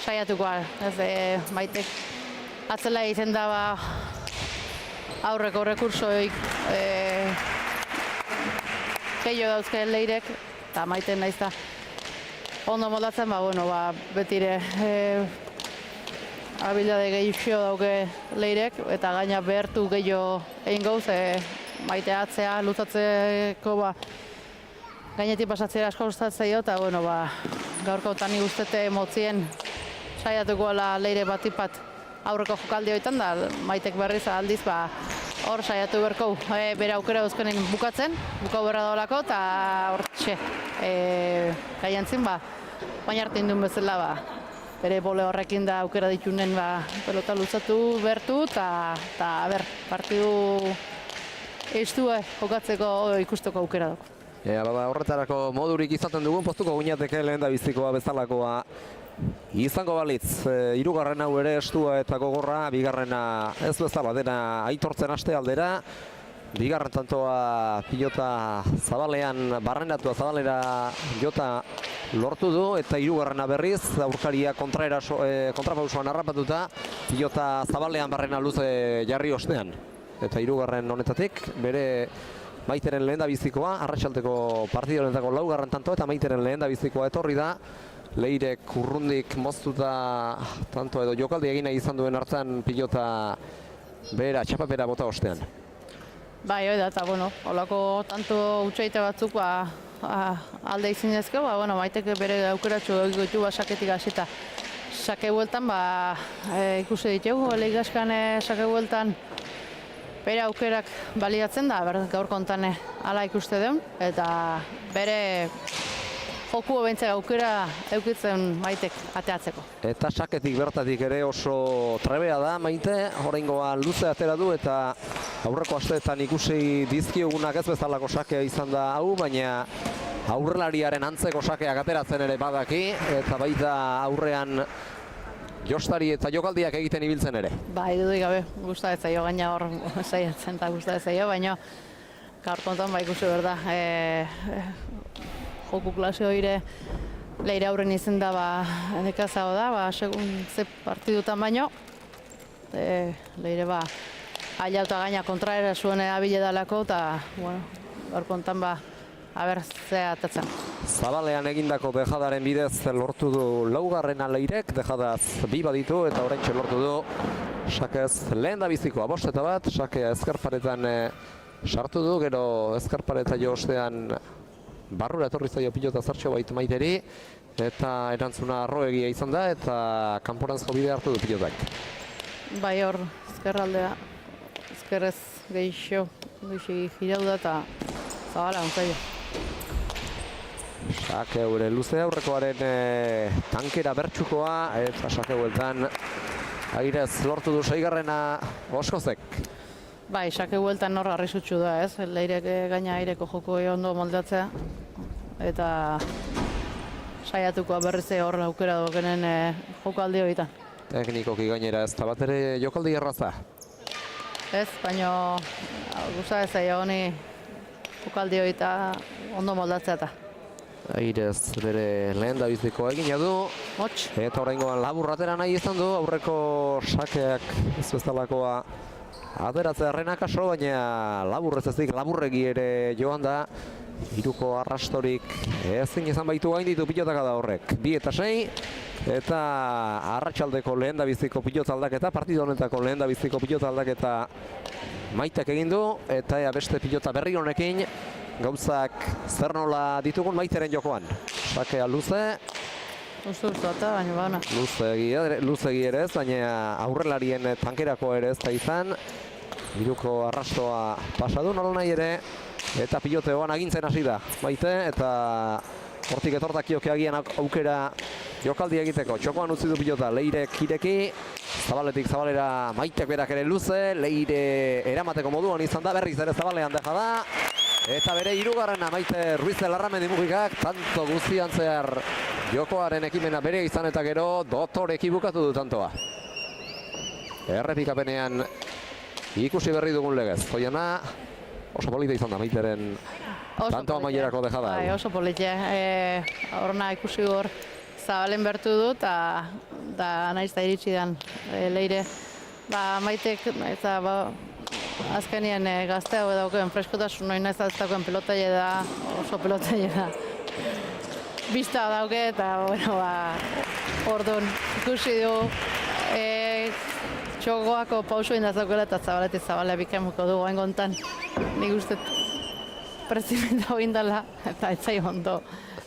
saiatuko Maitek atzela izan da aurreko rekursoik gehiago dauzke Leirek, eta Maiten naiz da ondo moldatzen, betire abildade gehiago dauke Leirek, eta gaina behartu gehiago egin gauz, Maite atzea, lutatzeko gainetik pasatzea asko gustatzen, eta gaurko tani guztete motzien saiatuko Leire batipat aurreko jokaldioetan, da Maitek berriz aldiz hor saiatu berko bere aukera dauzkanen bukatzen, bukau berra dolako, eta hor txe, gaiantzin, baina arte induen bezala, bere bole horrekin da aukera ditunen pelota luzatu bertu, eta partidu estu jokatzeko ikusteko aukera dago. Horretarako modurik izaten dugun, postuko guinateke lehen da bizikoa bezalakoa izango balitz. Hirugarren hau ere estua eta gogorra, bigarrena ez bezala dena aitortzen haste aldera. Bigarren tantoa pilota zabalean, barrenatua zabalera jota lortu du, eta hirugarrena berriz, aurkaria kontrapausoan harrapatuta, pilota zabalean barrena luze jarri ostean. Eta hirugarren honetatik, bere Maiteren lehendabizikoa, arratsaldeko partido honetako laugarren tanto, eta Maiteren lehendabizikoa etorri da. Leirek urrundik moztuta tanto edo jokaldi egin nahi izan duen hartzan pilota bera, txapapera bota ostean. Bai, hori da, eta holako tanto utxaite batzuk alde izinezko, Maitek bere aukeratxo egitu saketik hasita. Sake bueltan, ikusi ditugu, ligaskan sake bueltan bere aukerak baliatzen da, gaur kontan ala ikuste duen, eta bere joku bentzak aukera eukitzen Maitek ateatzeko. Eta saketik bertatik ere oso trebea da Maite, oraingoa luze atera du, eta aurreko asteetan ikusi dizkiogunak ez bezalako sakea izan da hau, baina aurrelariaren antzeko sakeak ateratzen ere badaki, eta baita aurrean jostari eta jokaldiak egiten ibiltzen ere. Dudik gabe, gustatzen zaio, gaina hor saiatzen eta gustatzen zaio, baina gaur kontan ikusi berda. Joku klase hori Leire aurren izen da nekazago da, segun ze partidutan baino. Leire aiauta gaina kontraera zuen abile dalako, eta gaur kontan ze atatzen. Zabalean egindako dejadaren bidez lortu du laugarrena Leirek, dejadaz bi baditu eta oraintxe lortu du sakez lehen da bizikoa, 5-1, sakea ezkerparetan sartu du, gero ezkerpareta jo ostean barrura etorri zaio pilota zartxo baitu Maiteri, eta erantzuna arroegia izan da, eta kanporanzko bide hartu du pilotak. Bai hor, ezkerraldea, ezkerrez geixo girau da, eta zabala ontzaio. Sake haure luze aurrekoaren tankera bertsukoa, eta sake hueltan airez lortu du 6garrena Oskozek. Bai, sake hueltan hor arrisutsu da, ez? Leirek gaina aireko joko ondo moldatzea, eta saiatuko berriz hor aukera dugenen jokaldi horietan. Teknikoki gainera ez da bat ere jokaldi erraza. Ez, baina gustatzen zaio honi jokaldi horietan ondo moldatzea eta. Airez bere lehen da biziko egina du. Motx. Eta oraingoan laburratera nahi izan du, aurreko sakeak ez bezalakoa ateratzea errenak aso, baina laburrez ezik laburregi ere joan da. Hiruko arrastorik ezin izan baitu gain ditu pilotaka da horrek. 2-6, eta arratsaldeko lehen da biziko pilota aldaketa, partidu honetako lehen da biziko pilota aldaketa Maitek egin du, eta beste pilota berri honekin gauzak zer nola ditugun Maiteren jokoan. Sakea luze. Baina Luzegi ere ez, baina aurrelarien tankerako ere ez da izan. Hiruko arrastoa pasadu nola nahi ere, eta piloteoan agintzen hasi da Maite, eta hortik etortakioke agian aukera jokaldi egiteko. Txokoan utzi du pilota, Leirek ireki, zabaletik zabalera Maitek berak ere luze, Leire eramateko moduan izan da, berriz ere zabalean deja da. Eta bere hirugarrena Maite Ruiz de Larramendi Mugikak, tanto guztian zehar jokoaren ekimena bere izan eta gero dotoreki bukatu du tantoa. Errepikapenean ikusi berri dugun legez. Zoiana oso polita izan da Maiteren tantoa mailerako dejada. Bai, oso polita. Horna ikusi hor zabalen bertu du, eta naiz da iritsi dan Leire. Maitek, eta azkenien gaztea dauken freskotasun noin ez daukeen pelotaile da, oso pelotaile da. Bista dauke eta, orduan ikusi du txokoako pauso indazaukela eta zabalea bikamuko du goain gontan. Nik uste prezimenta hoindala eta etzai ondo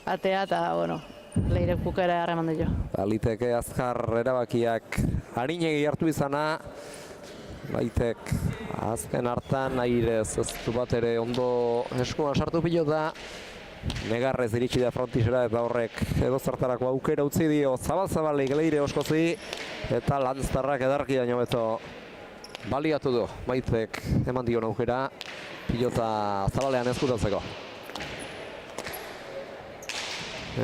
atea eta, Leirek bukera harreman dio. Aliteke azkar erabakiak harinegi hartu izana, Maitek Azken hartan airez ez du bat ere ondo eskuan sartu pilota. Negarrez iritsi da frontisera eta horrek edo zertarako aukera utzi dio zabal-zabalik Leire Oskozi eta Lanztarrak edarki baino beto baliatu du. Maitek eman dion aukera pilota zabalean ezkutatzeko.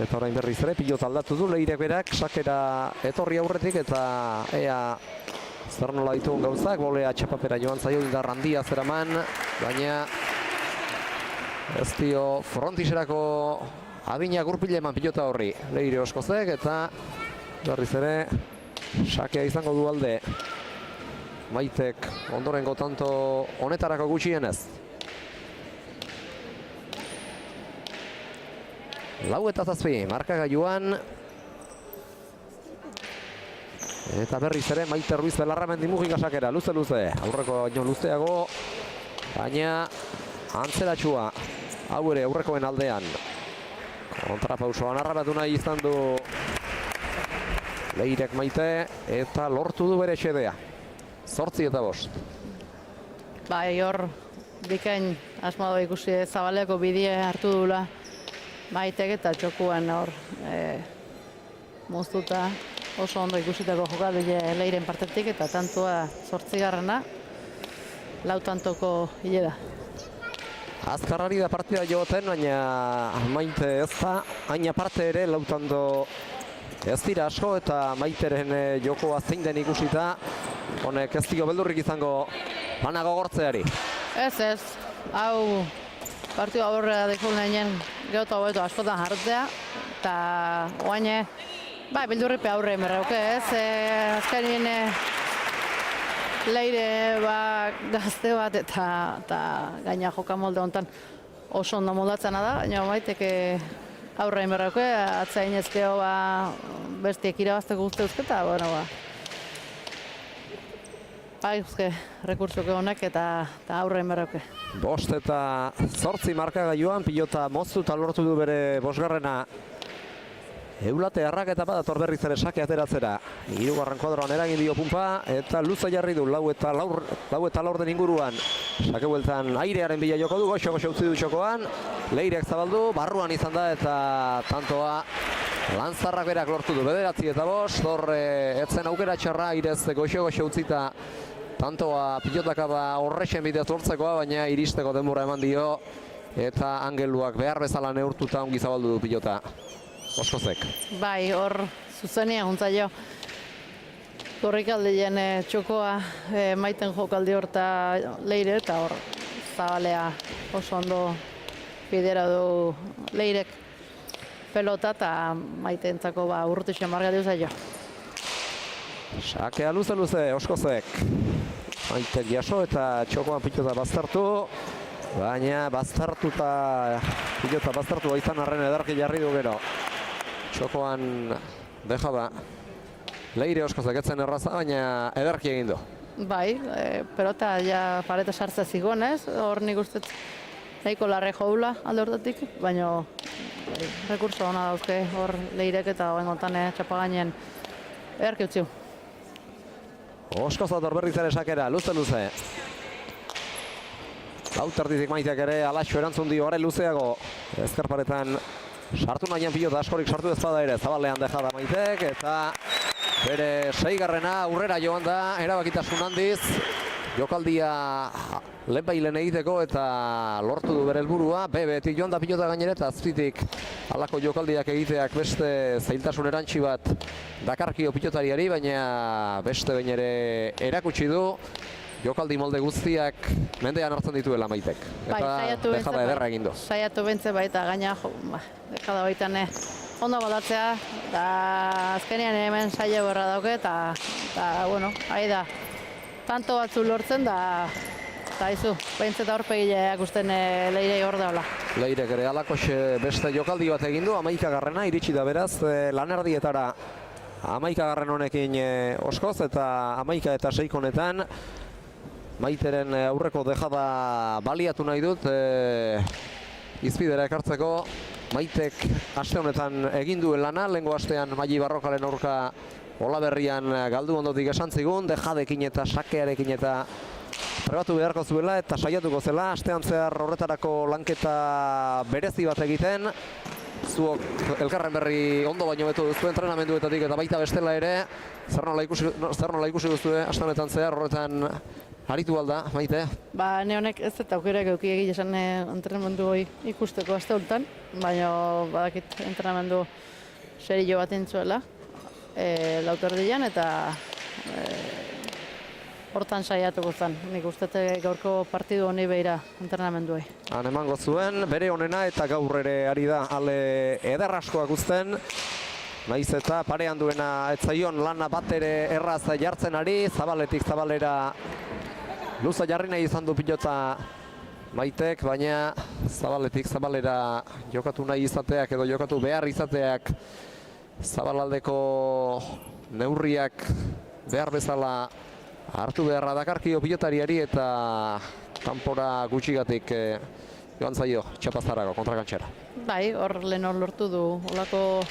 Eta orain berriz ere pilota aldatu du Leirek berak sakera etorri aurretik eta ea zer nola ditugun gauzak. Bolea txapapera joan zaio indar handia zeraman, baina ez dio frontiserako adina gurpile eman pilota horri Leire Oskozek eta berriz ere sakea izango du alde Maitek ondorengo tanto honetarako gutxienez. 4-7 markagailuan eta berriz ere Maite Ruiz Belarramendi Mujika sakera luze aurreko baino luzeago, baina antzeratxua hau ere aurrekoen aldean. Kontrapausoan harrapatu nahi izan du Leirek Maite eta lortu du bere xedea. 8-5. Bai, hor bikain asmoa ikusi Zabaleko bidea hartu dula Maitek eta txokuan hor moztuta oso ondo ikusitako jokabile Leiren partetik eta tantua 8. 4 tantoko hile da. Azkarrari da partida joten, baina Maite ez da, hain aparte ere 4 tanto ez dira asko eta Maiteren jokoa zein den ikusita, honek ez dio beldurrik izango banago gortzeari. Ez, hau partida aurrera dekun lehenen geoto hobeto askotan jartzea eta oaine, bai, beldurripe aurre emerrauke ez, azkenien Leire gazte bat eta gaina joka molde honetan oso ondo moldatzena da, baina Maiteke aurre emerrauke, atzain ezkeo bestiek irabazteko guzti uzketa, bueno, bai, rekursuke honek eta aurre emerrauke. 5-8 markagailuan pilota moztu eta lortu du bere 5. Eulate harrak eta badator berriz ere sake ateratzera. 3. kuadroan eragin dio punpa eta luza jarri du 4 den inguruan. Sake bueltan airearen bila joko du, goxo utzi du txokoan. Leirek zabaldu, barruan izan da eta tantoa Lanztarrak berak lortu du 9-5. Horre etzen aukera txarra airez goxo utzita tantoa pilotaka horrexen bidez lortzekoa, baina iristeko denbora eman dio eta angeluak behar bezala neurtuta ongi zabaldu du pilota. Oskozek. Bai, hor zuzenea juntzaio. Korrikaldeien txokoa Maiten jokaldi hor eta Leire eta hor Zabalea oso ondo bidera du Leirek pelota eta Maiteentzako urrutixen margatu zaio. Sakea luze Oskozek. Maitek jaso eta txokoan pilota baztertu. Baina pilota baztertu izan arren edarki jarri du gero. Txokoan dejaba Leire Oskozek etzen erraza, baina ederki egin du. Bai, pelota ja pareta sartza zigon ez, hor nik ustez nahiko larre joula alde hortatik, baina rekurso hona dauzke hor Leirek eta bengotan txapagainen ederki utziu. Oskozat hor berriz ere sakera, luze. Lauterdizik Maiteak ere alaxo erantzun dio are luzeago. Ezkerparetan sartu nahian pilota askorik sartu ez bada ere, Zabalean dejada Maitek eta bere 6. aurrera joan da, erabakitasun handiz. Jokaldia lehenbailen egiteko eta lortu du bere helburua. Bebetik joan da pilota gainera eta azpitik halako jokaldiak egiteak beste zailtasun erantsi bat dakarkio pilotariari, baina beste behin ere erakutsi du. Jokaldi molde guztiak mendean hartzen dituela Maitek. Eta dejada ederra egin du. Saiatu bentze baita gaina, dejada baitan ondo baldatzea, eta azkenean hemen saio berra dauke, eta bueno, ahi da, tanto batzu lortzen, da izu, behintzet aurpegileak usten Leirei hor daula. Leirek ere halako beste jokaldi bat egin du, 11. iritsi da beraz, lanerdietara 11. honekin Oskoz, eta 11-6 honetan, Maiteren aurreko dejada baliatu nahi dut izpidera ekartzeko. Maitek aste honetan egin duen lana, lehengo astean Maili Barrokalen aurka Olaberrian galdu ondotik esan zigun, dejadekin eta sakearekin eta trebatu beharko zuela eta saiatuko zela, astean zehar horretarako lanketa berezi bat egiten. Zuok elkarren berri ondo baino betu duzu entrenamenduetatik eta baita bestela ere, zer nola ikusi duzue aste honetan zehar horretan aritu alda, Maite? Ne honek ez eta aukerak eduki egia esan entrenamendu hori ikusteko aste honetan, baina badakit entrenamendu serio bat entzuela Lauterdian eta hortan saiatuko zen. Nik uste gaurko partidu honi behira entrenamenduei. Han emango zuen, bere onena eta gaur ere ari da ale eder askoak uzten. Naiz eta parean duena etzaion lana bat ere erraz jartzen ari, zabaletik zabalera luza jarri nahi izan du pilota Maitek, baina zabaletik zabalera jokatu nahi izateak edo jokatu behar izateak zabalaldeko neurriak behar bezala hartu beharra dakarkio pilotariari eta kanpora gutxigatik joan zaio Txapazarako kontrakantxera. Bai, hor lehen hor lortu du olako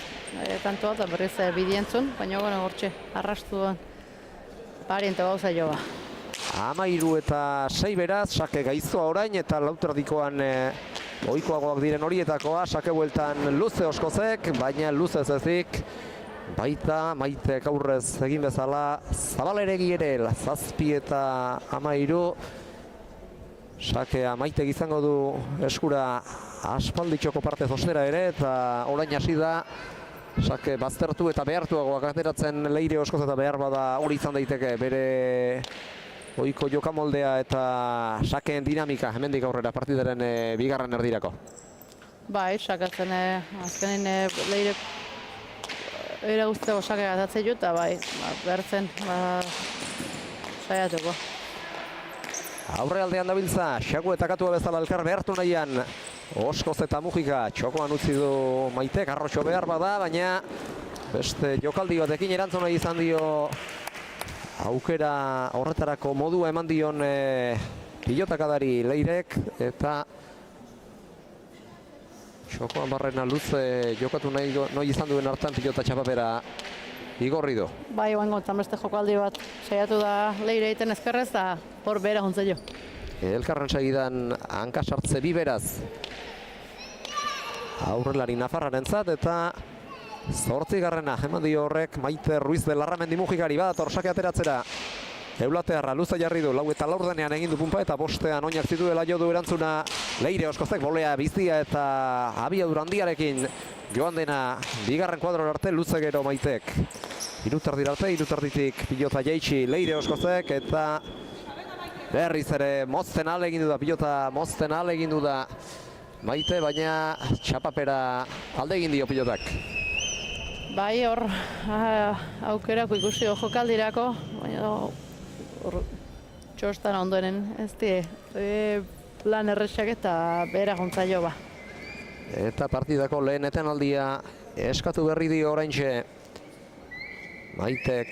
kantoa eta berriz bidientzun, baina hortxe arrastu pariente gauza joa. 13-6 beraz, sake gaiztoa orain eta Lauterdikoan ohikoagoak diren horietakoa, sake bueltan luze oskozek, baina luze ez ezik. Baita Maitek aurrez egin bezala zabaleregi ere 7 eta 13. Sakea Maitek izango du eskura aspalditxoko parte zostera ere eta orain hasi da sake baztertu eta behartuagoak ateratzen Leire oskoz eta behar bada hori izan daiteke bere ohiko jokamoldea eta sakeen dinamika hemendik aurrera partidaren bigarren erdirako. Bai, sakatzen azkenin Leire Eira guzteko sake gatatzen jut, eta bai, bertzen, saiatuko. Aurre aldean dabiltza, Xagu eta Katua bezala elkar behartu nahian. Oskoz eta Mujika, txokoan utzi du Maitek, arrotxo behar bada, baina beste jokaldi batekin erantzuna izan dio aukera horretarako modua eman dion pilotakadari Leirek, eta Txokoan barrena luze jokatu nahi izan duen hartan pilota Txapapera igorri du. Bai, oango beste jokaldi bat saiatu da Leire egiten ezkerrez da hor behera juntzen jo. Elkarren segidan hanka sartze bi beraz. Aurrelari Nafarrarentzat eta 8. eman dio horrek Maite Ruiz de Larramendi Mujikari badator sake ateratzera. Eulatearra luza jarri du, 4 eta 4 egin du punpa eta 5 oinak zituela jo du erantzuna Leire oskozek bolea bizia eta abiadura handiarekin joan dena bigarren kuadro arte luze gero Maitek. Irutardira arte, irutarditik pilota jaitsi Leire oskozek eta berriz ere mozten alegin du da, pilota mozten alegin du da Maite, baina Txapapera alde egin dio pilotak. Bai, hor aukerako ikusi jokaldirako, baina hor txostan ondoren ez plan erresak eta behera jontza jo ba. Eta partidako lehen etenaldia eskatu berri dio oraintxe Maitek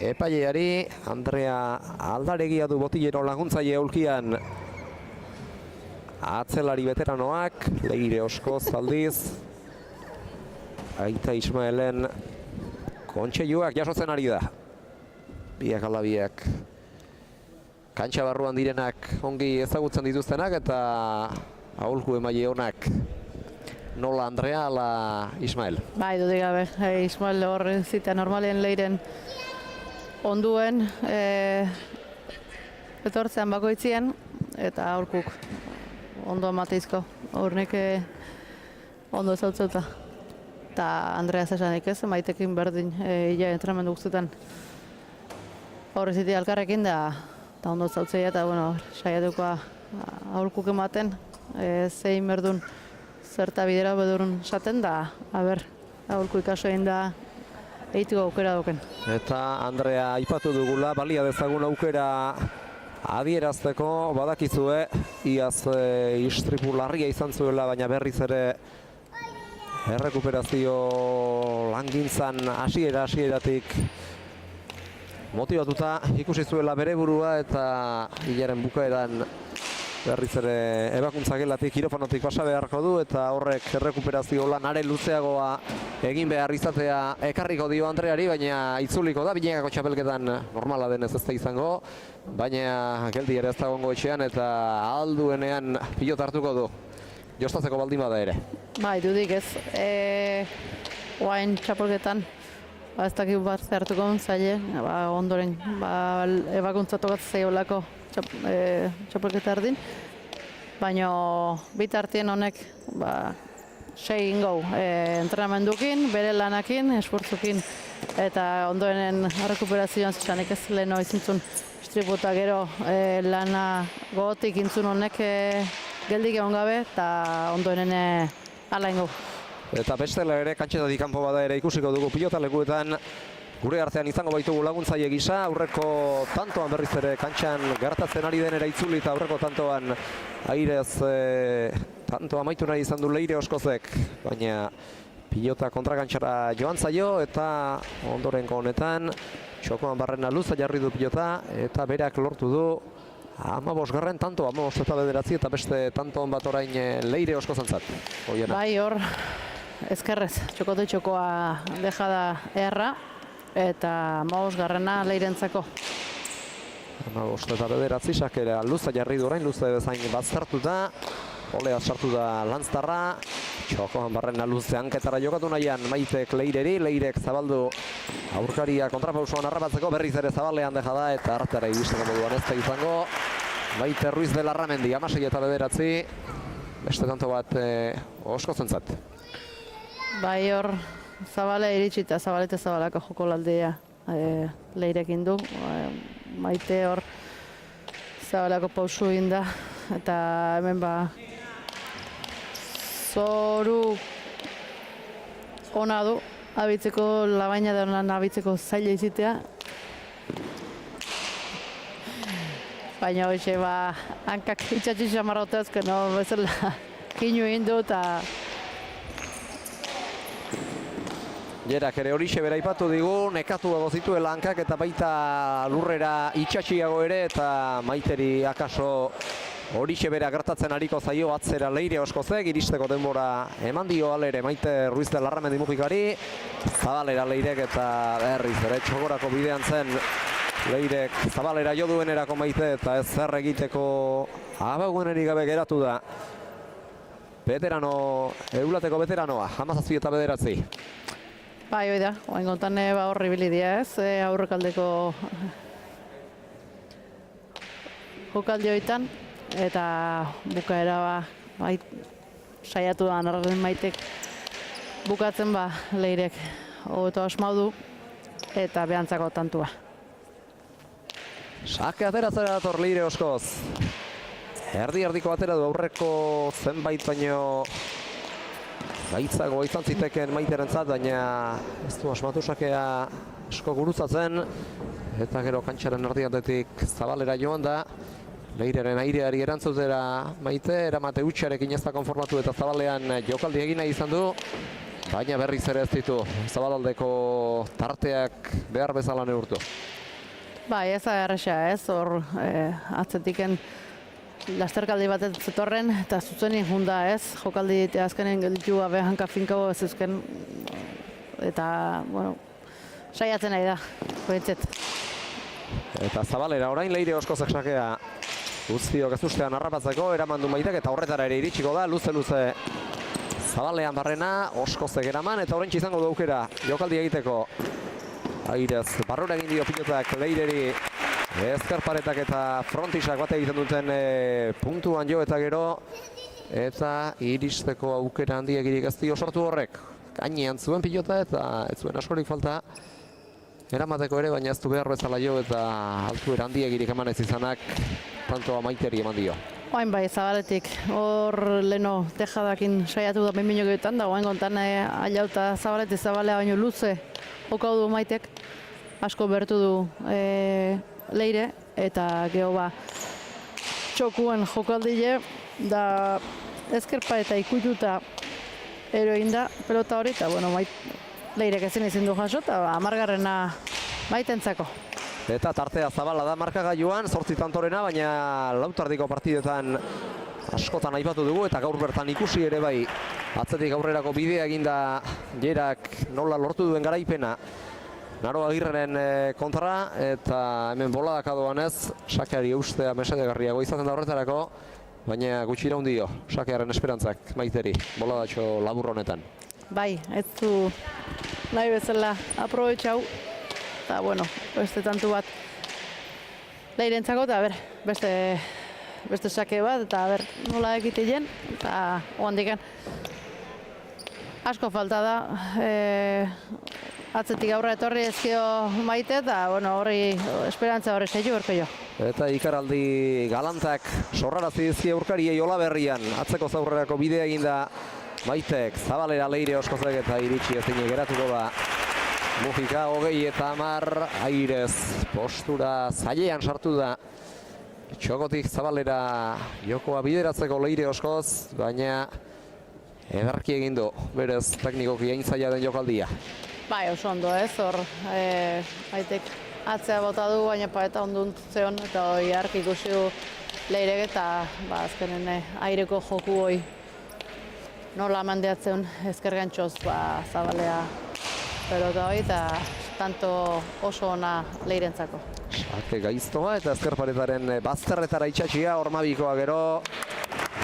epaileari, Andrea Aldaregia du botillero laguntzaile aulkian. Atzelari veteranoak, Leire oskoz aldiz. Aita Ismaelen kontseiluak jasotzen ari da. Biak ala biak. Kantxa barruan direnak ongi ezagutzen dituztenak eta aholku emaile honak. Nola Andrea, ala Ismael? Bai, dudik gabe. Ismael hor zita normalen Leiren onduen etortzean bakoitzien eta aholkuk ondo amateizko. Hornek ondo ezautzeuta. Eta Andrea zesanik ez, Maitekin berdin ia entrenamendu guztetan horre ziti alkarrekin da ondo zautzeia eta saiatuko aholkuk ematen zein berdun zerta bidera bedurun esaten da aholku ikaso egin da egitiko aukera duken. Eta Andrea aipatu dugula, balia dezagun aukera adierazteko badakizue iaz istripu larria izan zuela, baina berriz ere errekuperazio langintzan hasieratik motibatuta ikusi zuela bere burua eta hilaren bukaeran berriz ere ebakuntza gelatik kirofanotik pasa beharko du eta horrek errekuperazio lan are luzeagoa egin behar izatea ekarriko dio Andreari, baina itzuliko da, binegako txapelketan normala denez ez da izango, baina geldi ere ez dagoengo etxean eta alduenean pilota hartuko du. Jostatzeko baldin bada ere. Bai, dudik ez. Oain txapelketan, ez dakik bat hartuko zaile, ondoren ebakuntza tokatzen zaiolako txapelketa erdin. Baina bitartien honek sei ingo entrenamendukin, bere lanakin, esfortzukin eta ondoren rekuperazioan zitzanik ez leheno izintzun istriputa gero lana gogotik intzun honek geldik egon gabe eta ondoren ala ingo. Eta bestela ere, kantxetatik kanpo bada ere ikusiko dugu pilota lekuetan gure artean izango baitugu laguntzaile gisa, aurreko tantoan berriz ere kantxan gertatzen ari denera itzuli eta aurreko tantoan airez tanto amaitu nahi izan du Leire Oskozek, baina pilota kontrakantxara joan zaio eta ondorengo honetan txokoan barrena luza jarri du pilota eta berak lortu du 15. tanto, 15 eta 9 eta beste tantoan bat orain Leire Oskozantzat. Bai hor, ezkerrez, txokoa dejada erra eta 15. Leirentzako. 15 eta 9 sakera luza jarri du orain, luza bezain bat zartu da. Olea sartu da Lanztarra, txokoan barrena luze hanketara jokatu nahian Maitek Leireri, Leirek zabaldu aurkaria kontrapausoan harrapatzeko, berriz ere zabalean deja da eta artera iristeko moduan ez da izango. Maite Ruiz de Larramendi, 16 eta 9, beste tanto bat Oskozantzat. Bai hor, Zabale iritsi eta Zabaleko jokolaldea Leirekin du, Maite hor Zabaleko pausu egin da eta hemen zoru ona du, abitzeko labaina da lan abitzeko zaila izitea. Baina hoxe hankak itxatxi xamarrotezke, bezala kinu egin du eta Jerak ere horixe bera ipatu digu, nekatu dago zituela hankak eta baita lurrera itxatxiago ere eta Maiteri akaso horixe bera gertatzen ariko zaio atzera Leire Oskozek, iristeko denbora eman dio alere Maite Ruiz de Larramendi mugikari, Zabalera Leirek eta berriz ere txogorako bidean zen Leirek Zabalera jo duenerako Maite eta ez zer egiteko abagunerik gabe geratu da. Veterano, Eulateko veteranoa, 17 eta 9. Bai, hoi da, oain gontan horri bilidia ez, aurrekaldeko jokaldi hoitan, eta bukaera saiatu da narren Maitek bukatzen Leirek hobeto asmaudu eta behantzako tantua. Sake ateratzera dator Leire Oskoz. Erdi-erdiko atera du aurreko zenbait baino gaitzago izan ziteken Maiterentzat, baina ez du asmatu sakea asko gurutzatzen eta gero kantxaren erdialdetik Zabalera joan da. Leireren aireari erantzutera Maite, eramate hutsarekin ez da konformatu eta Zabalean jokaldi egin nahi izan du, baina berriz ere ez ditu Zabalaldeko tarteak behar bezala neurtu. Bai, ez da erresa ez, hor atzetiken lasterkaldi bat zetorren eta zuzenin junda ez, jokaldi azkenen gelditu gabe hanka finkago ez eusken eta, bueno, saiatzen nahi da, behintzet. Eta Zabalera orain Leire Oskozek sakea guztiok ez ustean harrapatzeko, eraman du Maitek eta horretara ere iritsiko da, luze Zabalean barrena, Oskozek eraman eta oraintxe izango du aukera jokaldi egiteko. Airez, barrura egin dio pilotak Leireri, ezkerparetak eta frontisak bat egiten duten puntuan jo eta gero eta iristeko aukera handiegirik ez dio sortu horrek. Gainean zuen pilota eta ez zuen askorik falta eramateko ere, baina ez du behar bezala jo eta altuera handiegirik eman ez izanak tantoa Maiteri eman dio. Oain bai, Zabaletik, hor leno tejadakin saiatu da behin gehiagoetan da, oain gontan aiauta Zabalea baino luze okau du Maitek, asko bertu du Leire, eta geho txokuen jokaldile, da ezkerpa eta ikututa ero egin da pelota hori, eta bueno, Leirek ezin ezin du jaso, eta 10. Maitentzako. Eta tartea Zabala da markagailuan, 8 tantorena, baina lautardiko partidetan askotan aipatu dugu eta gaur bertan ikusi ere bai atzetik aurrerako bidea eginda Jerak nola lortu duen garaipena Naro Agirreren kontra eta hemen boladak adoanez sakeari eustea mesedegarriago izaten da horretarako, baina gutxi iraundio sakearen esperantzak Maiteri boladatxo labur honetan. Bai, ez du nahi bezala aprobetxau eta bueno, beste tantu bat Leirentzako eta beste sake bat eta nola egiteien eta oandiken asko falta da atzetik aurra etorri ezkio Maite eta bueno, horri esperantza horri seiu berko jo. Eta ikaraldi galantak sorrarazi dizkie aurkariei Olaberrian atzeko zaurrerako bidea eginda Maitek Zabalera Leire Oskozek eta iritsi ezin geratuko da Mujika 30 Airez postura zailean sartu da txokotik Zabalera jokoa bideratzeko Leire Oskoz, baina ederki egin du berez teknikoki hain zaila den jokaldia. Bai, oso ondo ez, hor Maitek atzea bota du, baina paeta ondunt zeon eta hori ark ikusi du Leirek eta azkenen aireko joku hoi nola mandeatzen ezker gantxoz Zabalea pelota hori eta tanto oso ona Leirentzako. Sake gaiztoa eta ezker paretaren bazterretara itxatxia Ormabikoa gero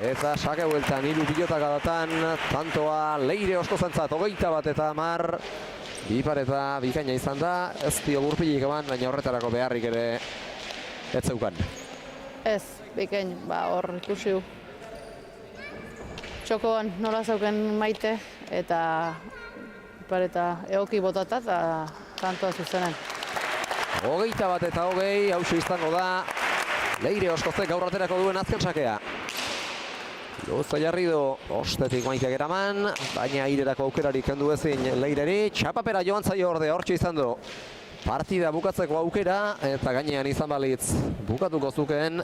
eta sake bueltan 3 pilotak adatan tantoa Leire Oskozentzat 21-10 bi pareta bikaina izan da, ez dio burpilik eman, baina horretarako beharrik ere ez zeukan. Ez, bikain, hor ikusi du. Txokoan nola zeuken Maite eta pareta egoki botata eta tantoa zuzenen. 21-20, hauxe izango da Leire Oskozek gaur aterako duen azken sakea. Luza jarri du ostetik Maiteak eraman, baina airerako aukerarik kendu ezin Leireri. Txapapera joan zaio orde hortxe izan du. Partida bukatzeko aukera eta gainean izan balitz bukatuko zukeen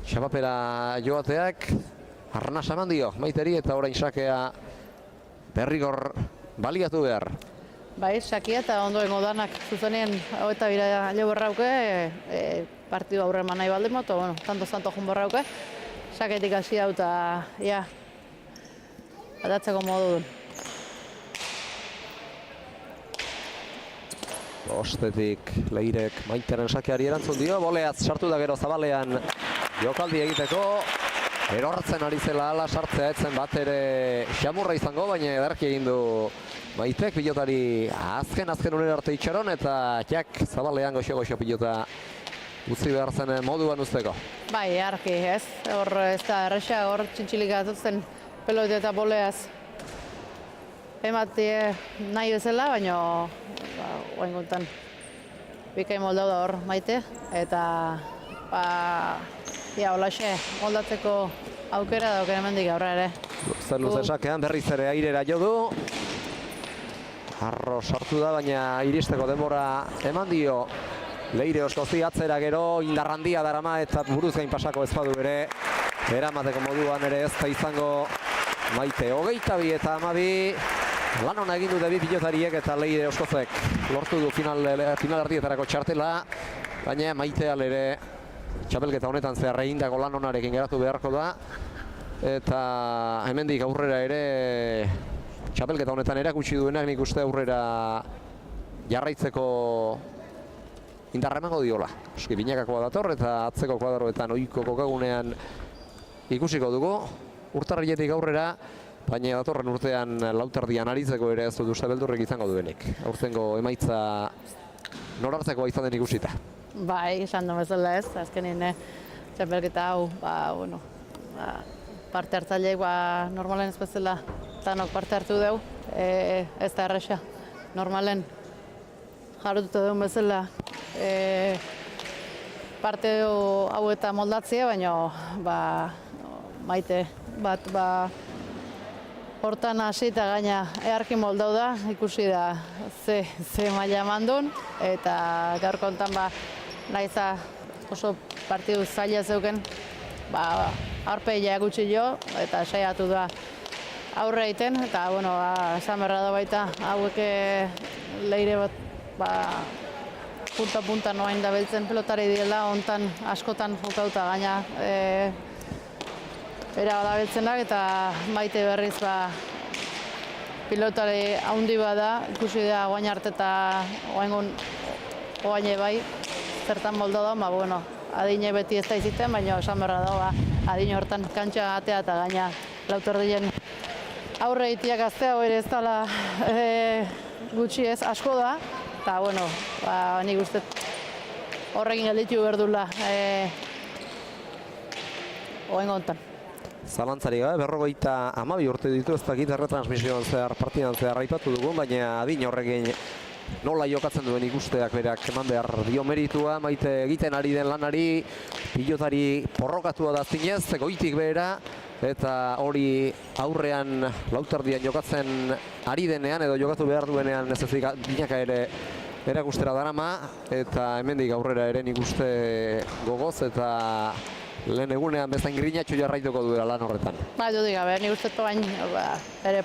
txapapera joateak arnaz eman dio Maiteri eta orain sakea berrigor baliatu behar. Bai, sakia eta ondoengo danak zuzenien hau eta bira jo berrauke, partidu aurre eman nahi baldin moto, bueno, tanto jun berrauke. Saketik hasi hau eta, ja, batatzeko modu duen. Ostetik Leirek Maiteren sakeari erantzun dio, boleaz sartu da gero Zabalean jokaldi egiteko. Erortzen ari zela ala sartzea etzen bat ere xamurra izango, baina ederki egin du Maitek pilotari azken unera arte itxaron eta jak Zabalean goxo pilota utzi behar zen moduan uzteko. Bai, argi ez, hor ez da erresa, hor txintxilik atutzen pelote eta boleaz ematie nahi bezala, baina oain guntan bikain moldau da hor Maite eta holaxe moldatzeko aukera dauken hemendik aurra ere. Luze sakean berriz ere airera jo du. Arro sartu da, baina iristeko denbora eman dio Leire Oskozi atzera gero indarrandia darama eta buruz gain pasako ez badu ere eramateko moduan ere ez da izango Maite. 22 eta 12 lan hona egin dute bi pilotariek eta Leire Oskozek lortu du final erdietarako txartela, baina Maitea ere txapelketa honetan zehar egindako lan honarekin geratu beharko da eta hemendik aurrera ere txapelketa honetan erakutsi duenak nik uste aurrera jarraitzeko indarra emango diola. Eski binakakoa dator eta atzeko kuadroetan ohiko kokagunean ikusiko dugu urtarriletik aurrera, baina datorren urtean lauterdian aritzeko ere ez dut uste beldurrik izango duenik. Aurtengo emaitza norartzekoa izan den ikusita. Bai, esan du bezala ez, azkenin txapelketa hau, parte hartzaileek normalen ez bezala tanok parte hartu dugu, ez da erresa. Normalen jarrututa dugun bezala parte hau eta moldatzea, baina Maite bat hortan hasi eta gaina eharki moldau da, ikusi da ze maila mandun eta gaur kontan nahiza oso partidu zaila zeuken aurpegia gutxi jo eta saiatu da aurre egiten eta esan berra da baita hauek Leire bat punta noain da beltzen pelotari direla, hontan askotan jokauta gaina era badabiltzenak eta Maite berriz pilotari handi bada, ikusi da guain arte eta guaine bai, zertan moldo da, bueno, adine beti ez da iziten, baina esan berra da, adine hortan kantxa atea eta gaina lauterdien aurre itiak aztea, hori ez dala gutxi ez, asko da, eta bueno, nik uste horrekin gelditu berdula oen gontan. Zalantzari gabe, 52 urte ditu, ez dakit erretransmisioan zehar, partidan zehar aipatu dugun, baina adin horrekin nola jokatzen duen ikusteak berak eman behar dio meritua, Maite egiten ari den lanari, pilotari porrokatua da zinez, goitik behera, eta hori aurrean lauterdian jokatzen ari denean, edo jokatu behar duenean ez ezik binaka ere erakustera darama, eta hemendik aurrera ere nik uste gogoz, eta lehen egunean bezain grinatxo jarraituko duela lan horretan. Dudik gabe, nik uste bain ere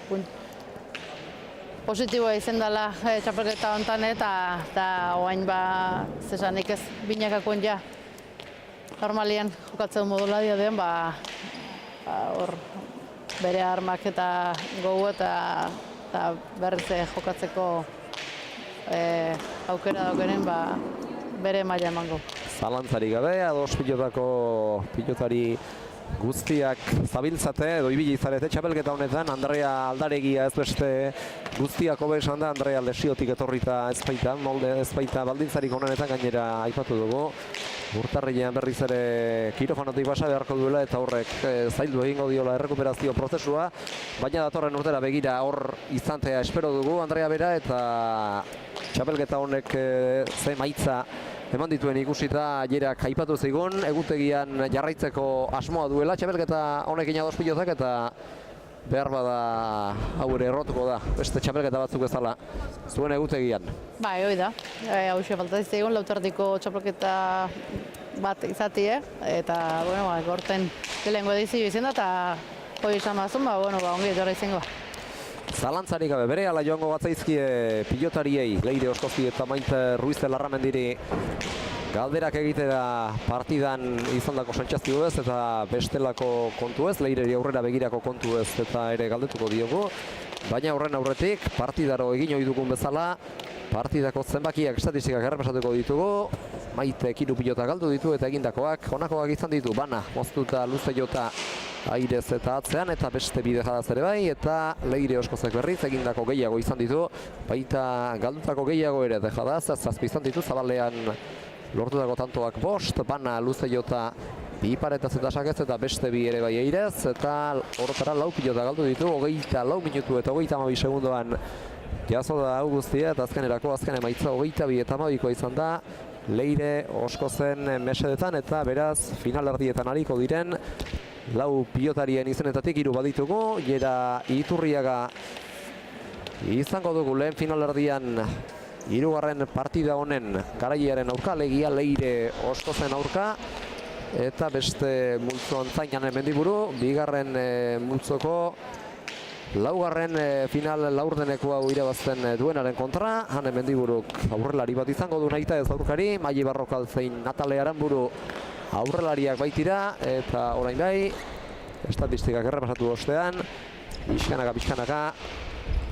positiboa izen dela txapelketa honetan eta oain zesanik ez binakakoen ja normalian jokatzen modula den, hor bere armak eta gogu eta berriz jokatzeko aukera daukenen bere maila emango. Zalantzari gabe, ados pilotari guztiak zabiltzate edo ibili zarete txapelketa honetan. Andrea Aldaregia ez beste guztiak hobe esan da, Andrea lesiotik etorrita ezbaita baldintzarik honenetan gainera aipatu dugu. Urtarrilean berriz ere kirofanotik basa beharko duela eta horrek zaildu egingo diola errekuperazio prozesua, baina datorren urtera begira hor izantea espero dugu Andrea bera, eta txapelketa honek ze maitza eman dituen ikusita jerak aipatu zigun, egutegian jarraitzeko asmoa duela txapelketa honekin ados pilotak, eta behar bada hau ere errotuko da, beste txapelketa batzuk ezala zuen egutegian. Hoi da, hau faltatzen zigun, lauterdiko txapelketa bat izatie, eta gorten lehengo edizio izan da, eta hori esan bazun, ongi etorra izango. Zalantzarik gabe, bere ala joango batzaizkie pilotariei, Leire Oskozi eta Maite Ruiz de Larramendiri galderak egitera partidan izandako santxazio ez eta bestelako kontu ez, Leireri aurrera begirako kontu ez eta ere galdetuko diogu. Baina horren aurretik, partidaro egin ohi dugun bezala, partidako zenbakiak estatistikak errepasatuko ditugu. Maite 3 pilota galdu ditu eta egindakoak honakoak izan ditu, bana, moztuta, luze jota, airez eta atzean, eta beste bide jadaz ere bai, eta Leire Oskozek berriz egindako gehiago izan ditu, baita galdutako gehiago ere dejadaz, 7 izan ditu, zabalean lortutako tantoak 5, bana, luze jota, bi paretaz eta sakez eta beste bi ere bai airez, eta horretara 4 pilota galdu ditu, 24 minutu eta 32 segundoan jaso da hau guztia, eta azkenerako azken emaitza 22 eta 12 izan da, Leire Oskozen mesedetan, eta beraz finalerdietan ariko diren 4 pilotarien izenetatik 3 baditugu, Jera Iturriaga izango dugu lehen finalerdian 3. partida honen garaiaren aurka, alegia Leire Oskozen aurka, eta beste multzoan Zainan Mendiburu, 2. multzoko 4. final laurdeneko hau irabazten duenaren kontra, Hane Mendiburuk aurrelari bat izango du nahita ez aurkari, Maili Barrokal zein Natale Aranburu aurrelariak baitira, eta orain bai, estatistikak errepasatu ostean, pixkanaka,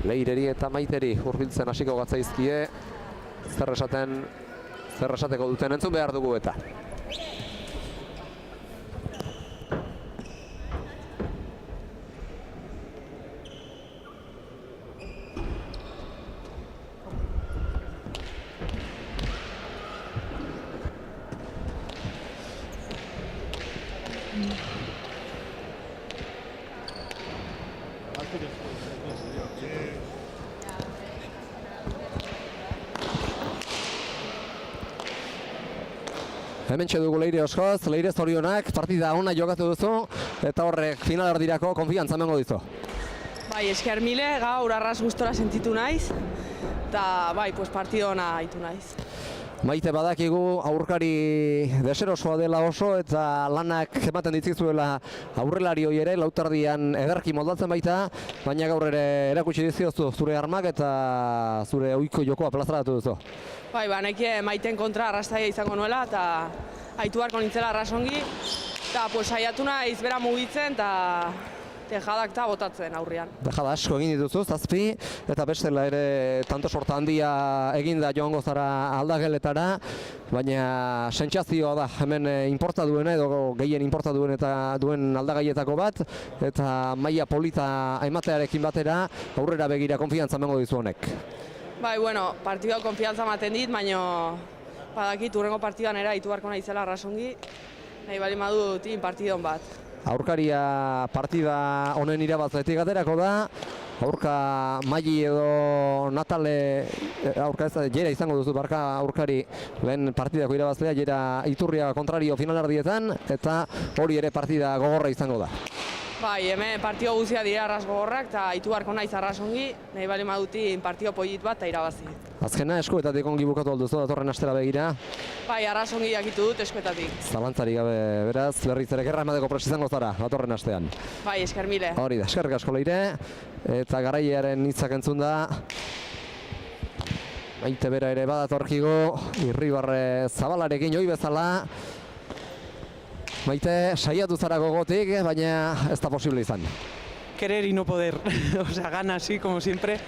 Leireri eta Maiteri hurbiltzen hasiko gatzaizkie, zer esateko duten entzun behar dugu eta. Hemen txedugu Leire Oskoz, Leire zorionak, partida ona jokatu duzu, eta horrek finalerdirako konfiantza emango dizu. Bai, esker mile, gaur arras gustora sentitu naiz, eta bai, partida ona haitu naiz. Maite badakigu aurkari deserosoa dela oso eta lanak ematen ditzizuela aurrelari hori ere, lautardian ederki moldatzen baita, baina gaur ere erakutsi dizkiozu zure armak eta zure ohiko jokoa plazaratu duzu. Bai, neke Maiten kontra arrastaia izango nuela eta haitu beharko nintzela arrasongi, Eta pues, saiatu naiz bera mugitzen eta tejadak eta botatzen aurrean. Dejada asko egin dituzu, 7, eta bestela ere tanto sorta handia eginda joango zara aldageletara, baina sentsazioa da hemen inporta duena edo gehien inporta duen eta duen aldagaietako bat, eta maila polita ematearekin batera aurrera begira konfiantza emango dizu honek. Bai, bueno, partidua konfiantza ematen dit, baina badakit urrengo partidan era itu beharko naizela arrasongi, nahi bali madut partidon bat. Aurkaria partida honen irabazletik aterako da, aurka Maili edo Natale, aurka ez da, Jera izango duzu barka aurkari lehen partidako irabazlea, Jera Iturria kontrario finalardietan, eta hori ere partida gogorra izango da. Bai, hemen partio guzia dira arras gogorrak eta itu beharko naiz arrasongi, nahi bali madutin partio polit bat eta irabazi. Azkena eskuetatik ongi bukatu alduzu datorren astera begira. Bai, arrasongi jakitu dut eskuetatik. Zalantzari gabe, beraz, berriz ere gerra emateko prest izango zara datorren astean. Bai, esker mile. Hori da, eskerrik asko Leire, eta garailearen hitzak entzun da. Maite bera ere badatorkigo, Irribarre Zabalarekin joi bezala. Maite, saiatu zara gogotik, baina ez da posible izan. Querer y no poder, o sea, gana así como siempre.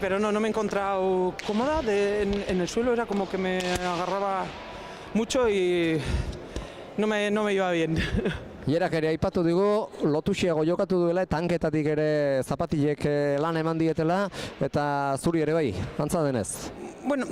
Pero no me he encontrado cómoda, en el suelo era como que me agarraba mucho y no me iba bien. Jerak ere aipatu digu, lotuxiago jokatu duela, tanketatik ere zapatilek lan eman dietela, eta zuri ere bai, antza denez. Bueno,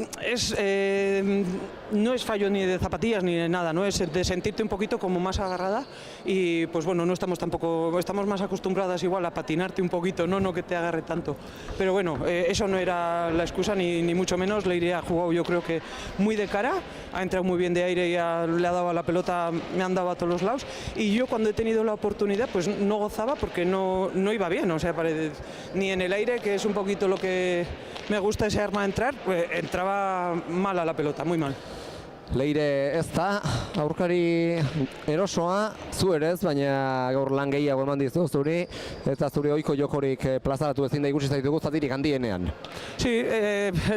no es fallo ni de zapatillas ni de nada, ¿no? Es de sentirte un poquito como más agarrada y pues bueno, no estamos tampoco, estamos más acostumbradas igual a patinarte un poquito, no que te agarre tanto. Pero bueno, eso no era la excusa ni mucho menos. Leire ha jugado yo creo que muy de cara, ha entrado muy bien de aire y le ha dado a la pelota, me han dado a todos los lados y yo cuando he tenido la oportunidad pues no gozaba porque no iba bien, o sea, ni en el aire, que es un poquito lo que me gusta ese arma entrar, pues, entraba mal a la pelota, muy mal. Leire ez da, aurkari erosoa, zu ere ez, baina gaur lan gehiago eman dizu zuri, eta zure ohiko jokorik plazaratu ezin da ikusi zaitugu zatirik handienean. Sí,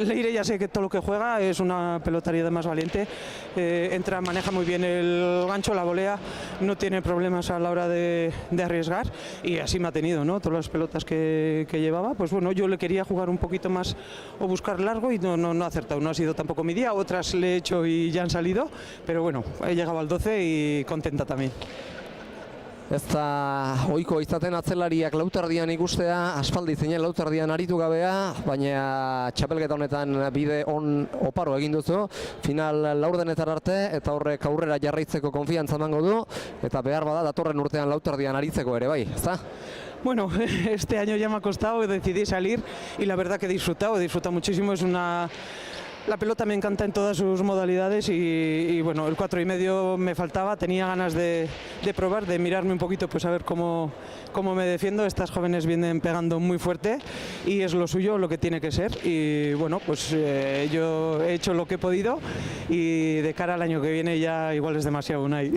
Leire ya sé que todo lo que juega es una pelotaria además valiente, entra, maneja muy bien el gancho, la volea, no tiene problemas a la hora de arriesgar y así me ha tenido, ¿no? Todas las pelotas que llevaba, pues bueno, yo le quería jugar un poquito más o buscar largo y no ha acertado, no ha sido tampoco mi día, otras le he hecho y ya han salido, pero bueno, he llegado al 12 y contenta también. Ez da ohiko izaten atzelariak lauterdian ikustea, aspaldi zinen lauterdian aritu gabea, baina txapelketa honetan bide on oparo egin duzu, final laurdenetan arte, eta horrek aurrera jarraitzeko konfiantza emango du, eta behar bada datorren urtean lauterdian aritzeko ere, bai, ezta? Bueno, este año ya me ha costado, decidí salir y la verdad que he disfrutado muchísimo, la pelota me encanta en todas sus modalidades y bueno, el 4,5 me faltaba, tenía ganas de probar, de mirarme un poquito, pues a ver cómo me defiendo. Estas jóvenes vienen pegando muy fuerte y es lo suyo, lo que tiene que ser y bueno, pues yo he hecho lo que he podido y de cara al año que viene ya igual es demasiado, Unai.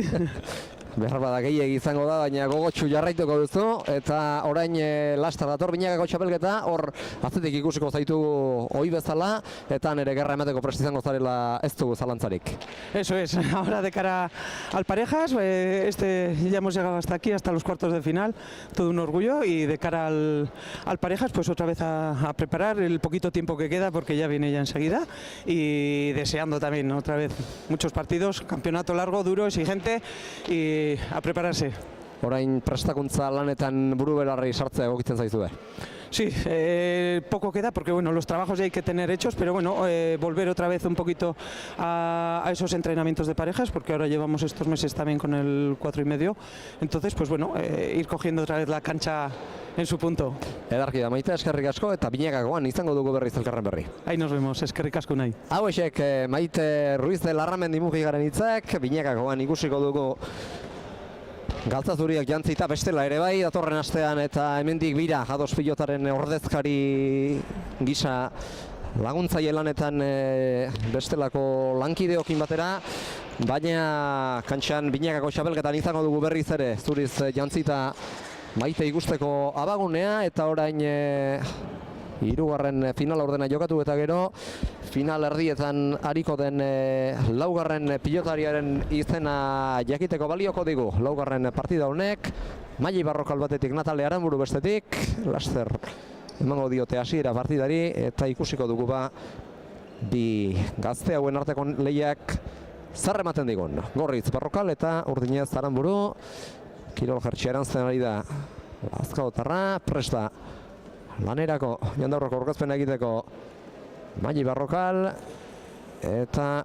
Behar bada gehiegi izango da, baina gogotsu jarraituko duzu, eta orain lastar dator Binakako txapelketa, hor atzetik ikusiko zaitugu ohi bezala, eta nire gerra emateko prest izango zarela ez dugu zalantzarik. Eso es, ahora de cara al Parejas, ya hemos llegado hasta aquí, hasta los cuartos de final, todo un orgullo, y de cara al Parejas, pues otra vez a preparar el poquito tiempo que queda, porque ya viene ya enseguida, y deseando también otra vez muchos partidos, campeonato largo, duro, exigente, y a prepararse. Orain prestakuntza lanetan buru belarri sartzea egokitzen zaizue. Sí, poco queda porque bueno, los trabajos ya hay que tener hechos, pero bueno, volver otra vez un poquito a esos entrenamientos de parejas, porque ahora llevamos estos meses también con el 4,5, entonces pues bueno, ir cogiendo otra vez la cancha en su punto. Edarki da, Maite, eskerrik asko, eta Binakakoan izango dugu berriz elkarren berri. Ahí nos vemos, eskerrik asko nahi. Hauexek Maite Ruiz de Larramendi Mujigaren hitzak, Binakakoan ikusiko dugu galtzazuriak jantzita bestela ere bai, datorren astean eta hemendik bira Ados Pilotaren ordezkari gisa laguntzaile lanetan bestelako lankideokin batera, baina kantxan Binakako txapelketan izango dugu berriz ere zuriz jantzita Maite ikusteko abagunea, eta orain hirugarren final ordena jokatu eta gero final erdietan ariko den laugarren pilotariaren izena jakiteko balioko digu. Laugarren partida honek, Maili Barrokal batetik Natale Aranburu bestetik, laster emango diote hasiera partidari eta ikusiko dugu bi gazte hauen arteko lehiak zer ematen digun. Gorritz Barrokal eta Urdinez Aranburu, kirol jertxea erantzen ari da Azkaotarra, presta lanerako jandaurreko aurkezpena egiteko Maili Barrokal eta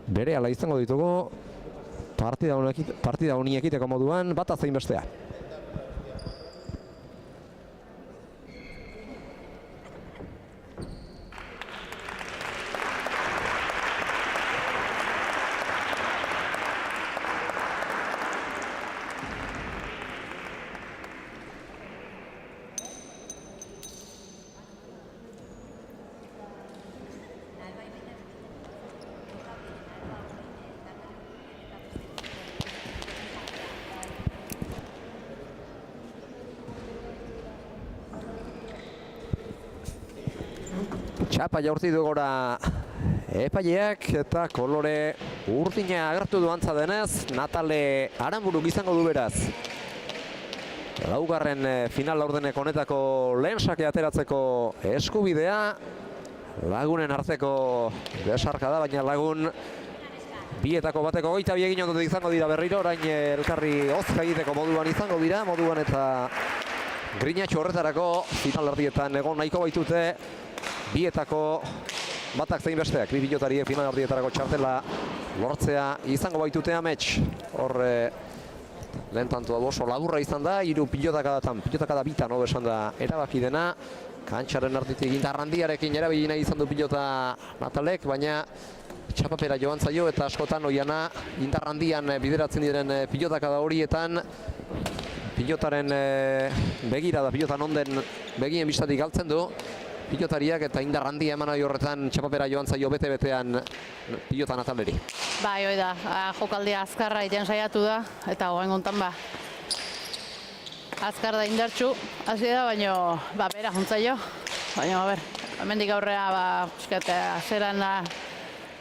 berehala izango ditugu partida honi ekiteko moduan bata zein bestea. Txapa jaurti du gora epaileak eta kolore urdina agertu du antza denez, Natale Aranburu izango du beraz. Laugarren final laurdenek honetako lehen sake ateratzeko eskubidea. Lagunen arteko desarka da, baina lagun bietako bateko 22 egin ondotik izango dira berriro, orain elkarri hozka egiteko moduan izango dira, moduan eta grinatxo horretarako final erdietan egon nahiko baitute bietako batak zein besteak, bi pilotariek final erdietarako txartela lortzea izango baitute amets. Hor lehen tantua oso laburra izan da, 3 pilotakada bitan hobe esan da erabaki dena. Kantxaren arditik indarrandiarekin erabili nahi izan du pilota Natalek, baina txapapera joan zaio eta askotan oiana indarrandian bideratzen diren pilotakada horietan pilotaren begirada, pilotan onden begien bistatik galtzen du pilotariak eta indarrandia eman nahi horretan txapapera joan zaio bete-betean pilota Nataleri. Bai, hoi da, jokaldia azkarra egiten saiatu da, eta goen gontan azkar da indartxu, hasi da, baina bera juntzaio. Baina, hemendik aurrea, zeran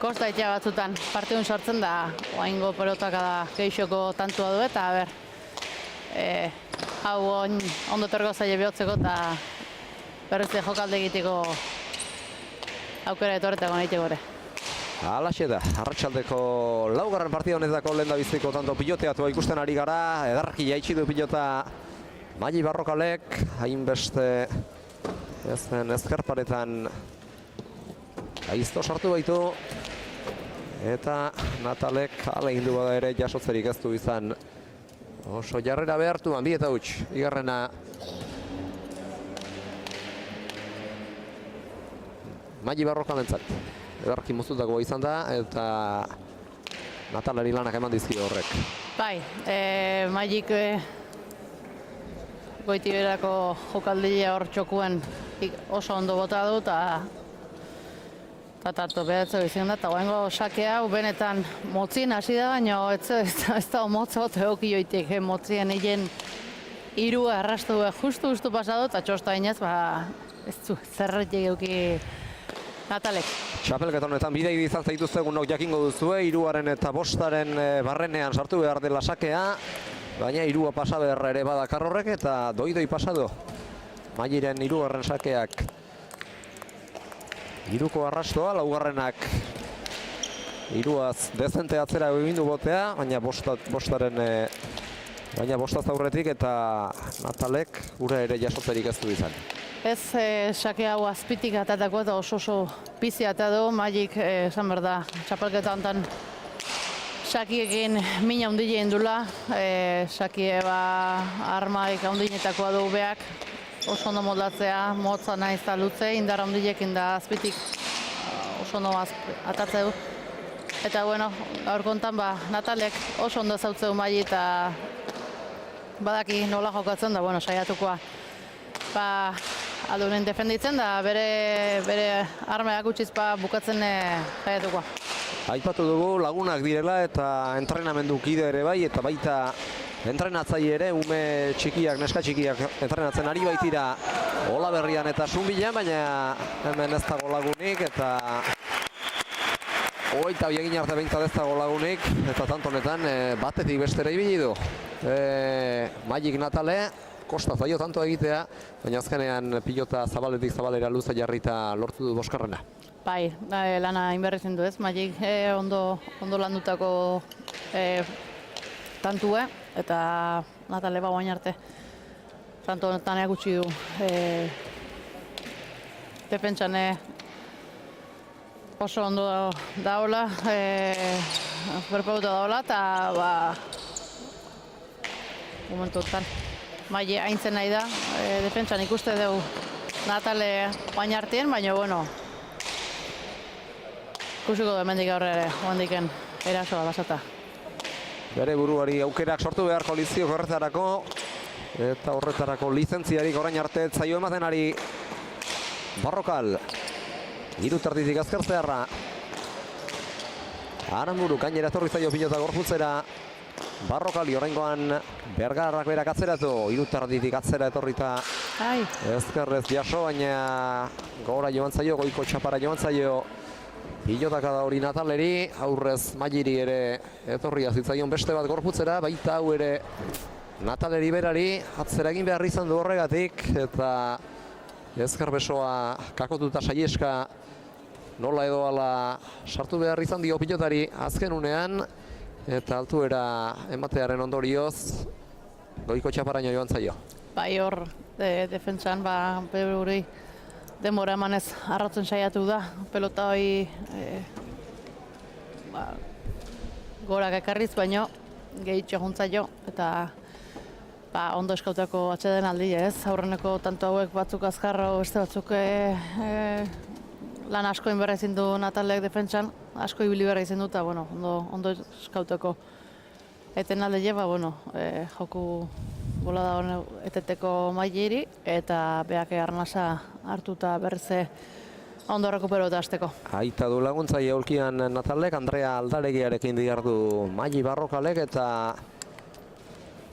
kosta itea batzutan partidun sartzen da, oaingo pelotaka da geixoko tantua du, eta hau ondo tergo zaile bihotzeko, eta berrizte jokalde egiteko aukera etorretako nahi gore. Halaxe da, arratsaldeko laugarren partida honetako lehen da biziko tanto piloteatua ikusten ari gara, edarki jaitsi du pilota Maili Barrokalek, hainbeste ezkerparetan aizto sartu baitu eta Natalek alegin du bada ere jasotzerik ez du izan oso jarrera behartu, bi eta huts, bigarrena Maili Barrokalentzat edarki moztutakoa izan da eta Nataleri lanak eman dizkio horrek. Bai, Mailik goitiberako jokaldilea hor txokuen oso ondo bota du eta behatzeko izan da, eta guaingo sakea benetan motzien hasi da, baina ez da motza gote hoki joitek, motzien egin irua arrastu justu pasadu, eta txosta inez, ez du zerretik euki Natalek. Txapelketa honetan bidei izan zaituztegunok jakingo duzue, 3. eta 5. barrenean sartu behar dela sakea, baina 3 pasa behar ere badakar horrek eta doi pasadu. Mailiren 3. sakeak 3ko arrastoa, 4. 3az dezente atzera egin du botea, baina 5 aurretik eta Natalek gure ere jasotzerik ez du izan. Ez sake hau azpitik atatako eta oso bizi atatu, Mailik esan behar da, txapelketa honetan sakiekin mina hundile indula, sakie armaik hundinetakoa du beak, oso ondo moldatzea, motza nahiz da lutze, indarra hundilekin da azpitik oso ondo atatze du. Eta bueno, gaur kontan Natalek oso ondo zautzeu Maili eta badaki nola jokatzen da, bueno, saiatukoa. Adunen defenditzen da, bere armeak utziz bukatzen saiatukoa. Aipatu dugu lagunak direla eta entrenamendu kide ere bai, eta baita entrenatzaile ere, ume txikiak, neska txikiak entrenatzen ari baitira Olaberrian eta Sunbilan, baina hemen ez dago lagunik eta hogeita bi egin arte behintzat ez dago lagunik eta tantonetan batetik bestera ibili du. Magik Natale, kosta zaio tanto egitea, baina azkenean pilota zabaletik zabalera luze jarrita lortu du boskarrena. Bai, lana inberrezen du ez, Magik ondo landutako tantue eta Natale bagoain arte. Tanto honetan gutxi du defentsan oso ondo daola, berpeuta daola eta momentuetan Magi aintzen nahi da, defentsan ikuste dugu Natale bain artean, baina bueno, ikusiko du hemendik aurrera ere, hemendiken erasoa basata. Bere buruari aukerak sortu beharko Liziok horretarako, eta horretarako lizentziarik orain arte zaio ematen ari Barrokal. Hiru terditik azkar zeharra. Aranburu gainera etorri zaio pilota gorputzera. Barrokali oraingoan Bergarrak berak atzeratu. Hiru terditik atzera etorrita. Ezkerrez jaso, baina gora joan zaio, goiko txapara joan zaio. Pilotaka da hori Nataleri, aurrez Magiri ere etorria zitzaion beste bat gorputzera, baita hau ere Nataleri berari atzera egin behar izan du horregatik eta ezker besoa kakotuta saieska nola edo ala sartu behar izan dio pilotari azken unean eta altuera ematearen ondorioz goiko txaparaino joan zaio. Bai hor defentsan Beruri demora emanez arrotzen saiatu da, pelota hori gorak ekarriz baino gehitxo juntzaio eta ondo eskautako atxeden aldi ez, aurreneko tanto hauek batzuk azkarra, beste batzuk lan asko inberra izin du Natalek defentsan, asko ibili berra izin du eta bueno, ondo eskautako eten alde jeba, joku bola da hone eteteko Magiri eta beak arnasa hartuta berze ondo rekuperota azteko. Aita du laguntzaile aulkian Natalek, Andrea Aldaregiarekin dihardu Magi Barrokalek eta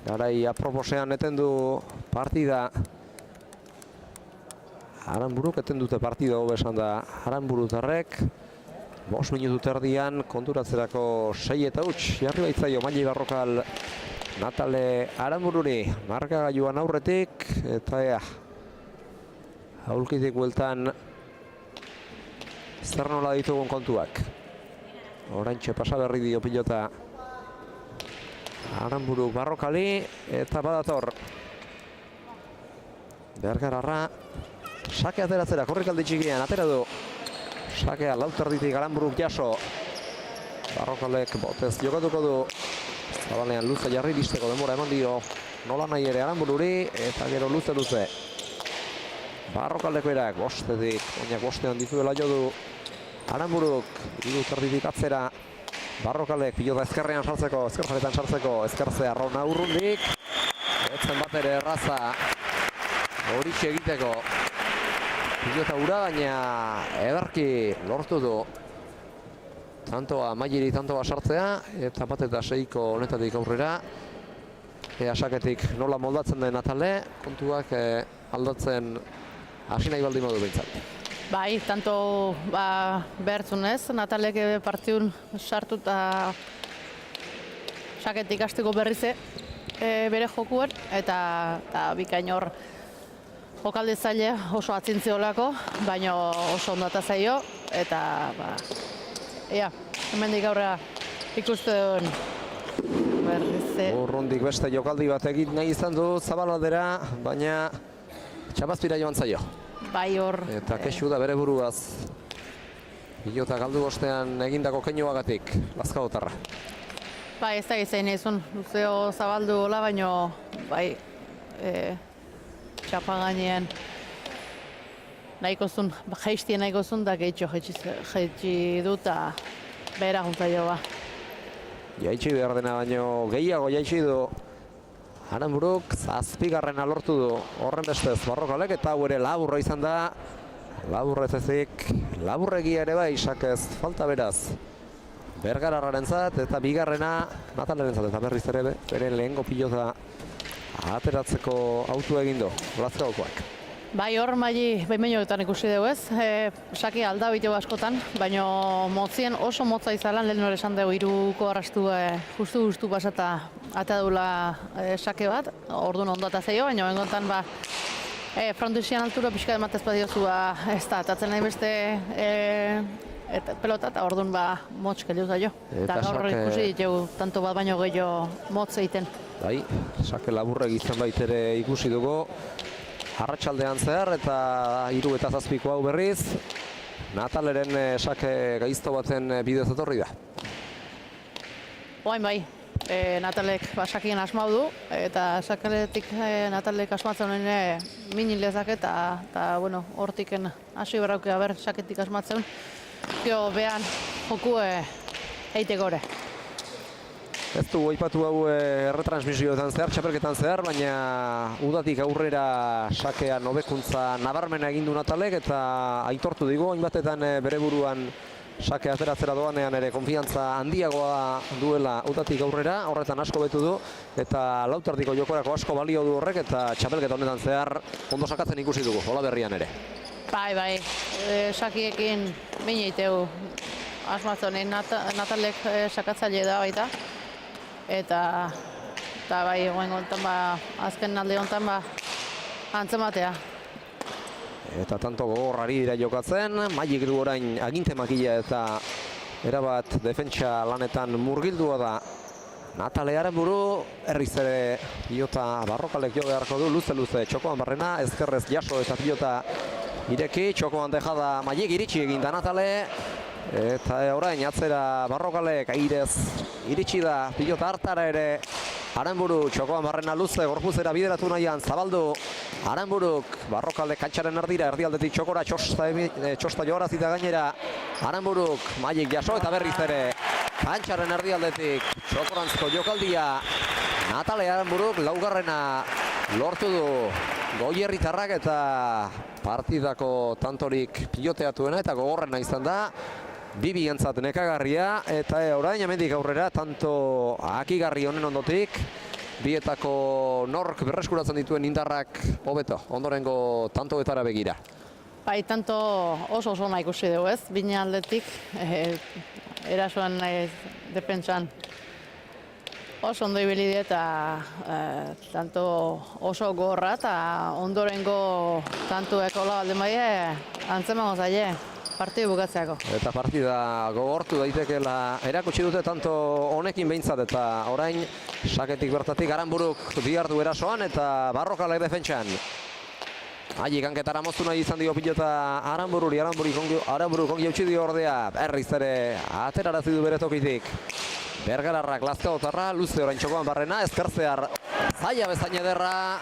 garai aproposean eten du partida. Aranburuk eten dute partida hobe esan da Aranburutarrek. 5 minutu terdian konturatzerako 6 eta huts jarri baitzaio Magi Barrokal Natale Aranbururi markagailuan aurretik eta aulkitik bueltan zer nola ditugun kontuak. Oraintxe pasa berri dio pilota Aranburuk Barrokali eta badator Bergararra sake ateratzera korrikaldi txikian atera du sakea lauterditik Aranburuk jaso Barrokalek botez jokatuko du zabalean luze jarri bisteko denbora eman dio nola nahi ere Aranbururi eta gero luze Barrokaleko erak bostetik oinak bostean dizuela jo du Aranburuk lauterditik atzera Barrokalek pilota ezkerrean sartzeko, ezkerzaretan sartzeko, ezkertzea Rona urrundik. Etzen bat ere erraza horitxe egiteko. Pilota ura baina ederki lortu du. Tantoa Magiri tantoa sartzea eta bat eta 6ko honetatik aurrera. Saketik nola moldatzen den Natale, kontuak aldatzen hasi nahi baldin modu behintzat. Bai, tanto behartzunez, Natalek partiun sartu eta saketik hasteko berrize bere jokuan eta bikain hor jokalde zaile oso atzintzi olako, baina oso ondata zaio eta hemendik aurrera ikuste duen berrize. Urrundik beste jokaldi bat egin nahi izan du Zabalaldera, baina txapazpira joan zaio. Bai hor. Eta kexu da bere buruaz. Pilota galdu bostean egindako keinoagatik, Lazkaotarra. Bai, ez da gizein izun, luzeo zabaldu hola, baino bai txapa gainean nahiko zun, jaiztien nahiko zun, da gehitxo jaitsi du eta behera juntzaio ba. Jaitsi behar dena baino gehiago jaitsi du Aranburuk 7. lortu du horren bestez Barrokalek eta hau ere laburra izan da. Laburrez ezik, laburregia ere bai, sakez falta beraz. Bergararrarentzat eta bigarrena Natalerentzat eta berriz ere bere lehengo pilota ateratzeko autu egin du Lazkaokoak. Bai, hor maili behin-behinetan ikusi dugu ez, saki alda biteu askotan, baina motzien oso motza izalan, lehen hori esan dugu iruko arrastu justu pasata ata dula sake bat, orduan ondo eta zeio, baina bengontan frontizian altura pixka ematez badiozu ez da, atatzen nahi beste pelota eta orduan motz kelio zaio. Eta gaur ikusi ditugu, tanto bat baino gehiago motz egiten. Bai, sake laburrek izan baitere ikusi dugu. Arratsaldean zehar eta 3 eta 7 hau berriz, Nataleren sake gaizto baten bidez etorri da. Oain bai, Natalek sakien asmau du, eta sakaletik Natalek asmatzen honen minin lezak eta hortiken hasi berrauke saketik asmatzen. Gio behan joku eiteko gore. Ez du aipatu hau erretransmisioetan zehar, txapelketan zehar, baina udatik aurrera sakean hobekuntza nabarmena egin du Natalek eta aitortu digu, hainbatetan bere buruan sake ateratzera doanean ere konfiantza handiagoa duela udatik aurrera, horretan asko betu du eta lautardiko jokorako asko balio du horrek eta txapelketa honetan zehar ondo sakatzen ikusi dugu, Olaberrian ere. Bai, sakiekin behin eiteu asmatzen Natalek sakatzaile da baita. Eta bai, azken alde honetan antzematea. Eta tanto gogorrari dira jokatzen, Mailik du orain aginte makila eta erabat defentsa lanetan murgildua da Natale Aranburu, herriz ere pilota Barrokalek jo beharko du, luze txokoan barrena, ezkerrez jaso eta pilota ireki, txokoan dejada Mailik iritsi egin da Natale. Eta orain atzera Barrokalek airez iritsi da pilota hartara ere Aranburu txokoan barrena luze gorpuzera bideratu nahian zabaldu Aranburuk Barrokalek kantxaren erdira erdialdetik txokora txosta joarazita gainera Aranburuk Mailik jaso eta berriz ere kantxaren erdialdetik txokorantzko jokaldia Natale Aranburuk laugarrena lortu du Goierritarrak eta partidako tantorik piloteatuena eta gogorrena izan da bibientzat nekagarria eta orain hemendik aurrera tanto akigarri honen ondotik bietako nork berreskuratzen dituen indarrak hobeto ondorengo tantoetara begira. Bai, tanto oso ona ikusi dugu ez, bine aldetik erasoan defentsan oso ondo ibili eta tanto oso gorra eta ondorengo tantuek hola baldin baie antzemango zaie. Partidu bukatzeako. Eta partida gogortu daitekeela erakutsi dute tanto honekin behintzat eta orain saketik bertatik Aranburuk diardu erasoan eta Barrokalek defentsan. Mailik hanketara moztu nahi izan dio pilota Aranbururi, Aranburuk ongi eutsi dio ordea, berriz ere aterarazi du bere tokitik. Bergararrak Lazkaotarra, luze orain txokoan barrena, ezkertzear zaila bezain ederra.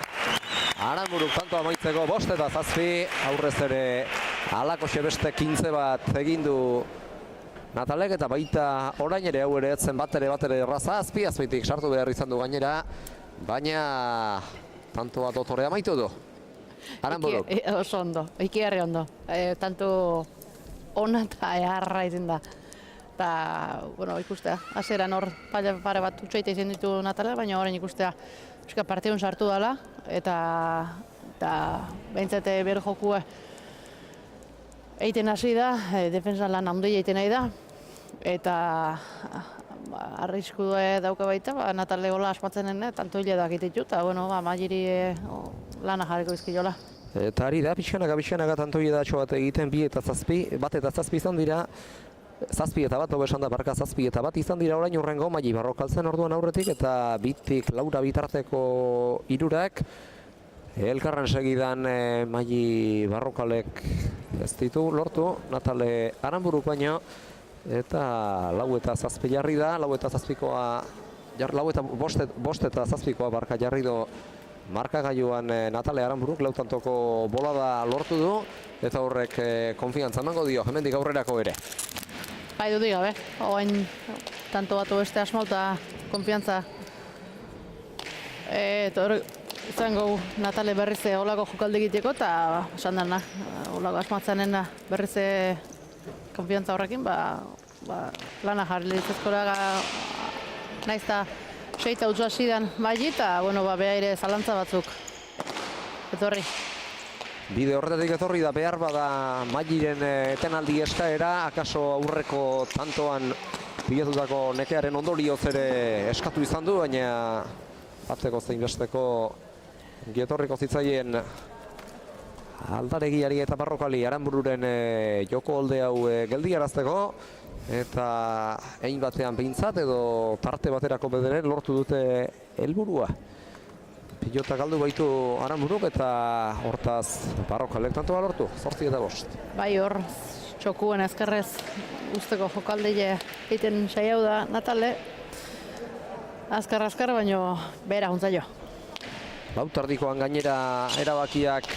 Aranburuk tanto amaitzeko 5 eta 7, aurrez ere halako beste 15 bat egin du Natalek eta baita orain ere hau ere etzen bat ere erraza, azpitik sartu behar izan du gainera, baina tanto bat otore amaitu du. Aranburuk. Oso ondo, ikiarri ondo, tanto ona eta eharra izin da. Eta, ikustea, hasieran hor pare bat utxoite izan ditu Natale, baina orain ikustea partidun sartu dela eta behintzate behar joku eiten hasi da, defensan lan handia eiten nahi da eta arrisku dauka baita, Natale gola asmatzen tanto hile da egiten ditu eta Mailiri lana jarriko izkiola. Eta ari da, pixkanaka tanto hile da bat egiten 2 eta 7, bat eta 7 izan dira 7 eta bat, hobe esan da barka 7 eta bat izan dira orain urrengo Mailik Barrokaltzen orduan aurretik eta 2tik 4 bitarteko 3ak elkarren segidan Mailik Barrokalek ez ditu lortu, Natale Aranburuk baino eta 4 eta 7 jarri da, 4 eta 7koa 5 eta 7koa barka jarri do markagailuan Natale Aranburuk lautantoko bolada lortu du eta horrek konfiantza emango dio hemendik aurrerako ere. Bai dudik gabe, oain tanto batu beste asmauta konfiantza. Izango Natale berriz holako jokalde egiteko eta esan dena, holako asmatzenena berriz konfiantza horrekin, lana jarri litzezkora nahiz eta 6 utzu hasi dan Mailik eta beha ere zalantza batzuk etorri. Bide horretatik etorri da behar bada Mailen etenaldi eskaera, akaso aurreko tantoan bilatutako nekearen ondorioz ere eskatu izan du, baina bateko zein besteko gietorriko zitzaien aldaregiari eta Barrokali Aranbururen joko holde hau geldiarazteko, eta egin batean behintzat edo tarte baterako bederen lortu dute helburua. Pilota galdu baitu Aranburuk eta hortaz Barrokalek tantoa lortu, 8-5. Bai hor, txokuen ezkerrez usteko jokaldeia egiten saiatu da Natale. Azkar, baino behera juntzaio. Lautardikoan gainera erabakiak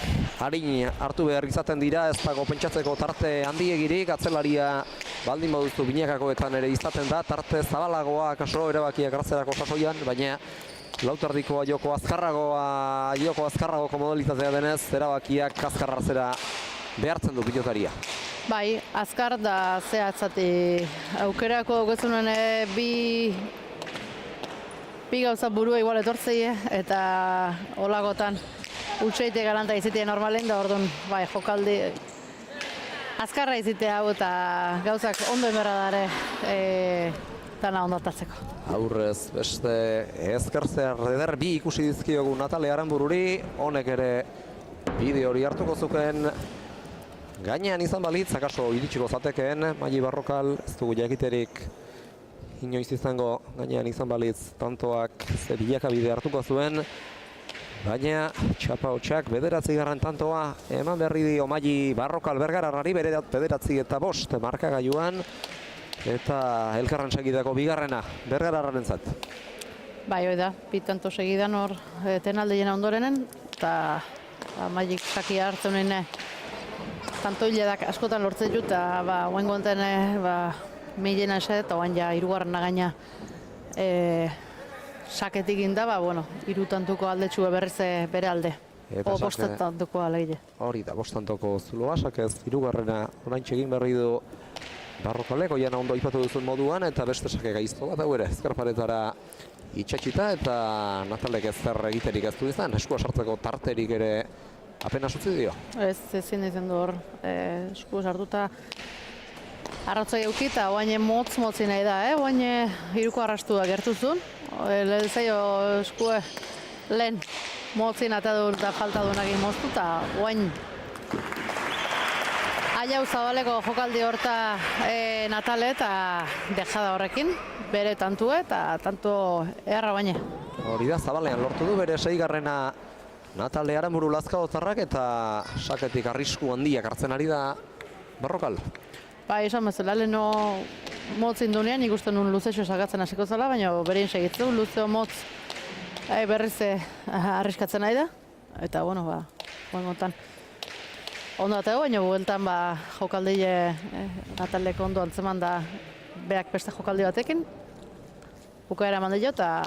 harin hartu behar izaten dira, ez dago pentsatzeko tarte handiegirik, atzelaria baldin baduzu binakakoetan ere izaten da, tarte zabalagoa akaso erabakiak hartzerako sasoian, baina Lautardikoa joko azkarragoko modalitatea denez, erabakiak azkar hartzera behartzen du pilotaria. Bai, azkar da zehatzati aukerako gezunen bi gauza burua igual etortzei eta olagotan utxeite galanta izitea normalen da, orduan bai, jokaldi azkarra izitea hau eta gauzak ondo emerra dare dana ondatatzeko. Aurrez beste ezkertzear eder bi ikusi dizkiogu Natale Aranbururi, honek ere bide hori hartuko zuken. Gainean izan balitz, akaso iritsiko zatekeen, Maili Barrokal, ez dugu jakiterik inoiz izango gainean izan balitz tantoak ze bilakabide hartuko zuen, baina Txapaotxak 9. tantoa eman berri dio Maili Barrokal Bergararrari 9-5 markagailuan, eta elkarran segidako bigarrena Bergararrarentzat. Bai, hoi da, bi tanto segidan hor tenaldeien ondorenen, eta Mailik sakia hartzen tanto hiledak askotan lortzen dut, eta oain gonten milena eset, eta oain ja hirugarrena gaina saketik inda, hiru tantuko aldetxue berriz bere alde. O bostantuko alegile. Hori da, bostantoko zuloa, sakez hirugarrena orain txegin berri du Barrokalek, oian ondo ipatu duzun moduan, eta beste sake gaizto bat hau ere, ezkerparetara itxatxita, eta Natalek ezker egiterik ez du izan, eskua sartzeko tarterik ere apenas utzi dio. Ez, ezin izan du hor, eskua sartuta arratzai eukita, oain motz-motzi nahi da, oain hiruko arrastu da gertuzun, lehen zaio eskua lehen motzin atadun eta faltadun egin moztu, eta oain Aiau zabaleko jokaldi horta Natale eta dejada horrekin, bere tantue eta tanto eharra baina. Hori da, zabalean lortu du bere 6. Natale Aranburu Lazkaotarrak eta saketik arrisku handiak hartzen ari da Barrokal. Ba, esan bezala, leheno motzin dunean ikusten nun luzexo sakatzen hasiko zela, baina berein segitzen du, luzeo motz berriz arriskatzen nahi da, eta montan. Ondo atego, baina bueltan jokaldeile Nataleko ondo antzeman da beak beste jokaldi batekin. Bukaera eman dio eta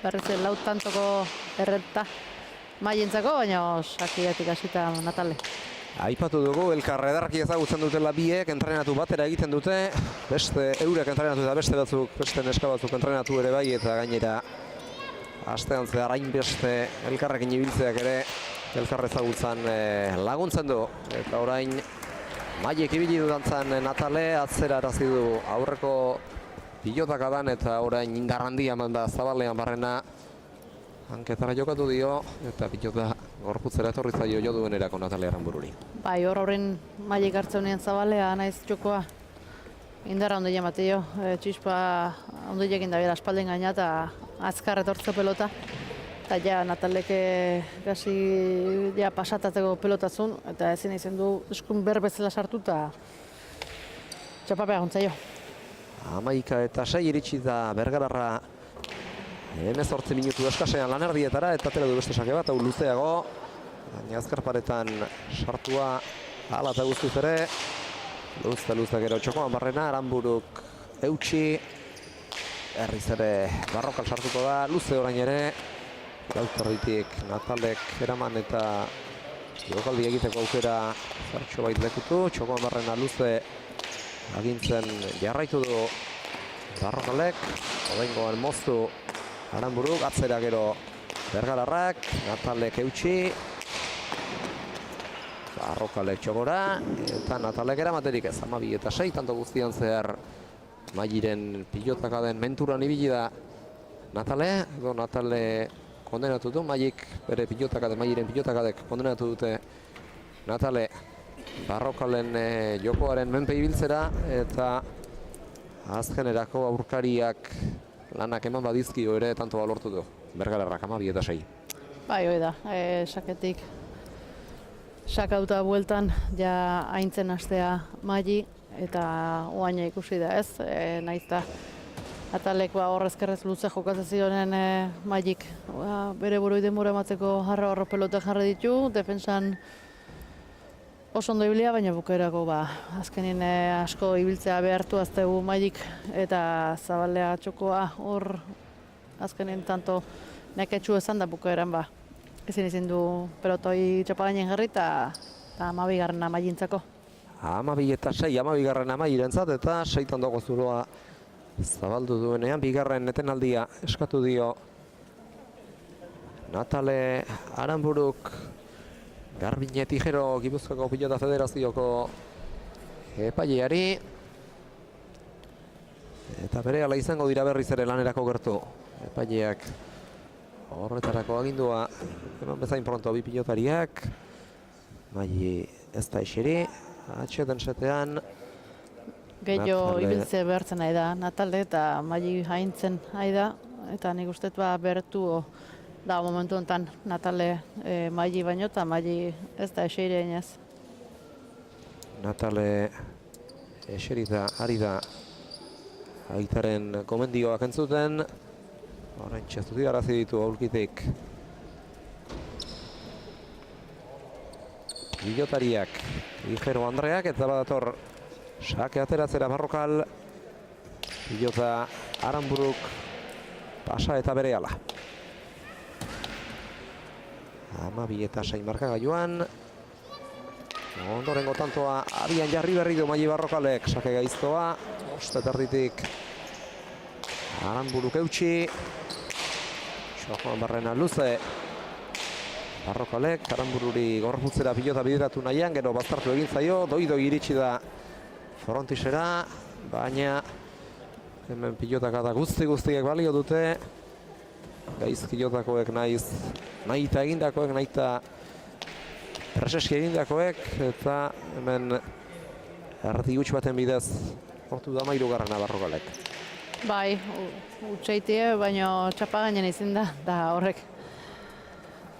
berriz laut tantoko errenta maientzako, baina sakiatik hasita Natale. Aipatu dugu, elkar edarki ezagutzen dutela biek, entrenatu batera egiten dute, beste eurek entrenatu eta beste neska batzuk entrenatu ere bai, eta gainera astean zehar hainbeste elkarrekin ibiltzeak ere elkar ezagutzen laguntzen du. Eta orain Mailek ibili dudantzan Natale atzera arazi du aurreko pilotak adan, eta orain indar handia eman da zabalean barrena hanketara jokatu dio, eta pilota gorputzera etorri zaio jo duenerako Natale Aranbururi. Bai, horren Mailek hartzen unien zabalea, naiz jokoa indarra ondile mateo, txispa ondilekin da bera espaldin gaina eta azkar etortze pelota. Eta ja Nataleke gazi pasatateko pelotatzun, eta ezin izan du eskun berbezela sartu eta txapapea gontzaio. 11-6 iritsi da Bergararra 18 minutu eskasean lanardietara, eta atera du beste sake bat, hau luzeago. Baina azkarparetan sartua hala eta guztuz ere. Luze gero txokoan barrena, Aranburuk eutxi. Herriz ere Barrokal sartuko da, luze orain ere. Lautarditik Natalek eraman eta jokaldi egiteko aukera zartxo bait lekutu. Txokoan barrena luze agintzen jarraitu du Barrokalek. Oraingoan moztu Aranburuk, atzera gero Bergararrak, Natalek eutxi. Barrokalek txokora, eta Natalek eramaterik ez, 12 eta 6, tanto guztian zehar Mairen pilotaka den menturan ibili da Natale, edo Natale kondenatu du, Maik bere pilotakade, Mairen pilotakadek kondenatu dute Natale Barrokalen jokoaren menpe ibiltzera, eta azkenerako aurkariak lanak eman badizkio ere tanto balortu du. Bergalerrak 12 eta 6. Bai, hoi da, saketik sakauta bueltan ja aintzen astea Mai eta oaina ikusi da ez, naiz da Natalek horrezkerrez luze jokatzen zionen Maik bere burui denbora ematzeko harro pelota jarri ditu, defensan oso ondo ibilia, baina bukaerako azkenin asko ibiltzea behartu aztegu Maik eta Zabalea txokoa hor azkenin tanto neketxu esan da bukaeran ezin izin du pelotoi txapagainen jarri eta 12. Maientzako. 12 eta 6, 12. Mairentzat eta 6 dago zuloa zabaldu duenean, bigarren etenaldia eskatu dio Natale Aranburuk Garbine Tijero Gipuzkoako Pilota Federazioko epaileari, eta berehala izango dira berriz ere lanerako gertu epaileak horretarako agindua eman bezain pronto bi pilotariak. Mai ez da eseri, atxeden setean Gehiago ibiltze behartzen nahi da Natale eta Mai haintzen nahi da, eta nik uste bertu da momentu honetan Natale Mai baino eta Mai ez da eseri ez. Natale eseri da, ari da aitaren komendioak entzuten. Horrein txestuti garazi ditu aurkitik pilotariak, Tijero Andreak, eta badator sake ateratzera Barrokal, pilota Aranburuk pasa eta berehala. 12 eta 6 markagailuan. Ondorengo tantoa abian jarri berri du Mai Barrokalek, sake gaiztoa, 5 erditik Aranburuk eutxi. Joan Barrena luze Barrokalek Aranbururi gorputzera pilota bideratu nahian, gero baztertu egin zaio, doi iritsi da frontisera, baina hemen pilotakada guztiek balio dute, gaizkilotakoek nahi eta egindakoek, nahi eta preseski egindakoek, eta hemen erdi gutxi baten bidez hortu da 13. Barrokalek. Bai, utxeitie, baina txapagainen izin da horrek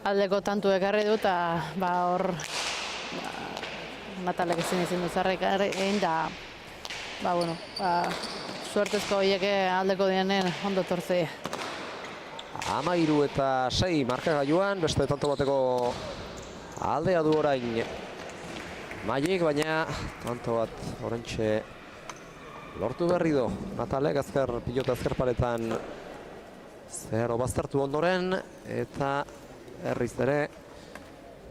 aldeko tantu ekarri du, eta hor Natalek ezin du zarrek egin da, suertezko horiek aldeko dienen ondo tortzi. 13 eta 6 markagailuan, beste tanto bateko aldea du orain Maik, baina tanto bat orentxe lortu berri du Natalek pilota azker paretan zeharo baztertu ondoren, eta herriz ere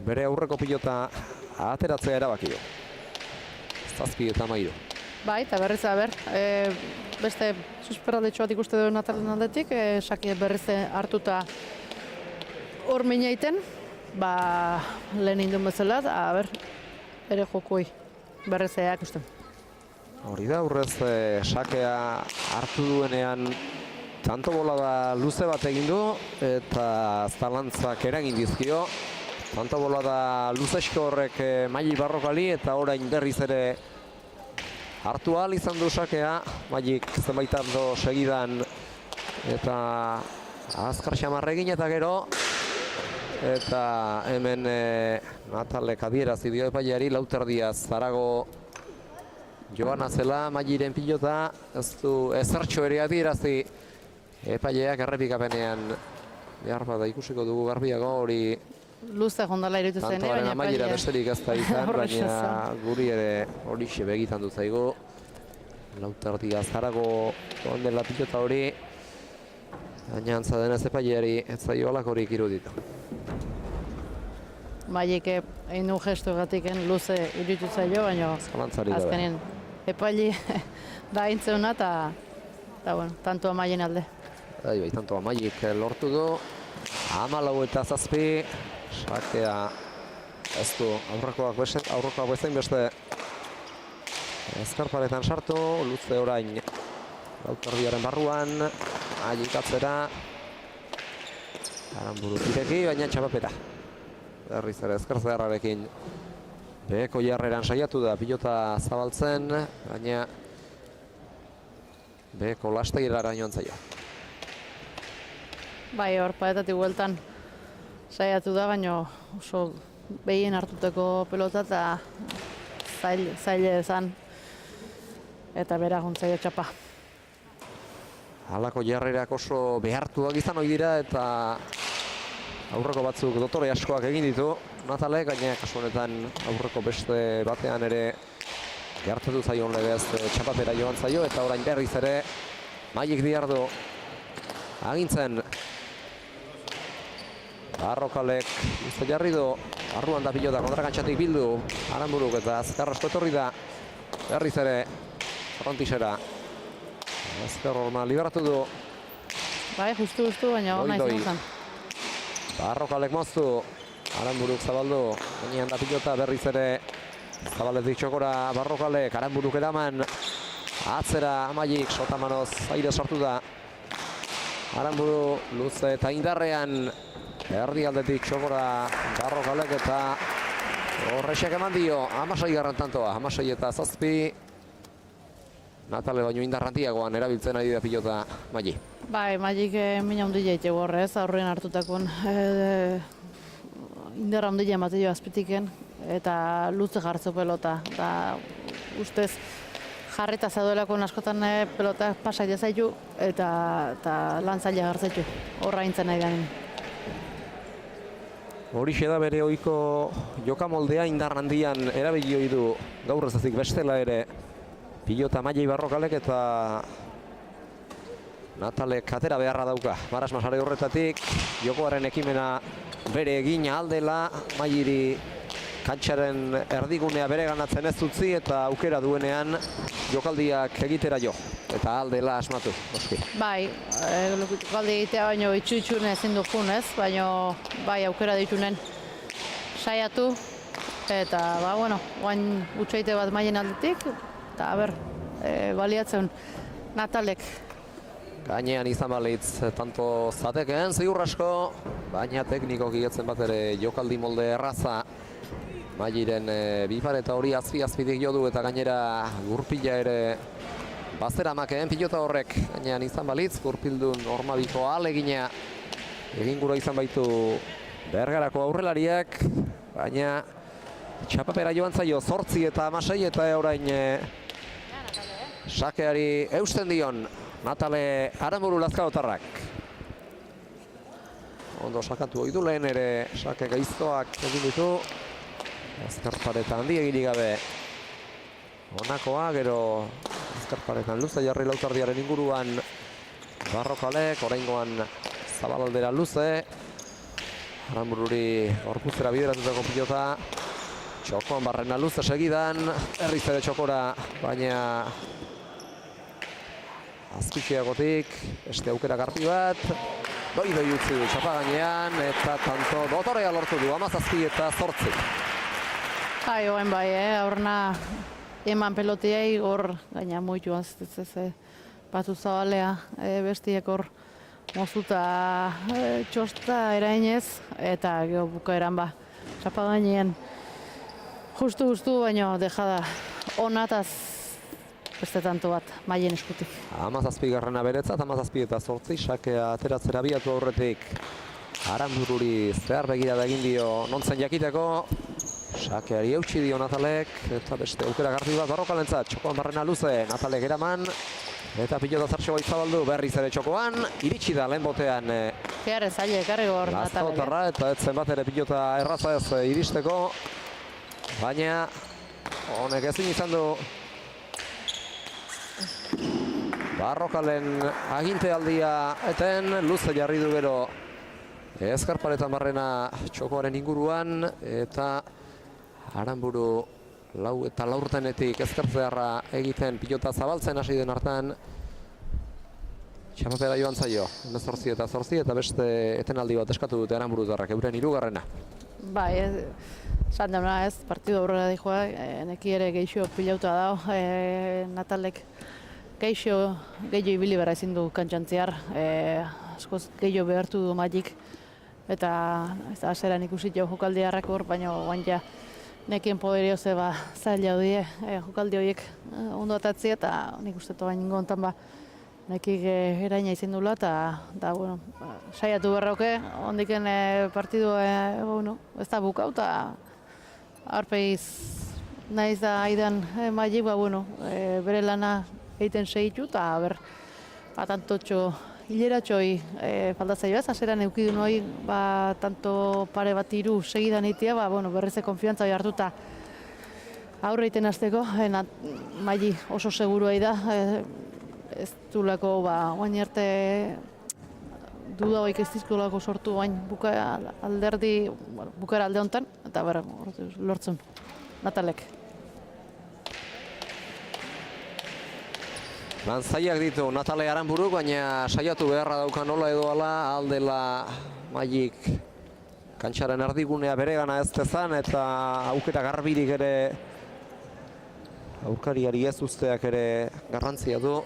bere aurreko pilota ateratzea erabaki du. 7 eta 13. Bai, eta berriz beste susperaldetxo bat ikuste du Natalen aldetik, saki berriz hartuta hor minaiten, lehen indun bezala, bere jokui berriz ikusten. Hori da, urrez sakea hartu duenean tanto bolada luze bat egin du, eta zalantzak eragin dizkio. Tanto bolada luzesko horrek Mai Barrokali, eta orain berriz ere hartu ahal izan du sakea, Maik zenbait ardo segidan, eta azkar xamarra egin eta gero, eta hemen Natalek adierazi dio epaileari, lauterdia zarago joana zela Mairen pilota, ez du ezertxo ere adierazi epaileak errepikapenean behar bada ikusiko dugu garbiago hori. Luze jondala irutu zen, baina Maiera besterik ez da izan, baina guri ere horixe begitan du zaigu. Lauterdia zarago ondela pilota hori, baina antza denez epaileari ez zaio alakorik iruditu. Maik egin du gestu egatiken luze irutu zaio, baina azkenean epaile da intzeuna eta tantua Maien alde. Bai, tantua Maik lortu du, 14 eta 7, sakea ez du aurrekoak bezain beste eskarparetan sartu, luze orain Lauterdiaren barruan, Magik atzera, Aranburu tireki, baina txapapera. Berriz ere eskartzearrarekin beheko jarreran saiatu da pilota zabaltzen, baina beheko lasteirara joan zaio. Bai, hor paetatik bueltan saiatu da, baina oso behien hartuteko pelota eta zaile ezan eta bera juntzaio txapa. Halako jarrerak oso behartuak izan ohi dira eta aurreko batzuk dotore askoak egin ditu Natalek, gaina kasu honetan aurreko beste batean ere gertatu zaion legez txapapera joan zaio eta orain berriz ere Magik Diardo agintzen. Barrokalek uste jarri du, barruan da pilota kontragantxatik bildu, Aranburuk eta azkar asko etorri da, berriz ere frontisera. Azkar horma liberatu du. Bai, justu, baina ona izan zen. Barrokalek moztu, Aranburuk zabaldu, gainean da pilota berriz ere zabaletik txokora Barrokalek, Aranburuk eraman, atzera Magik, sotamanoz aire sortu da. Aranburu luze eta indarrean, erdi aldetik txokora Barrokalek eta horrexak eman dio, 16 tantoa, 16 eta 7. Natale baino indarrantiagoan erabiltzen ari da pilota Magi. Bai, Magik mina hundile egiteko horrez, aurrean hartutakon indarra hundile ematio azpitiken eta luze jartzo pelota. Da, ustez jarreta zaduelako askotan pelota pasaia zaitu eta lan zaila gartzaitu, horra intzen nahi ganin. Horixe da bere ohiko jokamoldea indarrandian erabili ohi du gaur ez ezik bestela ere pilota Magi Barrokalek eta Natalek atera beharra dauka. Marasmasare horretatik jokoaren ekimena bere egin aldela Magiri kantxaren erdigunea bere ganatzen ez utzi eta aukera duenean jokaldiak egitera jo. Eta aldela asmatu, noski. Bai, jokaldi egitea baino itxu-itxune ezin du junez, baino bai aukera ditunen saiatu eta guain utxaite bat Magin aldetik eta baliatzen Natalek. Gainean izan balitz tanto zatekeen ziur asko, baina teknikoki etzen bat ere jokaldi molde erraza Magiren bipareta hori azpi-azpidik jo du eta gainera gurpila ere bazera makeen pilota horrek. Gainean izan balitz, gurpildun hormabiko alegina egin gura izan baitu Bergarako aurrelariak, baina txapapera joan zaio 8 eta 16 eta orain sakeari eusten dion Natale Aranburu Lazkaotarrak. Ondo sakatu ohi du lehen ere sake gaiztoak egin ditu. Azkarpareta handi egirik gabe honakoa, gero azkarparetan luze jarri Lauterdiaren inguruan Barrokalek, oraingoan zabalaldera luze. Aranbururi gorputzera bideratutako pilota. Txokoan barrena luze segidan, herriz ere txokora, baina azkutxiagotik, beste aukera garbi bat. Doi utzi du txapa gainean, eta tanto dotorea lortu du, 17 eta 8. Bai, oen bai, aurrena eman pelotiei hor gaina muitu aztetzez batu zabalea, bestiek hor mozuta txosta erainez, eta geho bukaeran txapa gainean justu, baina dejada onataz beste tanto bat Magien eskutik. 17 beretzat, 17 eta 8, sakea ateratzera biatu aurretik Aranbururi zehar begirada egin dio nontzen jakiteko. Sakeari eutxi dio Natalek, eta beste aukera garbi bat Barrokalentzat. Txokoan barrena luze, Natalek eraman, eta pilota zartxo bai zabaldu, berriz ere txokoan, iritsi da lehen botean Geharre zaila ekarri hor Natalek. Lazkaotarra, eta etzen bat ere pilota erraza ez iristeko, baina honek ezin izan du Barrokalen agintealdia eten, luze jarri du gero Ezkarparetan barrena txokoaren inguruan, eta Aranburu lau eta laurtenetik ezkartzearra egiten pilota zabaltzen hasi den hartan txapapera joan zaio, 18 eta 8 eta beste etenaldi bat eskatu dute Aranburutarrak euren 3. Bai, esan dauna ez, partidu aurrera dijoa, neki ere geixo pilauta dago, Natalek geixo ibili berra ezin du kantxantziar, askoz gehiago behartu du Magik, eta aseran ikusi jau jokaldi harrak hor, baina guain ja nekien poderio ze zaila hodie jokaldi horiek ondo atatzea, eta nik uste bain ingo hontan nekik eraina izin dula, eta bueno, saiatu berrauke, ondiken partidu ez da bukau, eta arpeiz nahiz da aidan Magik, bere lana egiten segitu, eta tantotxo hileratxoi faltatzaio ez, aseran eukidu noi, tanto pare bat hiru segidan egitea, berrize konfiantza hori hartuta aurre egiten hasteko, Magik oso segurua da, ez dulako oain arte duda hoik ez dizkolako sortu oain bukaera alde honetan, eta lortzen Natalek. Lan zaiak ditu Natale Aranburuk, baina saiatu beharra dauka nola edo ala aldela Magik kantxaren erdigunea beregana ez dezan, eta aukera garbirik ere aurkariari ez usteak ere garrantzia du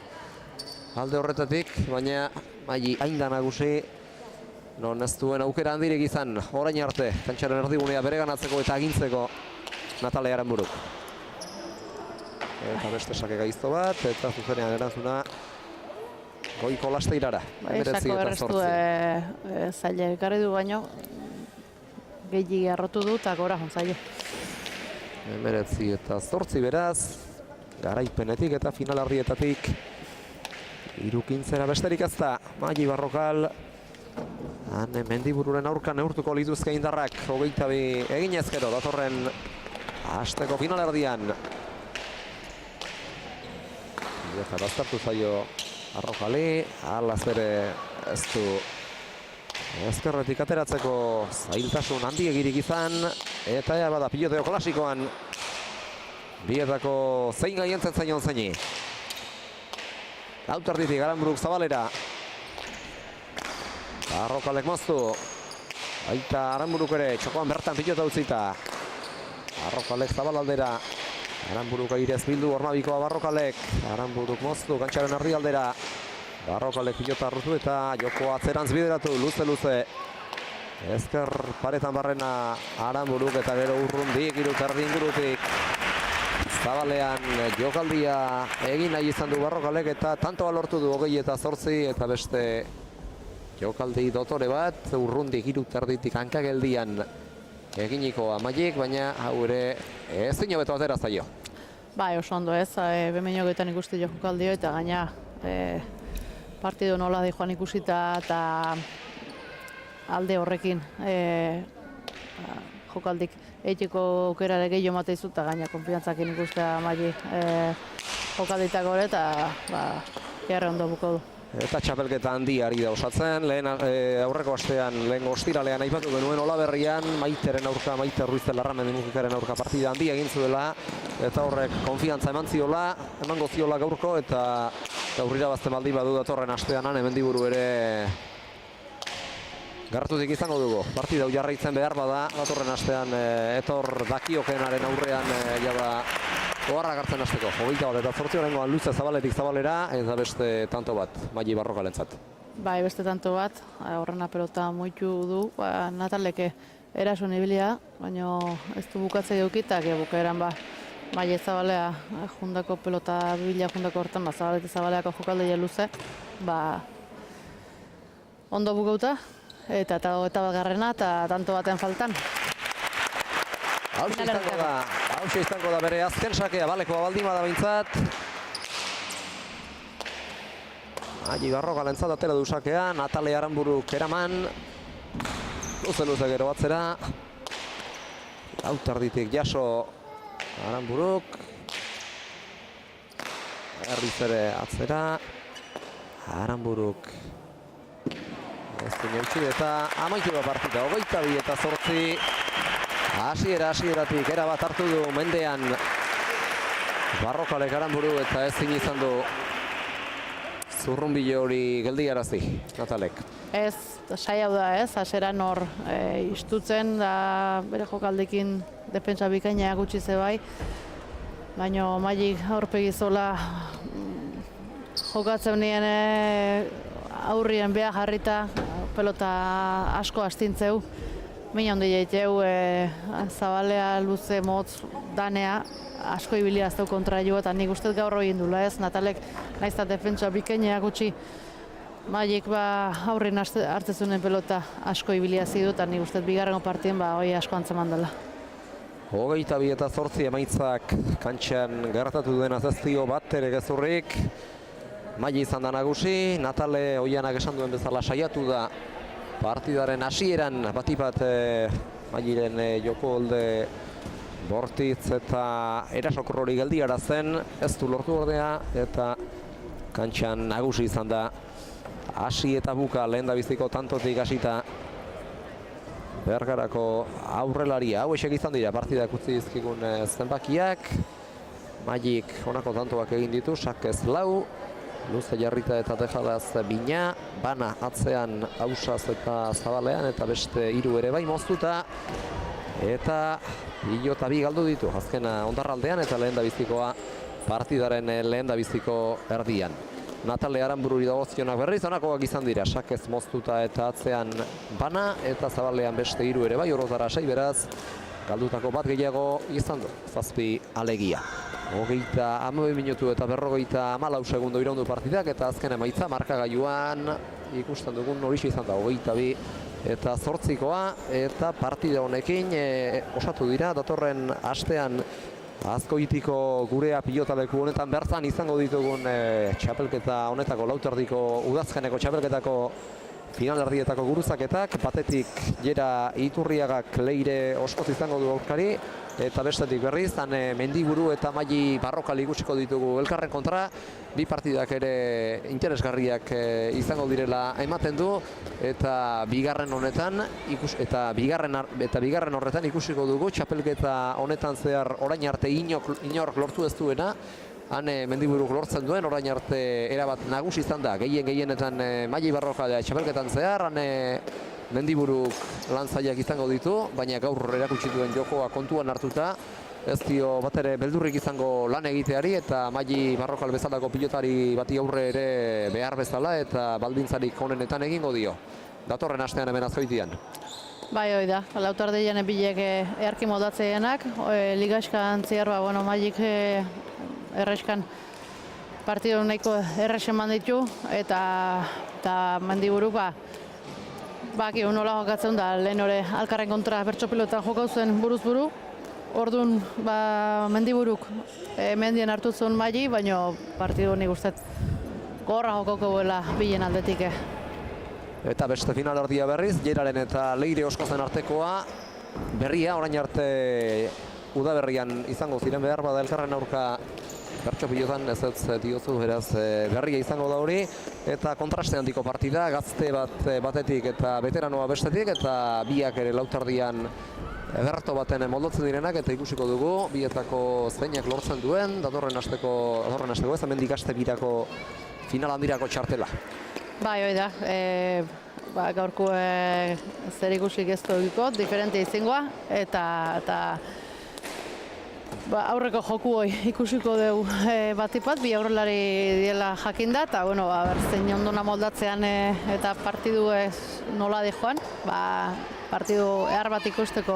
alde horretatik, baina Magik hain da nagusi non ez duen aukera handirik izan orain arte kantxaren erdigunea bereganatzeko eta agintzeko Natale Aranburuk. Eta beste sake gaizto bat, eta zuzenean erantzuna goiko lasteirara. Esako errestu zaila ekarri du baino, gehi arrotu du eta gora jontzaile. 19 beraz, garaipenetik eta finalardietatik irukintzera besterik ez da. Magik Barrokal, Mendibururen aurka neurtuko lituzke indarrak, 22 eginez gero, datorren hasteko finalerdian. Eta baztertu zaio Arrokali, alaz ere ez du ezkerretik ateratzeko zailtasun handiegirik izan, eta bada piloteo klasikoan bietako zein gaientzen zaion zeini. Lauterditik Aranburuk zabalera. Arrokalek moztu. Baita Aranburuk ere txokoan bertan pilota utzita. Arrokalek zabalaldera. Aranburuk airez bildu Ormabikoa Barrokalek. Aranburuk moztu kantxaren erdialdera. Barrokalek pilota arrutu eta joko atzerantz bideratu luze-luze. Ezker paretan barrena Aranburuk eta gero urrundik iruterdi ingurutik. Zabalean jokaldia egin nahi izan du Barrokalek eta tantoa lortu du 28 eta beste jokaldi dotore bat urrundik iruterditik hankageldian eginiko Magik, baina hau ere ezin hobeto atera zaio. Bai, oso ondo ez, bemeinogetan ikusti jo jokaldio eta gaina partidu nola di joan ikusita eta alde horrekin jokaldik eiteko aukerare gehiago mate izu eta gaina konfiantzakin ikustea Magik jokalditako hori eta jarre ondo buko du. Eta txapelketa handi ari da osatzen, aurreko astean, lehen ostiralean aipatu genuen Olaberrian, Maiteren aurka, Maite Ruizel Larramen Mukikaren aurka partida handi egin zuela, eta horrek konfiantza emango ziola gaurko, eta gaurrira bazten baldi badu datorren astean, Mendiburu ere gartutik izango dugu. Partida hau jarraitzen behar bada, datorren astean etor dakiokenaren aurrean jada oharrak hartzen hasteko. 21 eta 8 oraingoan luze zabaletik zabalera eta beste tanto bat Magik Barrokalentzat. Bai, beste tanto bat, horrena pelota moitu du, Nataleke eraso nibilia, baina ez du bukatzea eukitak, bukaeran Magik Zabalea jundako pelota bila jundako hortan, Zabalete Zabaleako jokaldeia luze, ondo bukauta, eta bagarrena eta tanto baten faltan. Hauxe izango da bere azken sakea, balekoa baldin bada behintzat. Magik Barrokalentzat atera du sakea, Natale Aranburuk eraman. Luze gero batzera. Lauterditik jaso Aranburuk. Erriz ere atzera. Aranburuk. Ez du neutxi eta amaitu da partida, 22 eta 8. Hasieratik erabat hartu du mendean Barrokalek Aranburu eta ezin izan du zurrunbile hori geldiarazi, Natalek. Ez, saiau da ez, hasieran hor istutzen, da bere jokaldekin defentsa bikaina gutxi zebai, baina Magik aurpegi zola jokatzen nien aurrien beha jarrita, pelota asko astintzeu, mina hondi jaiteu, zabalea luze motz danea, asko ibilia azteu kontra jo, eta nik ustez gaur egin dula ez, Natalek naizta defentsa bikaina gutxi, Magik aurrin hartzezunen pelota asko ibilia zidu, eta nik ustez bigarrengo partien hoi asko antzeman dela. 22-8 emaitzak kantxan gertatu duen azaztio bat ere gezurrik. Magi izan da nagusi, Natale Oianak esan duen bezala saiatu da partidaren hasieran batipat Magiren joko holde bortitz eta erasokor hori geldiarazen, ez du lortu ordea eta kantxan nagusi izan da hasi eta buka lehendabiziko tantotik hasita Bergarako aurrelaria. Hau esek izan dira partidak utzi dizkigun zenbakiak. Magik honako tantoak egin ditu, Sakez 4, luze jarrita eta tejadaz bina, bana atzean Ausaz eta Zabalean eta beste 3 ere bai moztuta. Eta pilota 2 galdu ditu, azkena Ondarraldean eta lehendabizikoa partidaren lehendabiziko erdian. Natale Aranbururi dagozkionak berriz, honakoak izan dira, Sakez moztuta eta atzean bana, eta Zabalean beste 3 ere bai, orotara 6, beraz, galdutako bat gehiago izan du, 7 alegia. 39 minutu eta 54 segundo iraundu partidak, eta azken emaitza markagailuan ikusten dugun horixe izan da, 22 eta 8koa, eta partida honekin osatu dira, datorren astean Azkoitiko gurea pilotaleku honetan bertan izango ditugun txapelketa honetako lauterdiko udazkeneko txapelketako finalerdietako guruzaketak, batetik Jera Iturriagak Leire oskoz izango du aurkari, eta bestetik berriz, Mendiburu eta Magi Barrokal ikusiko ditugu elkarren kontra, 2 partidak ere interesgarriak izango direla ematen du, eta bigarren honetan eta bigarren horretan ikusiko dugu txapelketa honetan zehar orain arte inork lortu ez duena, han Mendiburuk lortzen duen, orain arte erabat nagusi izan da, gehienetan Magi Barrokal txapelketan zehar, han Mendiburuk lantzaileak izango ditu, baina gaur erakutsi duen jokoa kontuan hartuta, ez dio bat ere beldurrik izango lan egiteari, eta Magi Barrokal bezalako pilotari bati aurre ere behar bezala, eta baldintzarik honenetan egingo dio. Datorren astean hemen Azkoitian. Bai, hoi da, lautardeian bilek earki modatzeenak, ligaskan zehar, Magik erreskan partidu nahiko erresen ditu, eta Mendiburuk baki nola jokatzen da, lehen hori alkarren kontra bertso pilotan jokau zuen buruz-buru, orduan Mendiburuk mendien hartu zuen Magi, baina partidu nik ustez gorra jokauko buela bilen aldetik. Eta beste finalerdia berriz, Jeraren eta Leire Oskozen artekoa berria, orain arte udaberrian izango ziren behar bada elkarren aurka bertso pilotan ez diozu, beraz berria izango da hori, eta kontraste handiko partida, gazte batetik eta veteranoa bestetik, eta biak ere lautardian ederto baten moldotzen direnak, eta ikusiko dugu, bietako zeinak lortzen duen, datorren asteko ez, hemendik aste birako final handirako txartela. Bai, hoi da, gaurko zer ikusik ez dugiko, diferente izangoa, eta aurreko joku hoi ikusiko dugu batipat, bi aurrelari diela jakinda, eta zein ondona moldatzean eta partidu nola di joan, partidu ehar bat ikusteko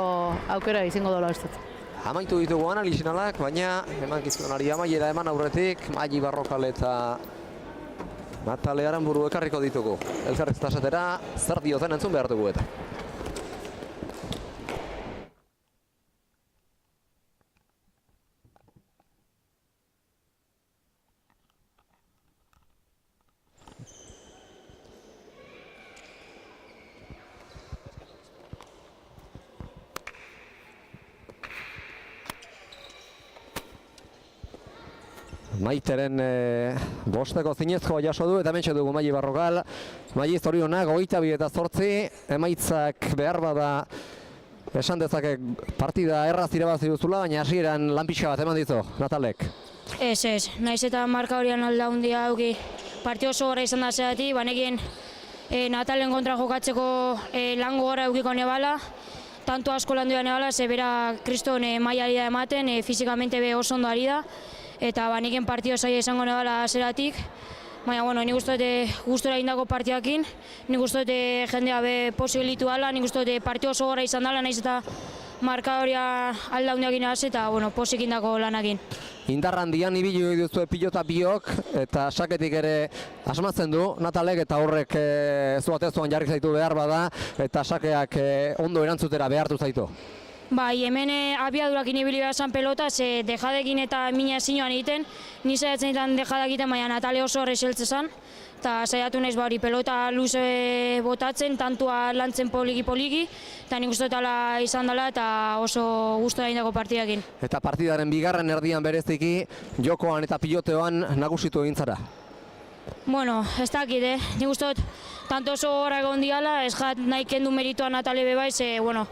aukera izango dola ez dut. Amaitu ditugu analizinalak, baina emankizunari amaiera eman aurretik, Magi Barrokal eta Natale Aranburu ekarriko ditugu. Elkarrizketa esatera, zer dioten entzun behar dugu eta. Maiteren bosteko zinezkoa jaso du eta mentxe dugu Magi Barrokal. Magi zorionak 22 eta 8, emaitzak behar bada esan dezake partida erraz irabazi duzula, baina hasieran lan pixka bat eman ditu, Natalek. Ez, naiz eta marka horian alda hundia auki partio oso gora izan da zeratik, banekien Natalen kontra jokatzeko lan gogorra eukiko nebala, tanto asko landu da nebala, ze bera kriston maila ari da ematen, fizikamente be oso ondo ari da, eta banekien partio zaila izango nebala zeratik. Baina, bueno, nik uste dute gustora indako partiakin, nik uste dute jendea be posibilitu ala, nik uste dute partio oso gora izan dela, nahiz eta markadoria aldaundiakin eta, bueno, posik indako lanakin. Indarrandian ibili duzu pilota biok eta saketik ere asmatzen du Natalek eta horrek zu batezuan jarri zaitu behar bada eta sakeak ondo erantzutera behartu zaitu. Bai, hemen abiadurakin ibili behar zan pelota, ze dejadekin eta mina zinuan egiten, ni saiatzen ditan dejada egiten, baina Natale oso horre seltze zan, eta saiatu nahiz bari pelota luze botatzen, tantua lantzen poliki, eta nik uste dela izan dela eta oso gustora indako partidakin. Eta partidaren bigarren erdian bereziki, jokoan eta piloteoan nagusitu egin zara? Bueno, ez dakit, nik uste dut, tanto oso horra egon diala, ez jat nahi kendu meritoa Natale bebai, ze, bueno,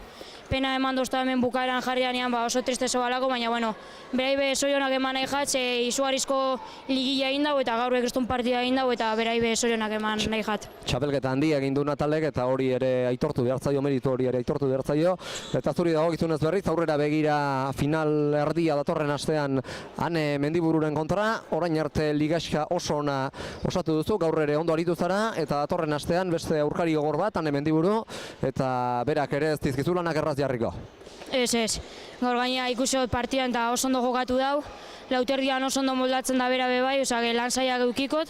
pena eman dozta hemen bukaeran jarri danean, oso triste zobalako, baina, bueno, beraibe zorionak eman nahi jat, ze izugarrizko ligila egin dago eta gaur ekestun partida egin dago eta beraibe zorionak eman nahi jat. Txapelketa handia egin du Natalek eta hori ere aitortu behar zaio, meritu hori ere aitortu behar zaio. Eta zuri dagokizunez berriz, aurrera begira final erdia datorren astean Ane Mendibururen kontra, orain arte ligaxka oso ona osatu duzu, gaur ere ondo aritu zara, eta datorren astean beste aurkari gogor bat, Ane Mendiburu, eta berak ere ez dizkizu lanak erraz jarriko. Ez. Gaur gaina ikusi dut partidan eta oso ondo jokatu dau, lauterdian oso ondo moldatzen da bera bebai, lan zaiak eukikot,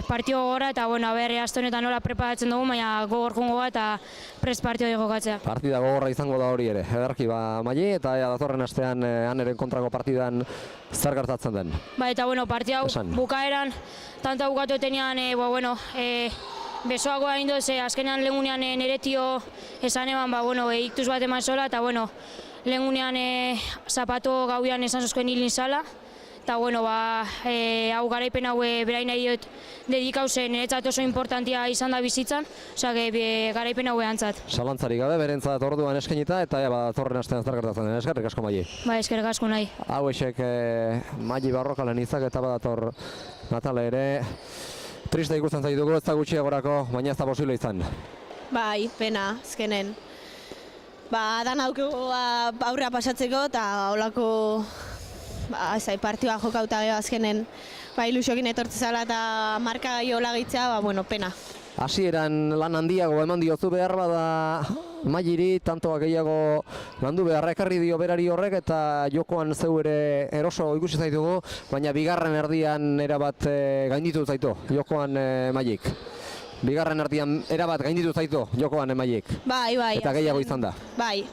partio gogorra eta, bueno, berri aste honetan nola preparatzen dugu, baina gogor jongo bat eta prest partio jokatzea. Partida gogorra izango da hori ere, ederki Maili, eta datorren astean Aneren kontrako partidan zer gertatzen den. Eta, bueno, partida bukaeran, tanta bukatu etenean, besoago egin dut, azkenean lehenunean nire tio esan eman, iktuz bat eman zola, eta, lehenunean zapato gauian esan zozkoen hilin zala, eta, hau garaipen hau berain nahi diot dedikauzen, niretzat oso importantia izan da bizitzan, garaipen hau eantzat. Zalantzarik gabe, berentzat orduan eskainita, eta datorren astean zer gertatzen den, eskerrik asko Maili. Eskerrik asko nahi. Hau esek Maili Barrokalen izak eta badator Natale ere. Triste ikusten zaitugu, ez da gutxiagorako, baina ez da posible izan. Bai, pena, azkenen. Dan aukego aurrea pasatzeko eta holako partioa jokauta azkenen ilusiokin etortzezala eta marka jola gehitzea, pena. Hasieran lan handiago eman diozu behar bada Mailiri, tantoa gehiago landu beharra ekarri dio berari horrek eta jokoan zeu ere eroso ikusi zaitugu, baina bigarren erdian erabat gainditu zaitu jokoan Mailik. Bigarren erdian erabat gainditu zaitu jokoan Mailik. Bai. Eta gehiago izan da. Bai,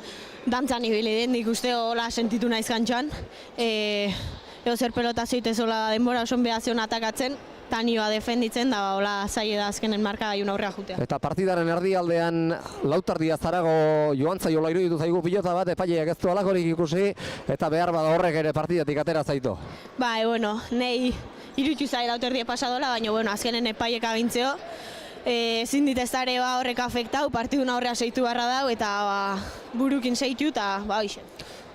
dantzan ibili den, nik uste hola sentitu naiz gantxoan. Ego zer pelota zeitezola denbora oson behazion atakatzen, eta nioa defenditzen da hola zaila da azkenen marka gaiun aurrea jutea. Eta partidaren erdialdean lautardia zarago joan zaiola iruditu zaigu pilota bat, epaileak ez du alakorik ikusi, eta behar bada horrek ere partidatik atera zaitu. Bai, nahi iruditu zaila lautardia pasadola, baina azkenen epaiek agintzeo. Ezin ditezare horrek afektau, partidun aurrea seitu barra dau, eta burukin seitu eta hoxe.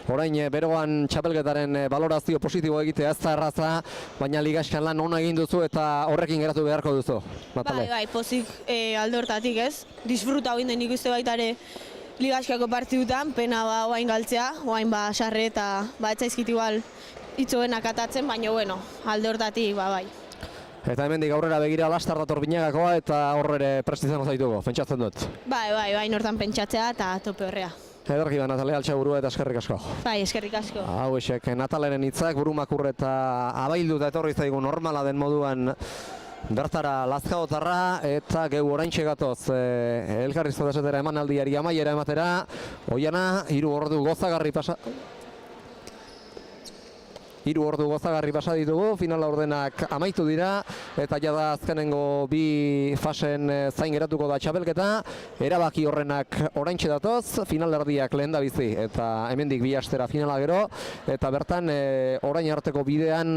Orain beroan txapelketaren balorazio positibo egitea ez da erraza, baina ligaxkan lan ona egin duzu eta horrekin geratu beharko duzu. Bai, pozik alde hortatik ez. Disfruta hori den ikuste baitare ligaxkako partidutan, pena oain galtzea, oain sarre eta etzaizkit igual itzoenak atatzen, baina alde hortatik bai. Eta hemendik aurrera begira lastar dator Binagakoa eta horre prestizeno zaitugu, pentsatzen dut. Bai, nortan pentsatzea eta tope horrea. Ederki ba, Natale Altxaburua eta eskerrik asko. Bai, eskerrik asko. Hau esek, Nataleren hitzak burumakur eta abaildu eta etorri zaigu normala den moduan bertara Lazkaotarra eta geu oraintxe gatoz elkarrizko desetera emanaldiari amaiera ematera. Oiana, 3 ordu gozagarri pasa ditugu, final ordenak amaitu dira eta jada azkenengo 2 fasen zain geratuko da txapelketa. Erabaki horrenak oraintxe datoz, final erdiak lehendabizi eta hemendik 2 astera finala gero eta bertan orain arteko bidean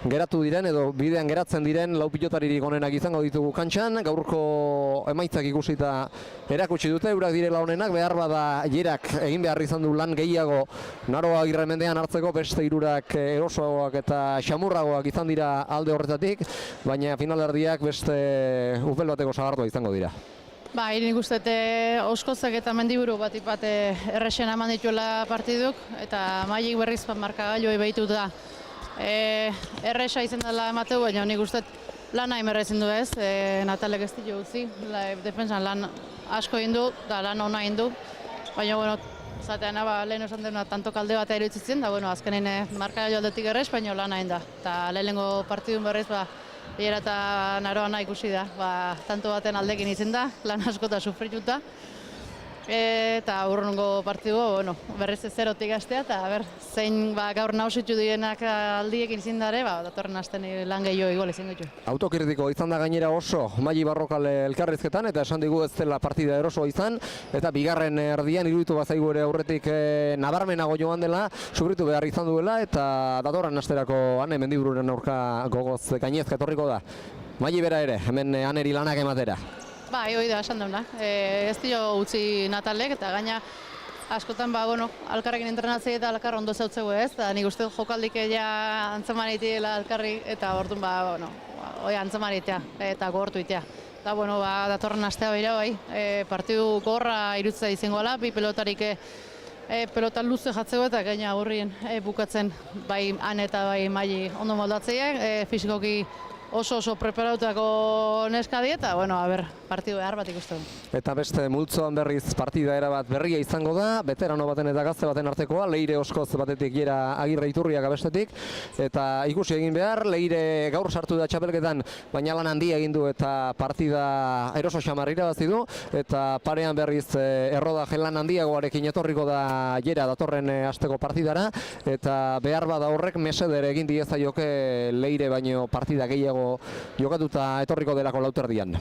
geratu diren edo bidean geratzen diren lau pilotaririk onenak izango ditugu kantxan. Gaurko emaitzak ikusita erakutsi dute, eurak direla onenak, behar bada Jerak egin behar izan du lan gehiago Naro Agirre mendean hartzeko, beste hirurak erosoagoak eta xamurragoak izan dira alde horretatik, baina finalerdiak beste upel bateko sagartua izango dira. Nik uste Oskozek eta Mendiburu bat errexen eman dituela partiduk, eta Mailik berriz markagailua behitu da. Erresa izan dela emateu, baina nik uste lana emerrezen du ez, Natalek ez ditu utzi, defensan lan asko egin du, da lan ona egin du, baina, zatean lehen esan dena tanto kalde bat iruditzen da, azkenen markagailu aldetik errez, baina lan egin da. Eta lehenengo partidun berriz, Jera eta Naroa ikusi da, tanto baten aldekin izan da, lan asko eta sufrituta. Eta urrungo partidu, berriz zerotik hastea, eta zein gaur nausitu direnak aldiekin izan dare, datorren hasten lan gehiago igual izan ditu. Autokritiko izan da gainera oso Maili Barrokal elkarrizketan, eta esan digu ez dela partida erosoa izan, eta bigarren erdian iruditu bazaigu ere aurretik nabarmenago joan dela, sufritu behar izan duela, eta datorren hasterako Ane Mendibururen aurka gogoz gainezka etorriko da. Maili bera ere, hemen Aneri lanak ematera. Hoi da, esan deuna. Ez dio utzi Natalek, eta gaina askotan, alkarrekin entrenatzei eta alkar ondo zautzegu ez, eta nik uste jokaldik antzamaritea alkarri, eta orduan, antzamaritea eta gogortu itea. Eta, datorren astea behira, partidu gorra irutza izango ala, bi pelotarik pelota luze jatzeko eta gaina aurrien bukatzen bai Ane eta bai Maili ondo moldatzea, fizikoki oso preparatutako neska dieta, partidu behar bat ikusten. Eta beste multzoan berriz partida erabat berria izango da, veterano baten eta gazte baten artekoa, Leire Oskoz batetik Jera Agirre Iturriak abestetik, eta ikusi egin behar, Leire gaur sartu da txapelketan, baina lan handia egin du eta partida eroso xamar irabazi du, eta parean berriz errodaje lan handiagoarekin etorriko da Jera datorren asteko partidara, eta behar bada horrek mesedere egin diezaioke Leire baino partida gehiago jokatuta etorriko delako lauterdian.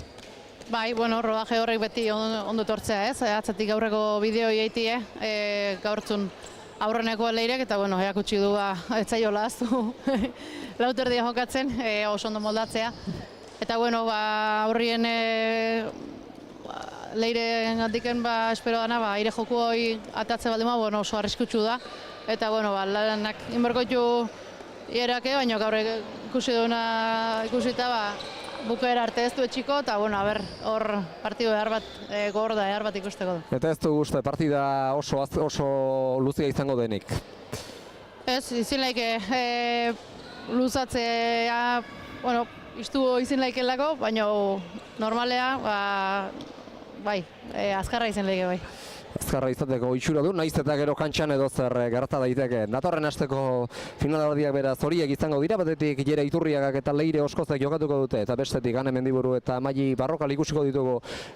Rodaje horrek beti ondo etortzea ez, atzatik aurreko bideoi eitie, gaurtzun aurreneko Leirek, eta eakutsi du etzaiola aztu lauterdia jokatzen, oso ondo moldatzea. Eta aurrien Leire gandiken espero dana, aire joku hori atatze baldima, oso arriskutsu da. Eta lanak inberkoitu Jerake, baina gaur ikusi duena ikusita, bukaera arte ez du etxiko, eta hor partidu behar bat, gogor da behar bat ikusteko du. Eta ez du uste partida oso luzia izango denik? Ez, izin laike luzatzea, iztu izin laikelako, baina normalea, azkarra izin laike bai. Azkarra izateko itxura du, nahiz eta gero kantxan edo zer gerta daiteke. Datorren asteko finalerdiak beraz horiek izango dira, batetik Jera Iturriagak eta Leire Oskozek jokatuko dute, eta bestetik Ane Mendiburu eta Maili Barrokal ikusiko ditugu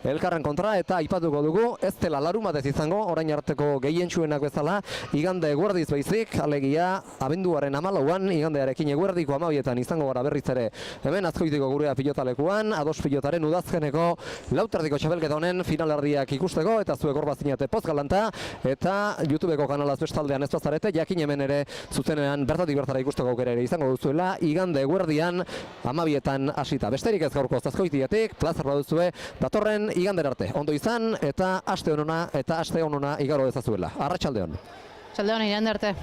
elkarren kontra, eta aipatuko dugu ez dela larumatez izango, orain arteko gehientsuenak bezala, igande eguerdiz baizik, alegia abenduaren 14an, igandearekin eguerdiko 12etan izango gara berriz ere hemen Azkoitiko Gurea pilotalekuan, Ados pilotaren udazkeneko lauterdiko txapelketa honen finalerdiak ikusteko, eta zuek hor bazinate postgalanta, eta YouTubeko kanalaz bestaldean ez bazarete, jakin hemen ere zuzenean bertatik bertara ikusteko aukera ere izango duzuela, igande eguerdian 12etan hasita. Besterik ez gaurko Azkoitiatik, plazer baduzue, datorren igander arte. Ondo izan, eta aste onona igaro dezazuela. Arratsaldeon. Arratsaldeon, igande arte.